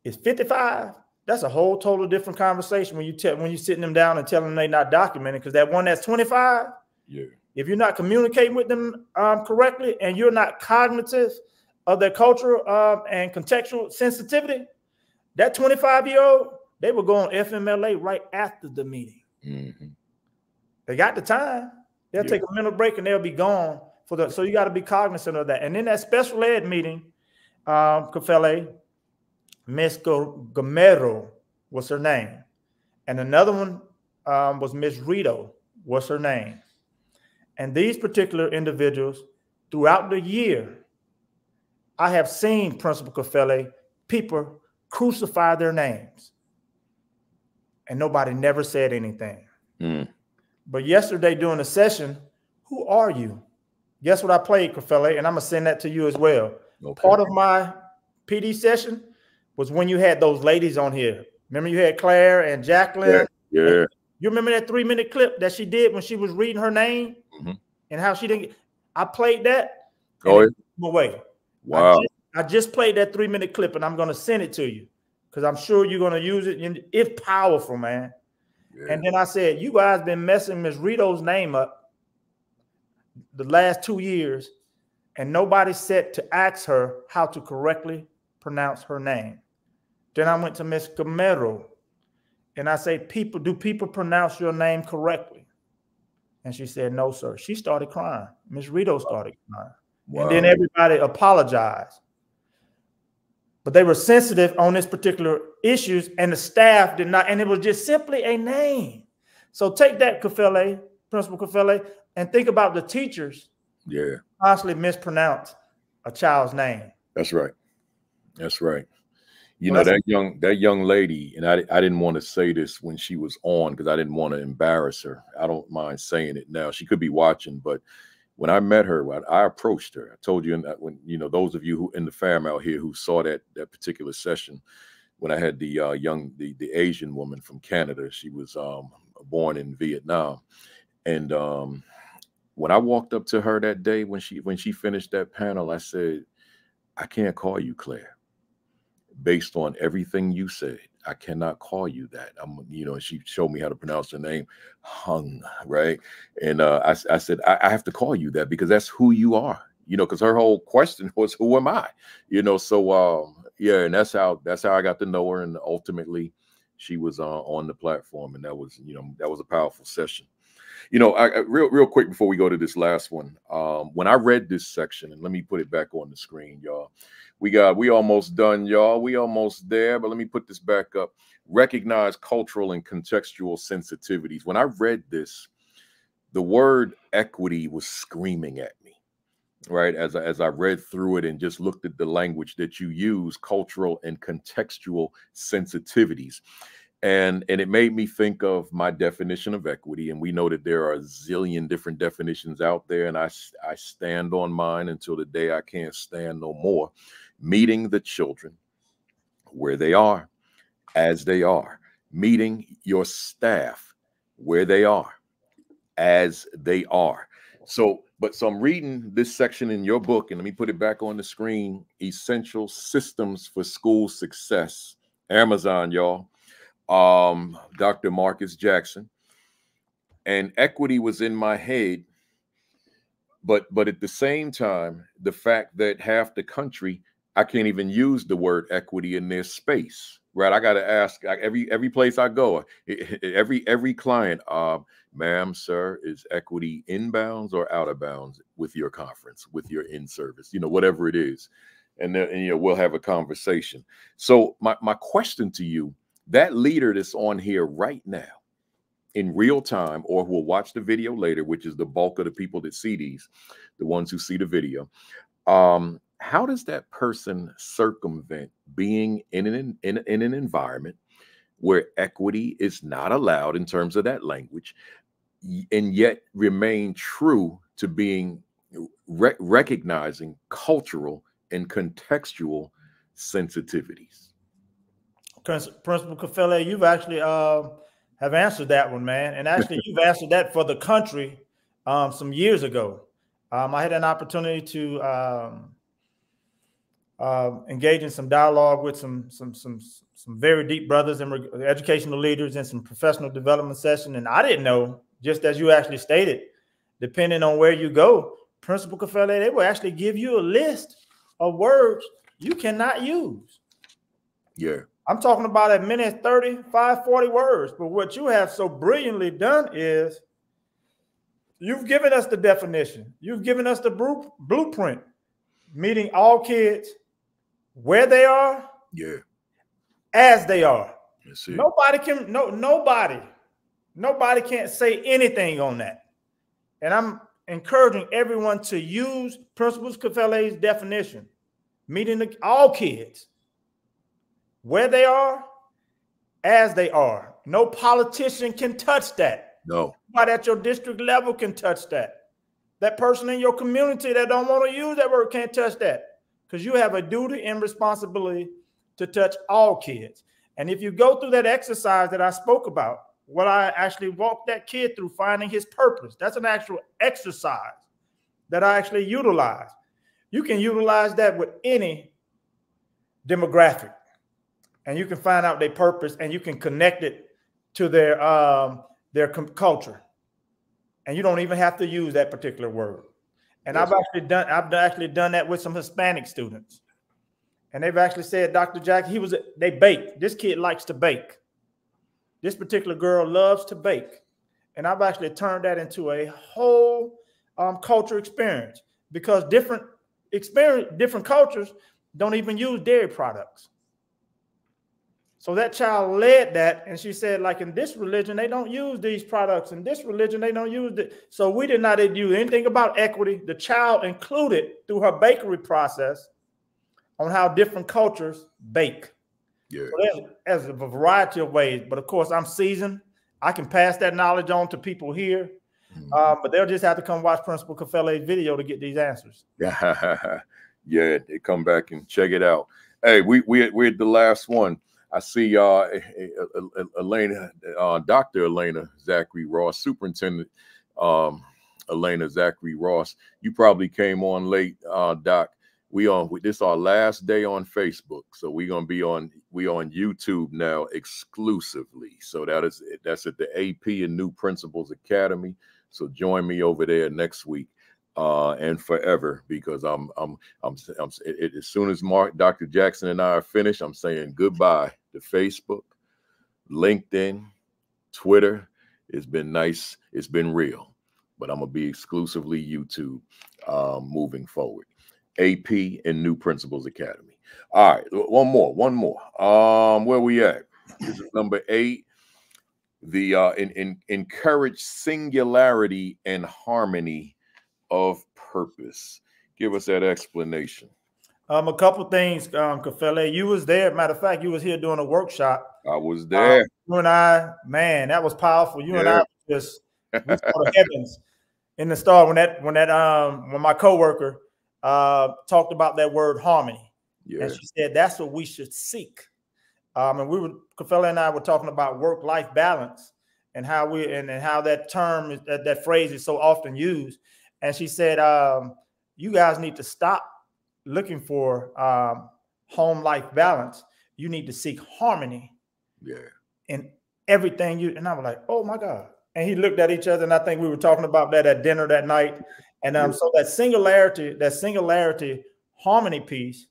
[SPEAKER 2] is 55, that's a whole total different conversation when you're sitting them down and telling them they're not documented, because that one that's 25, yeah. If you're not communicating with them correctly and you're not cognitive of their cultural and contextual sensitivity, that 25-year-old, they will go on FMLA right after the meeting. Mm-hmm. They got the time. They'll take a mental break and they'll be gone. So you got to be cognizant of that. And in that special ed meeting, Kafele, Miss Gamero was her name. And another one was Miss Rito was her name. And these particular individuals, throughout the year, I have seen, Principal Kafele, people crucify their names. And nobody never said anything. Mm. But yesterday during the session, who are you? Guess what I played, Kafele? And I'm going to send that to you as well. Okay. Part of my PD session was when you had those ladies on here. Remember you had Claire and Jacqueline?
[SPEAKER 1] Yeah.
[SPEAKER 2] You remember that 3-minute clip that she did when she was reading her name? Mm-hmm. And how she didn't? I played that.
[SPEAKER 1] Oh, yeah.
[SPEAKER 2] Away.
[SPEAKER 1] Wow.
[SPEAKER 2] I just played that 3-minute clip, and I'm going to send it to you because I'm sure you're going to use it. And it's powerful, man. Yeah. And then I said, you guys been messing Ms. Rito's name up the last 2 years, and nobody said to ask her how to correctly pronounce her name. Then I went to Ms. Gamero, and I say, do people pronounce your name correctly? And she said, no, sir. She started crying. Ms. Rito started crying. Wow. And then everybody apologized. But they were sensitive on this particular issues, and the staff did not, and it was just simply a name. So take that, Kafele, Principal Kafele, and think about the teachers constantly mispronounce a child's name.
[SPEAKER 1] That's right. That's right. You know, that young lady, and I didn't want to say this when she was on because I didn't want to embarrass her. I don't mind saying it now. She could be watching, but when I met her, I approached her. I told you when, you know, those of you who in the fam out here who saw that particular session, when I had the the Asian woman from Canada, she was born in Vietnam, and when I walked up to her that day when she finished that panel, I said, I can't call you Claire. Based on everything you said, I cannot call you that. You know, she showed me how to pronounce her name, Hung, right? And I said, I have to call you that because that's who you are, you know, because her whole question was, who am I? You know, so yeah, and that's how I got to know her. And ultimately she was on the platform, and that was, you know, that was a powerful session. You know, real quick before we go to this last one, when I read this section, and let me put it back on the screen, y'all. We almost done, y'all. We almost there, but let me put this back up. Recognize cultural and contextual sensitivities. When I read this, the word equity was screaming at me, right? As I read through it and just looked at the language that you use, cultural and contextual sensitivities. And it made me think of my definition of equity. And we know that there are a zillion different definitions out there. And I stand on mine until the day I can't stand no more. Meeting the children where they are, as they are. Meeting your staff where they are, as they are. So I'm reading this section in your book, and let me put it back on the screen. Essential Systems for School Success. Amazon, y'all. Dr. Marcus Jackson. And equity was in my head, but at the same time, the fact that half the country, I can't even use the word equity in their space, right? I got to ask every place I go, every client, ma'am, sir, is equity inbounds or out of bounds with your conference, with your in-service, you know, whatever it is. And then, you know, we'll have a conversation. So my question to you, that leader that's on here right now in real time, or who will watch the video later, which is the bulk of the people that see these, the ones who see the video, how does that person circumvent being in an environment where equity is not allowed in terms of that language, and yet remain true to being recognizing cultural and contextual sensitivities?
[SPEAKER 2] Principal Kafele, you've actually have answered that one, man. And actually, you've answered that for the country some years ago. I had an opportunity to engage in some dialogue with some very deep brothers and educational leaders in some professional development session. And I didn't know, just as you actually stated, depending on where you go, Principal Kafele, they will actually give you a list of words you cannot use.
[SPEAKER 1] Yeah.
[SPEAKER 2] I'm talking about as many as 35, 40 words. But what you have so brilliantly done is you've given us the definition. You've given us the blueprint, meeting all kids where they are, as they are. Nobody can't say anything on that. And I'm encouraging everyone to use Principal Kafele's definition, meeting all kids where they are, as they are. No politician can touch that.
[SPEAKER 1] No.
[SPEAKER 2] Nobody at your district level can touch that. That person in your community that don't want to use that word can't touch that, because you have a duty and responsibility to touch all kids. And if you go through that exercise that I spoke about, what I actually walked that kid through, finding his purpose, that's an actual exercise that I actually utilize. You can utilize that with any demographic, and you can find out their purpose, and you can connect it to their culture, and you don't even have to use that particular word. And I've actually done that with some Hispanic students, and they've actually said, Dr. Jack, they bake. This kid likes to bake. This particular girl loves to bake, and I've actually turned that into a whole culture experience, because different cultures don't even use dairy products. So that child led that, and she said, like, in this religion, they don't use these products. In this religion, they don't use it. So we did not do anything about equity. The child included through her bakery process on how different cultures bake.
[SPEAKER 1] Yeah.
[SPEAKER 2] So there's a variety of ways. But of course, I'm seasoned. I can pass that knowledge on to people here. But they'll just have to come watch Principal Kafele's video to get these answers.
[SPEAKER 1] Yeah, they come back and check it out. Hey, we're at the last one. I see Elena, Dr. Elena Zachary Ross, Superintendent Elena Zachary Ross. You probably came on late, Doc. This our last day on Facebook, so we on YouTube now exclusively. So that's at the AP and New Principals Academy. So join me over there next week and forever, because as soon as Dr. Jackson and I are finished, I'm saying goodbye to Facebook, LinkedIn, Twitter. It's been nice. It's been real, but I'm gonna be exclusively YouTube moving forward. AP and New Principals Academy. All right, one more. Where we at? This is number 8. The encourage singularity and harmony of purpose. Give us that explanation.
[SPEAKER 2] A couple things, Kafele. You was there. Matter of fact, you was here doing a workshop.
[SPEAKER 1] I was there.
[SPEAKER 2] You and I, man, that was powerful. You and I just we saw the heavens in the star when my coworker talked about that word harmony. Yeah. And she said that's what we should seek. And Kafele and I were talking about work-life balance and how how that term, that phrase is so often used. And she said, you guys need to stop looking for home-life balance. You need to seek harmony.
[SPEAKER 1] Yeah.
[SPEAKER 2] In everything and I was like, oh my God. And he looked at each other, and I think we were talking about that at dinner that night. And so that singularity, harmony piece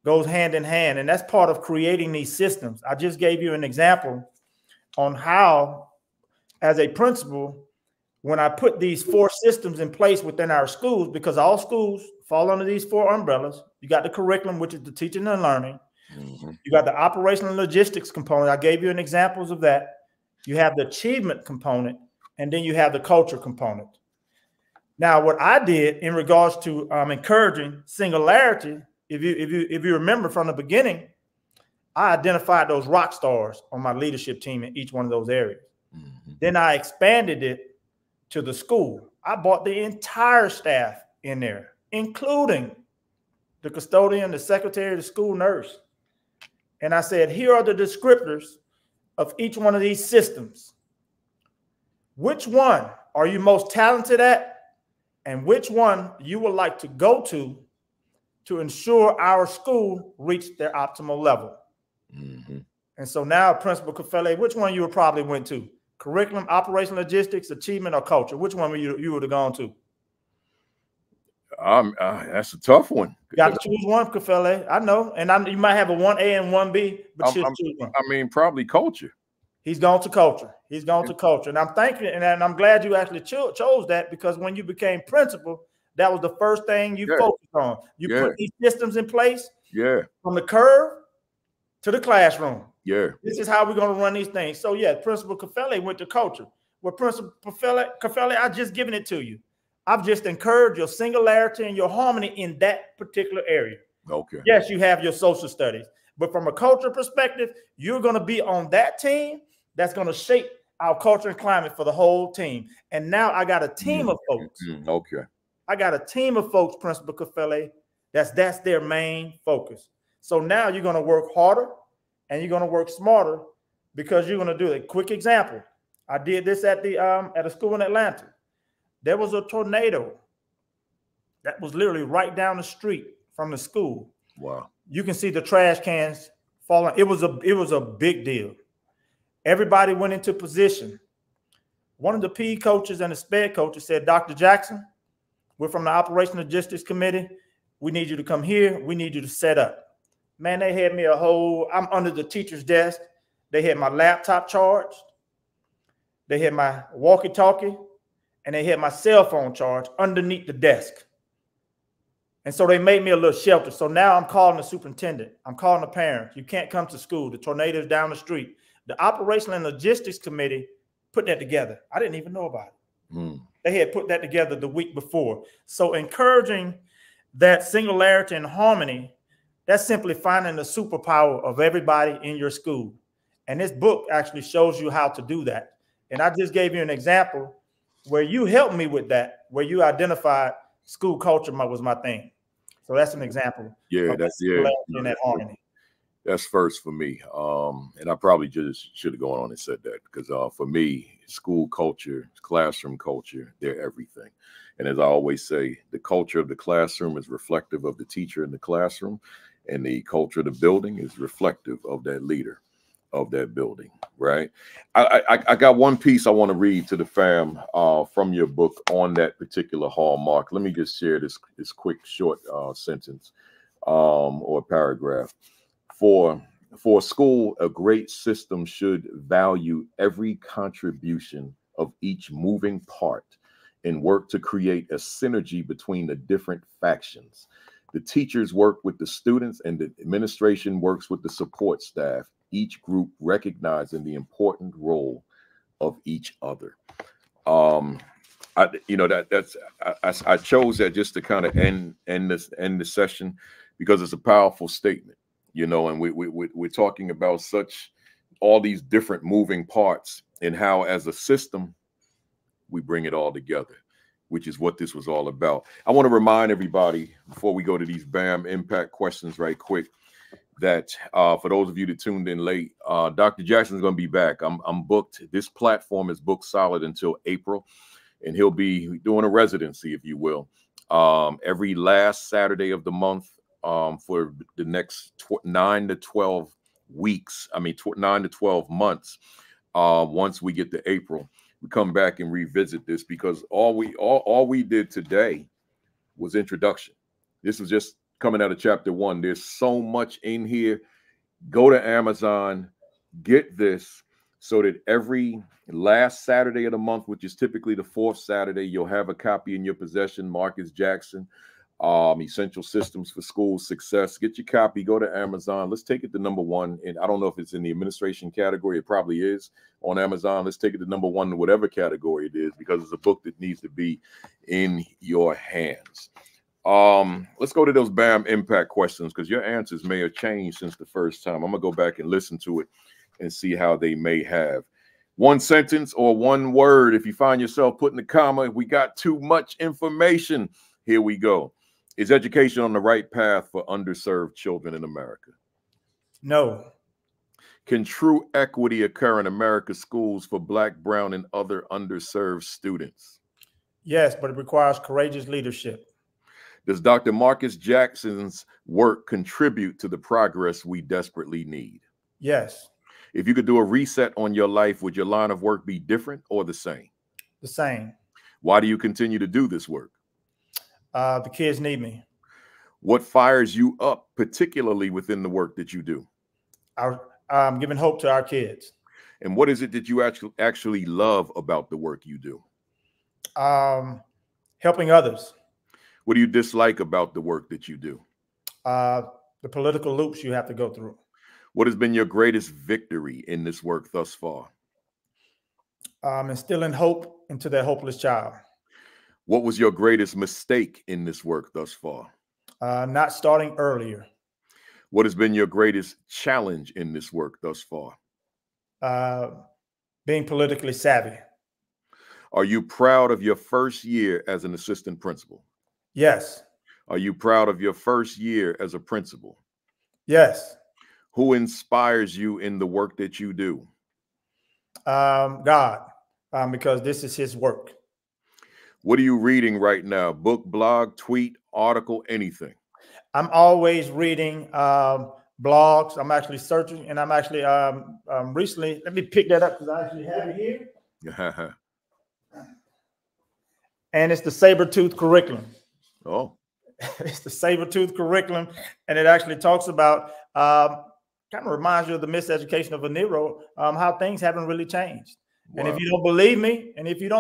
[SPEAKER 2] goes hand in hand. And that's part of creating these systems. I just gave you an example on how, as a principal, when I put these 4 systems in place within our schools, because all schools fall under these 4 umbrellas. You got the curriculum, which is the teaching and learning. Mm-hmm. You got the operational logistics component. I gave you an examples of that. You have the achievement component, and then you have the culture component. Now, what I did in regards to encouraging singularity, if you remember from the beginning, I identified those rock stars on my leadership team in each one of those areas. Mm-hmm. Then I expanded it to the school. I brought the entire staff in there, including the custodian, the secretary, the school nurse. And I said, here are the descriptors of each one of these systems. Which one are you most talented at? And which one you would like to go to ensure our school reach their optimal level? Mm-hmm. And so now, Principal Kafele, which one you would probably went to? Curriculum, operational logistics, achievement, or culture? Which one you would have gone to?
[SPEAKER 1] That's a tough one.
[SPEAKER 2] You got to choose one, Kafele. I know. And you might have a 1A and 1B, but choose one.
[SPEAKER 1] I mean, probably culture.
[SPEAKER 2] He's gone to culture. He's gone to culture. And I'm thanking, and I'm glad you actually chose that, because when you became principal, that was the first thing you focused on. You put these systems in place. Yeah. From the curve to the classroom. Yeah. This is how we're going to run these things. So yeah, Principal Kafele went to culture. Well, Principal Kafele, I've just given it to you. I've just encouraged your singularity and your harmony in that particular area. Okay. Yes, you have your social studies, but from a culture perspective, you're going to be on that team that's going to shape our culture and climate for the whole team. And now I got a team of folks. Okay. I got a team of folks, Principal Kafele, that's their main focus. So now you're going to work harder and you're going to work smarter, because you're going to do a quick example. I did this at a school in Atlanta. There was a tornado that was literally right down the street from the school.
[SPEAKER 1] Wow.
[SPEAKER 2] You can see the trash cans falling. It was a big deal. Everybody went into position. One of the PE coaches and the SPED coaches said, Dr. Jackson, we're from the Operational Logistics Committee. We need you to come here. We need you to set up. Man, they had me I'm under the teacher's desk. They had my laptop charged. They had my walkie-talkie, and they had my cell phone charged underneath the desk. And so they made me a little shelter. So now I'm calling the superintendent. I'm calling the parents. You can't come to school. The tornado's down the street. The Operational and Logistics Committee put that together. I didn't even know about it. They had put that together the week before. So encouraging that singularity and harmony, that's simply finding the superpower of everybody in your school. And this book actually shows you how to do that. And I just gave you an example where you helped me with that, where you identified school culture was my thing. So that's an example.
[SPEAKER 1] Yeah, that's
[SPEAKER 2] in that harmony.
[SPEAKER 1] That's first for me. And I probably just should have gone on and said that because for me, school culture, classroom culture, they're everything. And as I always say, the culture of the classroom is reflective of the teacher in the classroom, and the culture of the building is reflective of that leader of that building, right? I got one piece I want to read to the fam from your book on that particular hallmark. Let me just share this quick short sentence or paragraph. For school, a great system should value every contribution of each moving part and work to create a synergy between the different factions. The teachers work with the students and the administration works with the support staff, each group recognizing the important role of each other. I chose that just to kind of end the session because it's a powerful statement, and we're talking about all these different moving parts and how as a system we bring it all together, which is what this was all about. I want to remind everybody before we go to these BAM impact questions right quick that for those of you that tuned in late, Dr. Jackson is going to be back. I'm booked. This platform is booked solid until April, and he'll be doing a residency, if you will, every last Saturday of the month for the next 9 to 12 weeks. 9 to 12 months. Once we get to April, we come back and revisit this because all we did today was introduction. This was just coming out of chapter 1. There's so much in here. Go to Amazon, get this so that every last Saturday of the month, which is typically the 4th Saturday, you'll have a copy in your possession. Marcus Jackson, Essential Systems for School Success. Get your copy, go to Amazon. Let's take it to #1. And I don't know if it's in the administration category. It probably is on Amazon. Let's take it to #1 in whatever category it is, because it's a book that needs to be in your hands. Let's go to those BAM impact questions because your answers may have changed since the first time. I'm gonna go back and listen to it and see how they may have. One sentence or one word. If you find yourself putting a comma, we got too much information. Here we go. Is education on the right path for underserved children in America?
[SPEAKER 2] No.
[SPEAKER 1] Can true equity occur in America's schools for Black, brown, and other underserved students?
[SPEAKER 2] Yes, but it requires courageous leadership.
[SPEAKER 1] Does Dr. Marcus Jackson's work contribute to the progress we desperately need?
[SPEAKER 2] Yes.
[SPEAKER 1] If you could do a reset on your life, would your line of work be different or the same?
[SPEAKER 2] The same.
[SPEAKER 1] Why do you continue to do this work?
[SPEAKER 2] The kids need me.
[SPEAKER 1] What fires you up, particularly within the work that you do?
[SPEAKER 2] Giving hope to our kids.
[SPEAKER 1] And what is it that you actually love about the work you do?
[SPEAKER 2] Helping others.
[SPEAKER 1] What do you dislike about the work that you do?
[SPEAKER 2] The political loops you have to go through.
[SPEAKER 1] What has been your greatest victory in this work thus far?
[SPEAKER 2] Instilling hope into that hopeless child.
[SPEAKER 1] What was your greatest mistake in this work thus far?
[SPEAKER 2] Not starting earlier.
[SPEAKER 1] What has been your greatest challenge in this work thus far?
[SPEAKER 2] Being politically savvy.
[SPEAKER 1] Are you proud of your first year as an assistant principal?
[SPEAKER 2] Yes.
[SPEAKER 1] Are you proud of your first year as a principal?
[SPEAKER 2] Yes.
[SPEAKER 1] Who inspires you in the work that you do?
[SPEAKER 2] God, because this is his work.
[SPEAKER 1] What are you reading right now? Book, blog, tweet, article, anything?
[SPEAKER 2] I'm always reading blogs. I'm actually searching, and I'm actually recently. Let me pick that up because I actually have it here. And it's the Sabertooth curriculum.
[SPEAKER 1] Oh,
[SPEAKER 2] it's the Sabertooth curriculum, and it actually talks about kind of reminds you of the miseducation of a Negro, how things haven't really changed. Wow. And if you don't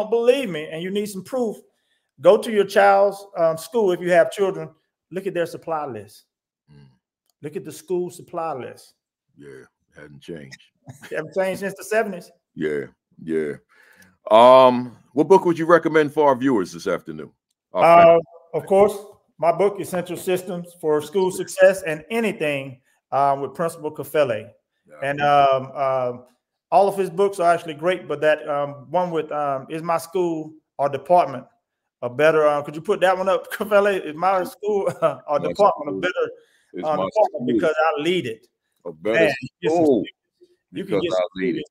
[SPEAKER 2] believe me, and you need some proof, go to your child's school if you have children. Look at their supply list. Look at the school supply list.
[SPEAKER 1] Yeah, hasn't changed.
[SPEAKER 2] Haven't changed since the 70s.
[SPEAKER 1] Yeah, yeah. What book would you recommend for our viewers this afternoon?
[SPEAKER 2] Of course, my book, Essential Systems for School Success and Anything, with Principal Kafele. Yeah. And all of his books are actually great, but that one with Is My School or Department a better? Could you put that one up, Kafele? Is my school or department a better department because I lead it?
[SPEAKER 1] A better school.
[SPEAKER 2] You can get some lead it.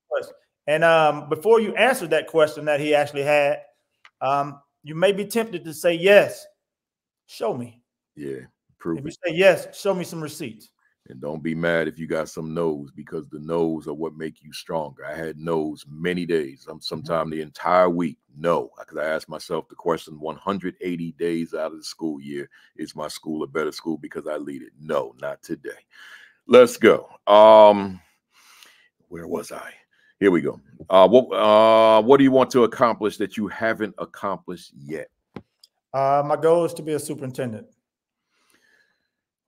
[SPEAKER 2] And before you answer that question that he actually had, you may be tempted to say yes. Show me.
[SPEAKER 1] Yeah, prove
[SPEAKER 2] it. If you say yes, show me some receipts.
[SPEAKER 1] And don't be mad if you got some no's, because the no's are what make you stronger. I had no's many days. Sometime the entire week. No, because I asked myself the question 180 days out of the school year, is my school a better school because I lead it? No, not today. Let's go. Where was I? Here we go. What do you want to accomplish that you haven't accomplished yet?
[SPEAKER 2] My goal is to be a superintendent.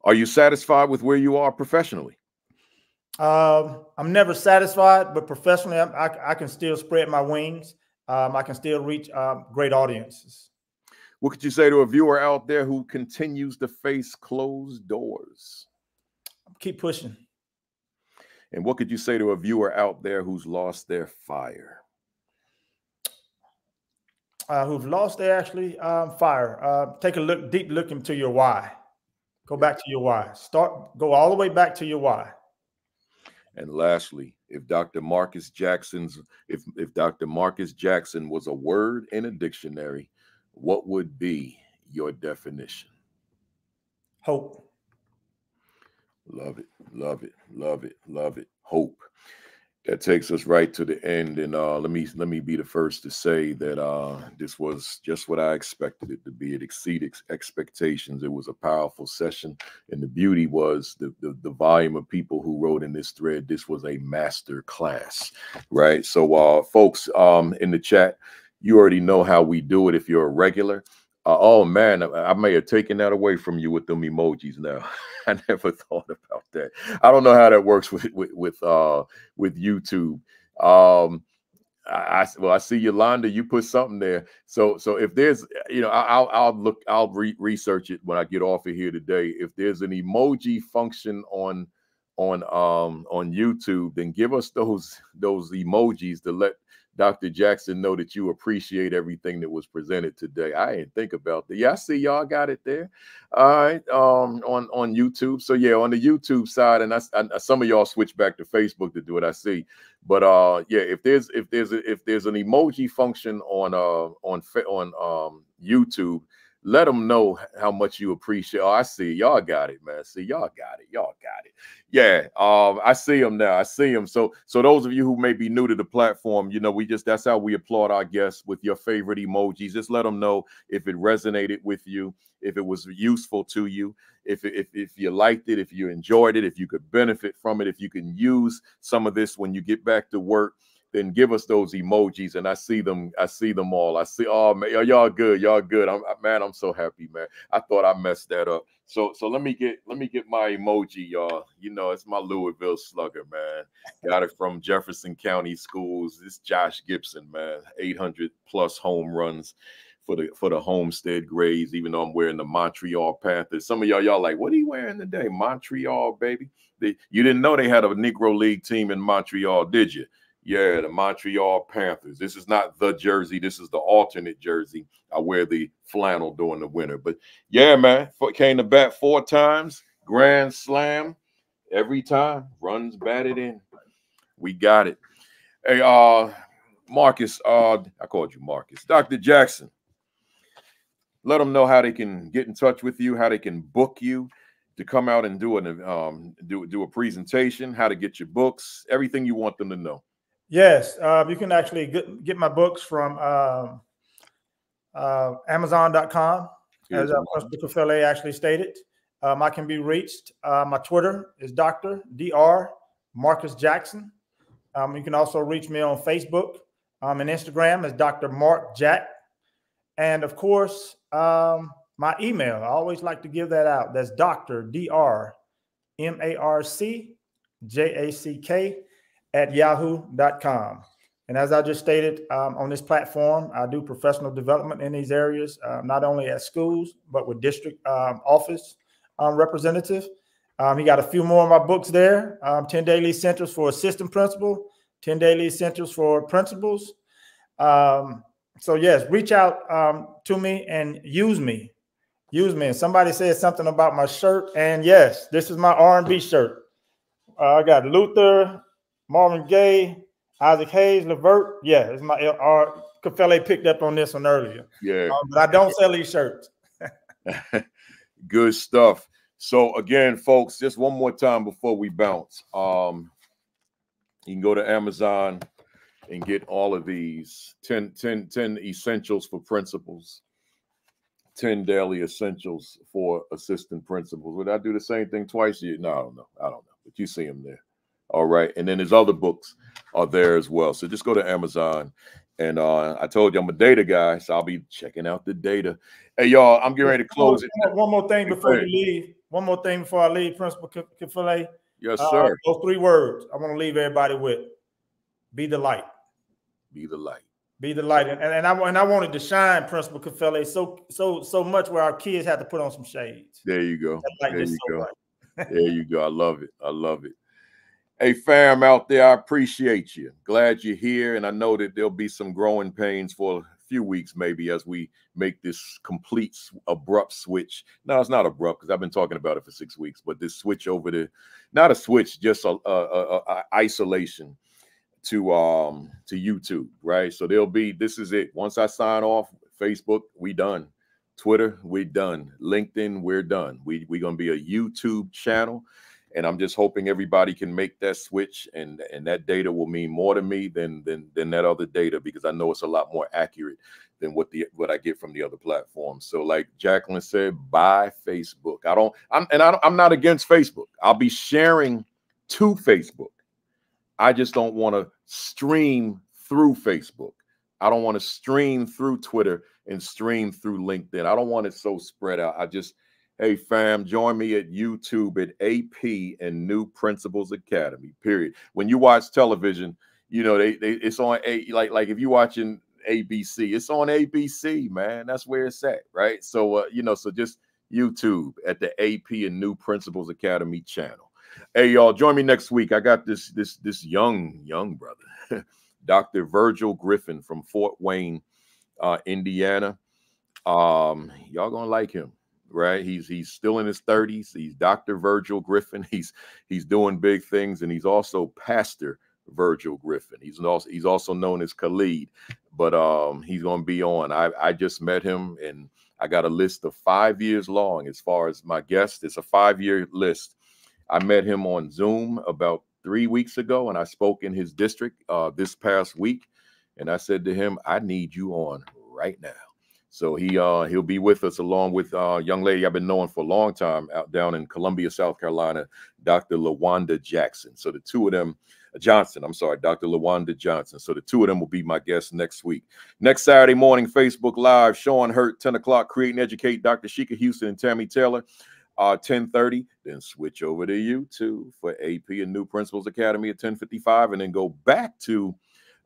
[SPEAKER 1] Are you satisfied with where you are professionally?
[SPEAKER 2] I'm never satisfied, but professionally, I can still spread my wings. I can still reach great audiences.
[SPEAKER 1] What could you say to a viewer out there who continues to face closed doors?
[SPEAKER 2] Keep pushing.
[SPEAKER 1] And what could you say to a viewer out there who's lost their fire?
[SPEAKER 2] Who've lost their fire. Take a deep look into your why. Go back to your why. Go all the way back to your why.
[SPEAKER 1] And lastly, if Dr. Marcus Jackson was a word in a dictionary, what would be your definition?
[SPEAKER 2] Hope.
[SPEAKER 1] Love it, love it, love it, love it. Hope. That takes us right to the end. And let me be the first to say that this was just what I expected it to be. It exceeded expectations. It was a powerful session. And the beauty was the volume of people who wrote in this thread. This was a master class, right? So folks in the chat, you already know how we do it if you're a regular. Oh man, I may have taken that away from you with them emojis now. I never thought about that. I don't know how that works with YouTube. I see Yolanda, you put something there. So if there's, I'll research it when I get off of here today. If there's an emoji function on YouTube, then give us those emojis to let Dr. Jackson know that you appreciate everything that was presented today. I didn't think about that. Yeah, I see y'all got it there. All right, on YouTube. So yeah, on the YouTube side, and some of y'all switch back to Facebook to do it. I see, but yeah, if there's an emoji function on YouTube, let them know how much you appreciate. Oh, I see y'all got it, man. See, y'all got it. Y'all got it. Yeah, I see them now. I see them. So those of you who may be new to the platform, that's how we applaud our guests with your favorite emojis. Just let them know if it resonated with you, if it was useful to you, if you liked it, if you enjoyed it, if you could benefit from it, if you can use some of this when you get back to work. Then give us those emojis, and I see them all. I see, oh man, y'all good, I'm so happy, man. I thought I messed that up. So let me get my emoji, y'all. It's my Louisville Slugger, man. Got it from Jefferson County Schools. This Josh Gibson, man, 800 plus home runs for the Homestead Grays. Even though I'm wearing the Montreal Panthers, some of y'all like, what are you wearing today? Montreal, baby. You didn't know they had a Negro League team in Montreal, did you? Yeah, the Montreal Panthers. This is not the jersey. This is the alternate jersey. I wear the flannel during the winter. But yeah, man, came to bat 4 times. Grand slam every time. Runs batted in. We got it. Hey, Marcus, I called you Marcus. Dr. Jackson, let them know how they can get in touch with you, how they can book you to come out and do a presentation, how to get your books, everything you want them to know.
[SPEAKER 2] Yes, you can actually get my books from Amazon.com, as Principal Kafele actually stated. I can be reached. My Twitter is Dr. Marcus Jackson. You can also reach me on Facebook and Instagram as Dr. Mark Jack. And of course, my email, I always like to give that out. That's Dr. markjack@yahoo.com. And as I just stated, on this platform, I do professional development in these areas, not only at schools, but with district office representatives. He got a few more of my books there. 10 Daily Essentials for Assistant Principal, 10 Daily Essentials for Principals. So yes, reach out to me and use me. And somebody said something about my shirt, and yes, this is my R&B shirt. I got Luther, Marvin Gaye, Isaac Hayes, Levert. Yeah, it's my Kafele picked up on this one earlier.
[SPEAKER 1] Yeah,
[SPEAKER 2] but I don't sell these shirts.
[SPEAKER 1] Good stuff. So again, folks, just one more time before we bounce. You can go to Amazon and get all of these 10 essentials for principals, 10 daily essentials for assistant principals. Would I do the same thing twice a year? No, I don't know. But you see them there. All right. And then there's other books are there as well. So just go to Amazon. And I told you I'm a data guy, so I'll be checking out the data. Hey, y'all, I'm getting ready to close it.
[SPEAKER 2] One more thing before you leave. One more thing before I leave, Principal Kafele.
[SPEAKER 1] Yes, sir.
[SPEAKER 2] Those 3 words I want to leave everybody with. Be the light.
[SPEAKER 1] Be the light.
[SPEAKER 2] Be the light. And I wanted to shine, Principal Kafele, so much where our kids had to put on some shades.
[SPEAKER 1] There you go.
[SPEAKER 2] There you go.
[SPEAKER 1] There you go. I love it. I love it. Hey, fam out there, I appreciate you. Glad you're here. And I know that there'll be some growing pains for a few weeks, maybe, as we make this complete abrupt switch. No, it's not abrupt because I've been talking about it for 6 weeks, but this switch over to, not a switch, just a isolation to YouTube, right? So this is it. Once I sign off, Facebook, we done. Twitter, we done. LinkedIn, we're done. We're going to be a YouTube channel. And I'm just hoping everybody can make that switch, and that data will mean more to me than that other data, because I know it's a lot more accurate than what I get from the other platforms. So like Jacqueline said, buy Facebook. I'm not against Facebook. I'll be sharing to Facebook. I just don't want to stream through Facebook. I don't want to stream through Twitter and stream through LinkedIn. I don't want it so spread out. Hey, fam, join me at YouTube at AP and New Principals Academy, period. When you watch television, you know, it's on like if you're watching ABC, it's on ABC, man. That's where it's at, right? So, so just YouTube at the AP and New Principals Academy channel. Hey, y'all, join me next week. I got this young brother, Dr. Virgil Griffin from Fort Wayne, Indiana. Y'all gonna like him. Right, he's still in his 30s. He's Dr. Virgil Griffin. He's doing big things, and he's also Pastor Virgil Griffin. He's also known as Khalid, but he's going to be on. I just met him, and I got a list of 5 years long as far as my guests. It's a 5-year list. I met him on Zoom about 3 weeks ago, and I spoke in his district this past week, and I said to him, I need you on right now. So he'll be with us, along with a young lady I've been knowing for a long time out down in Columbia, South Carolina, Dr. LaWanda Jackson. So the two of them, Dr. LaWanda Johnson. So the two of them will be my guests next week. Next Saturday morning, Facebook Live, Sean Hurt, 10 o'clock, Create and Educate, Dr. Sheikah Houston and Tammy Taylor, 10:30. Then switch over to YouTube for AP and New Principals Academy at 10:55, and then go back to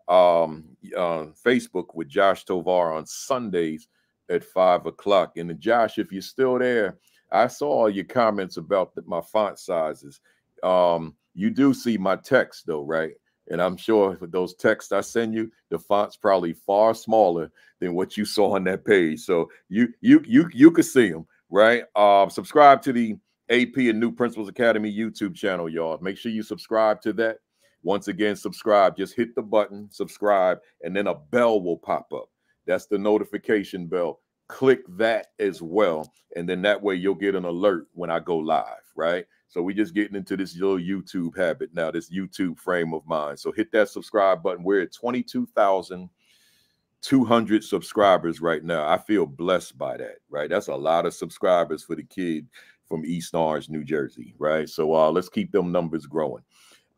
[SPEAKER 1] Facebook with Josh Tovar on Sundays at 5 o'clock. And Josh, if you're still there, I saw all your comments about my font sizes. You do see my text though, right? And I'm sure with those texts I send you, the font's probably far smaller than what you saw on that page. So you could see them, right? Subscribe to the AP and New Principals Academy YouTube channel, y'all. Make sure you subscribe to that. Once again, subscribe. Just hit the button, subscribe, and then a bell will pop up. That's the notification bell. click that as well. And then that way you'll get an alert when I go live, right? So we just getting into this little YouTube habit now, this YouTube frame of mind. So hit that subscribe button. We're at 22,200 subscribers right now. I feel blessed by that, right? That's a lot of subscribers for the kid from East Orange, New Jersey, right? So let's keep them numbers growing.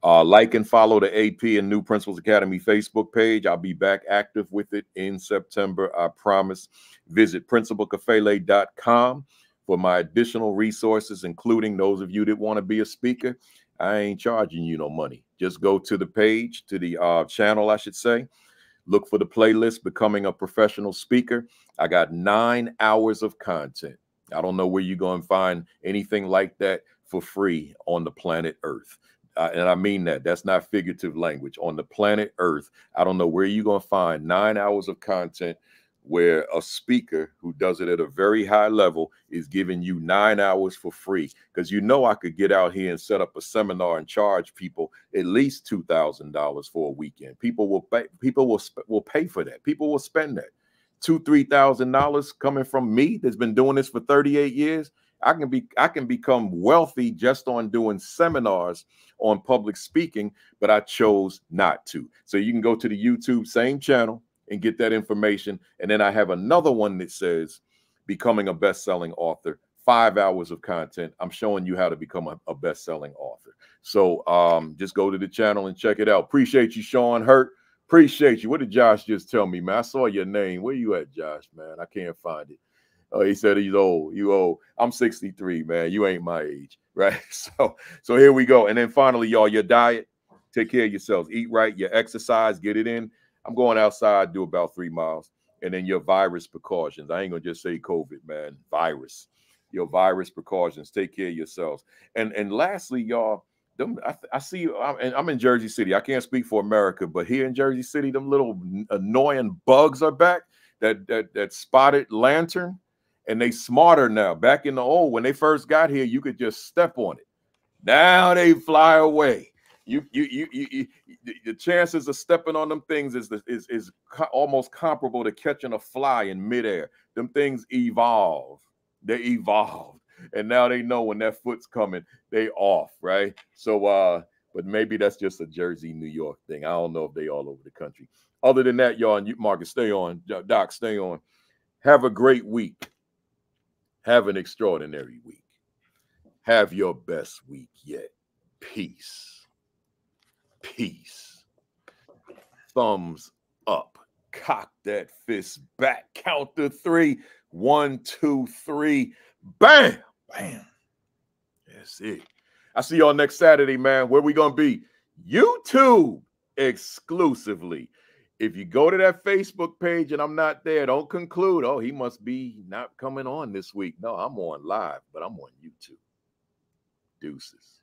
[SPEAKER 1] Like and follow the AP and New Principles Academy Facebook page. I'll be back active with it in September, I promise. Visit principalcafele.com for my additional resources, including those of you that want to be a speaker. I ain't charging you no money. Just go to the page, to the channel, I should say. Look for the playlist, Becoming a Professional Speaker. I got 9 hours of content. I don't know where you're going to find anything like that for free on the planet Earth. And I mean that. That's not figurative language. On the planet Earth, I don't know where you're going to find 9 hours of content where a speaker who does it at a very high level is giving you 9 hours for free. Because you know I could get out here and set up a seminar and charge people at least $2,000 for a weekend. People will pay for that. People will spend that. $2,000-$3,000 coming from me that's been doing this for 38 years. I can become wealthy just on doing seminars on public speaking, but I chose not to. So you can go to the YouTube, same channel, and get that information. And then I have another one that says Becoming a Best-Selling Author, 5 hours of content. I'm showing you how to become a best-selling author. So just go to the channel and check it out. Appreciate you, Sean Hurt. Appreciate you. What did Josh just tell me, man? I saw your name. Where you at, Josh, man? I can't find it. Oh, he said he's old. You old. I'm 63, man. You ain't my age, right? So here we go. And then finally, y'all, your diet. Take care of yourselves. Eat right. Your exercise. Get it in. I'm going outside, do about 3 miles. And then your virus precautions. I ain't going to just say COVID, man. Virus. Your virus precautions. Take care of yourselves. And lastly, y'all, I see you. I'm in Jersey City. I can't speak for America, but here in Jersey City, them little annoying bugs are back. That spotted lantern. And they smarter now. Back in the old, when they first got here, you could just step on it. Now they fly away. The chances of stepping on them things is almost comparable to catching a fly in midair. Them things evolve. They evolved, and now they know when that foot's coming, they off, right? So, but maybe that's just a Jersey, New York thing. I don't know if they all over the country. Other than that, y'all, and you, Marcus, stay on. Doc, stay on. Have a great week. Have an extraordinary week. Have your best week yet. Peace. Peace. Thumbs up. Cock that fist back. Count to 3. 1, 2, 3. Bam. Bam. That's it. I see y'all next Saturday, man. Where we going to be? YouTube exclusively. If you go to that Facebook page and I'm not there, don't conclude, oh, he must be not coming on this week. No, I'm on live, but I'm on YouTube. Deuces.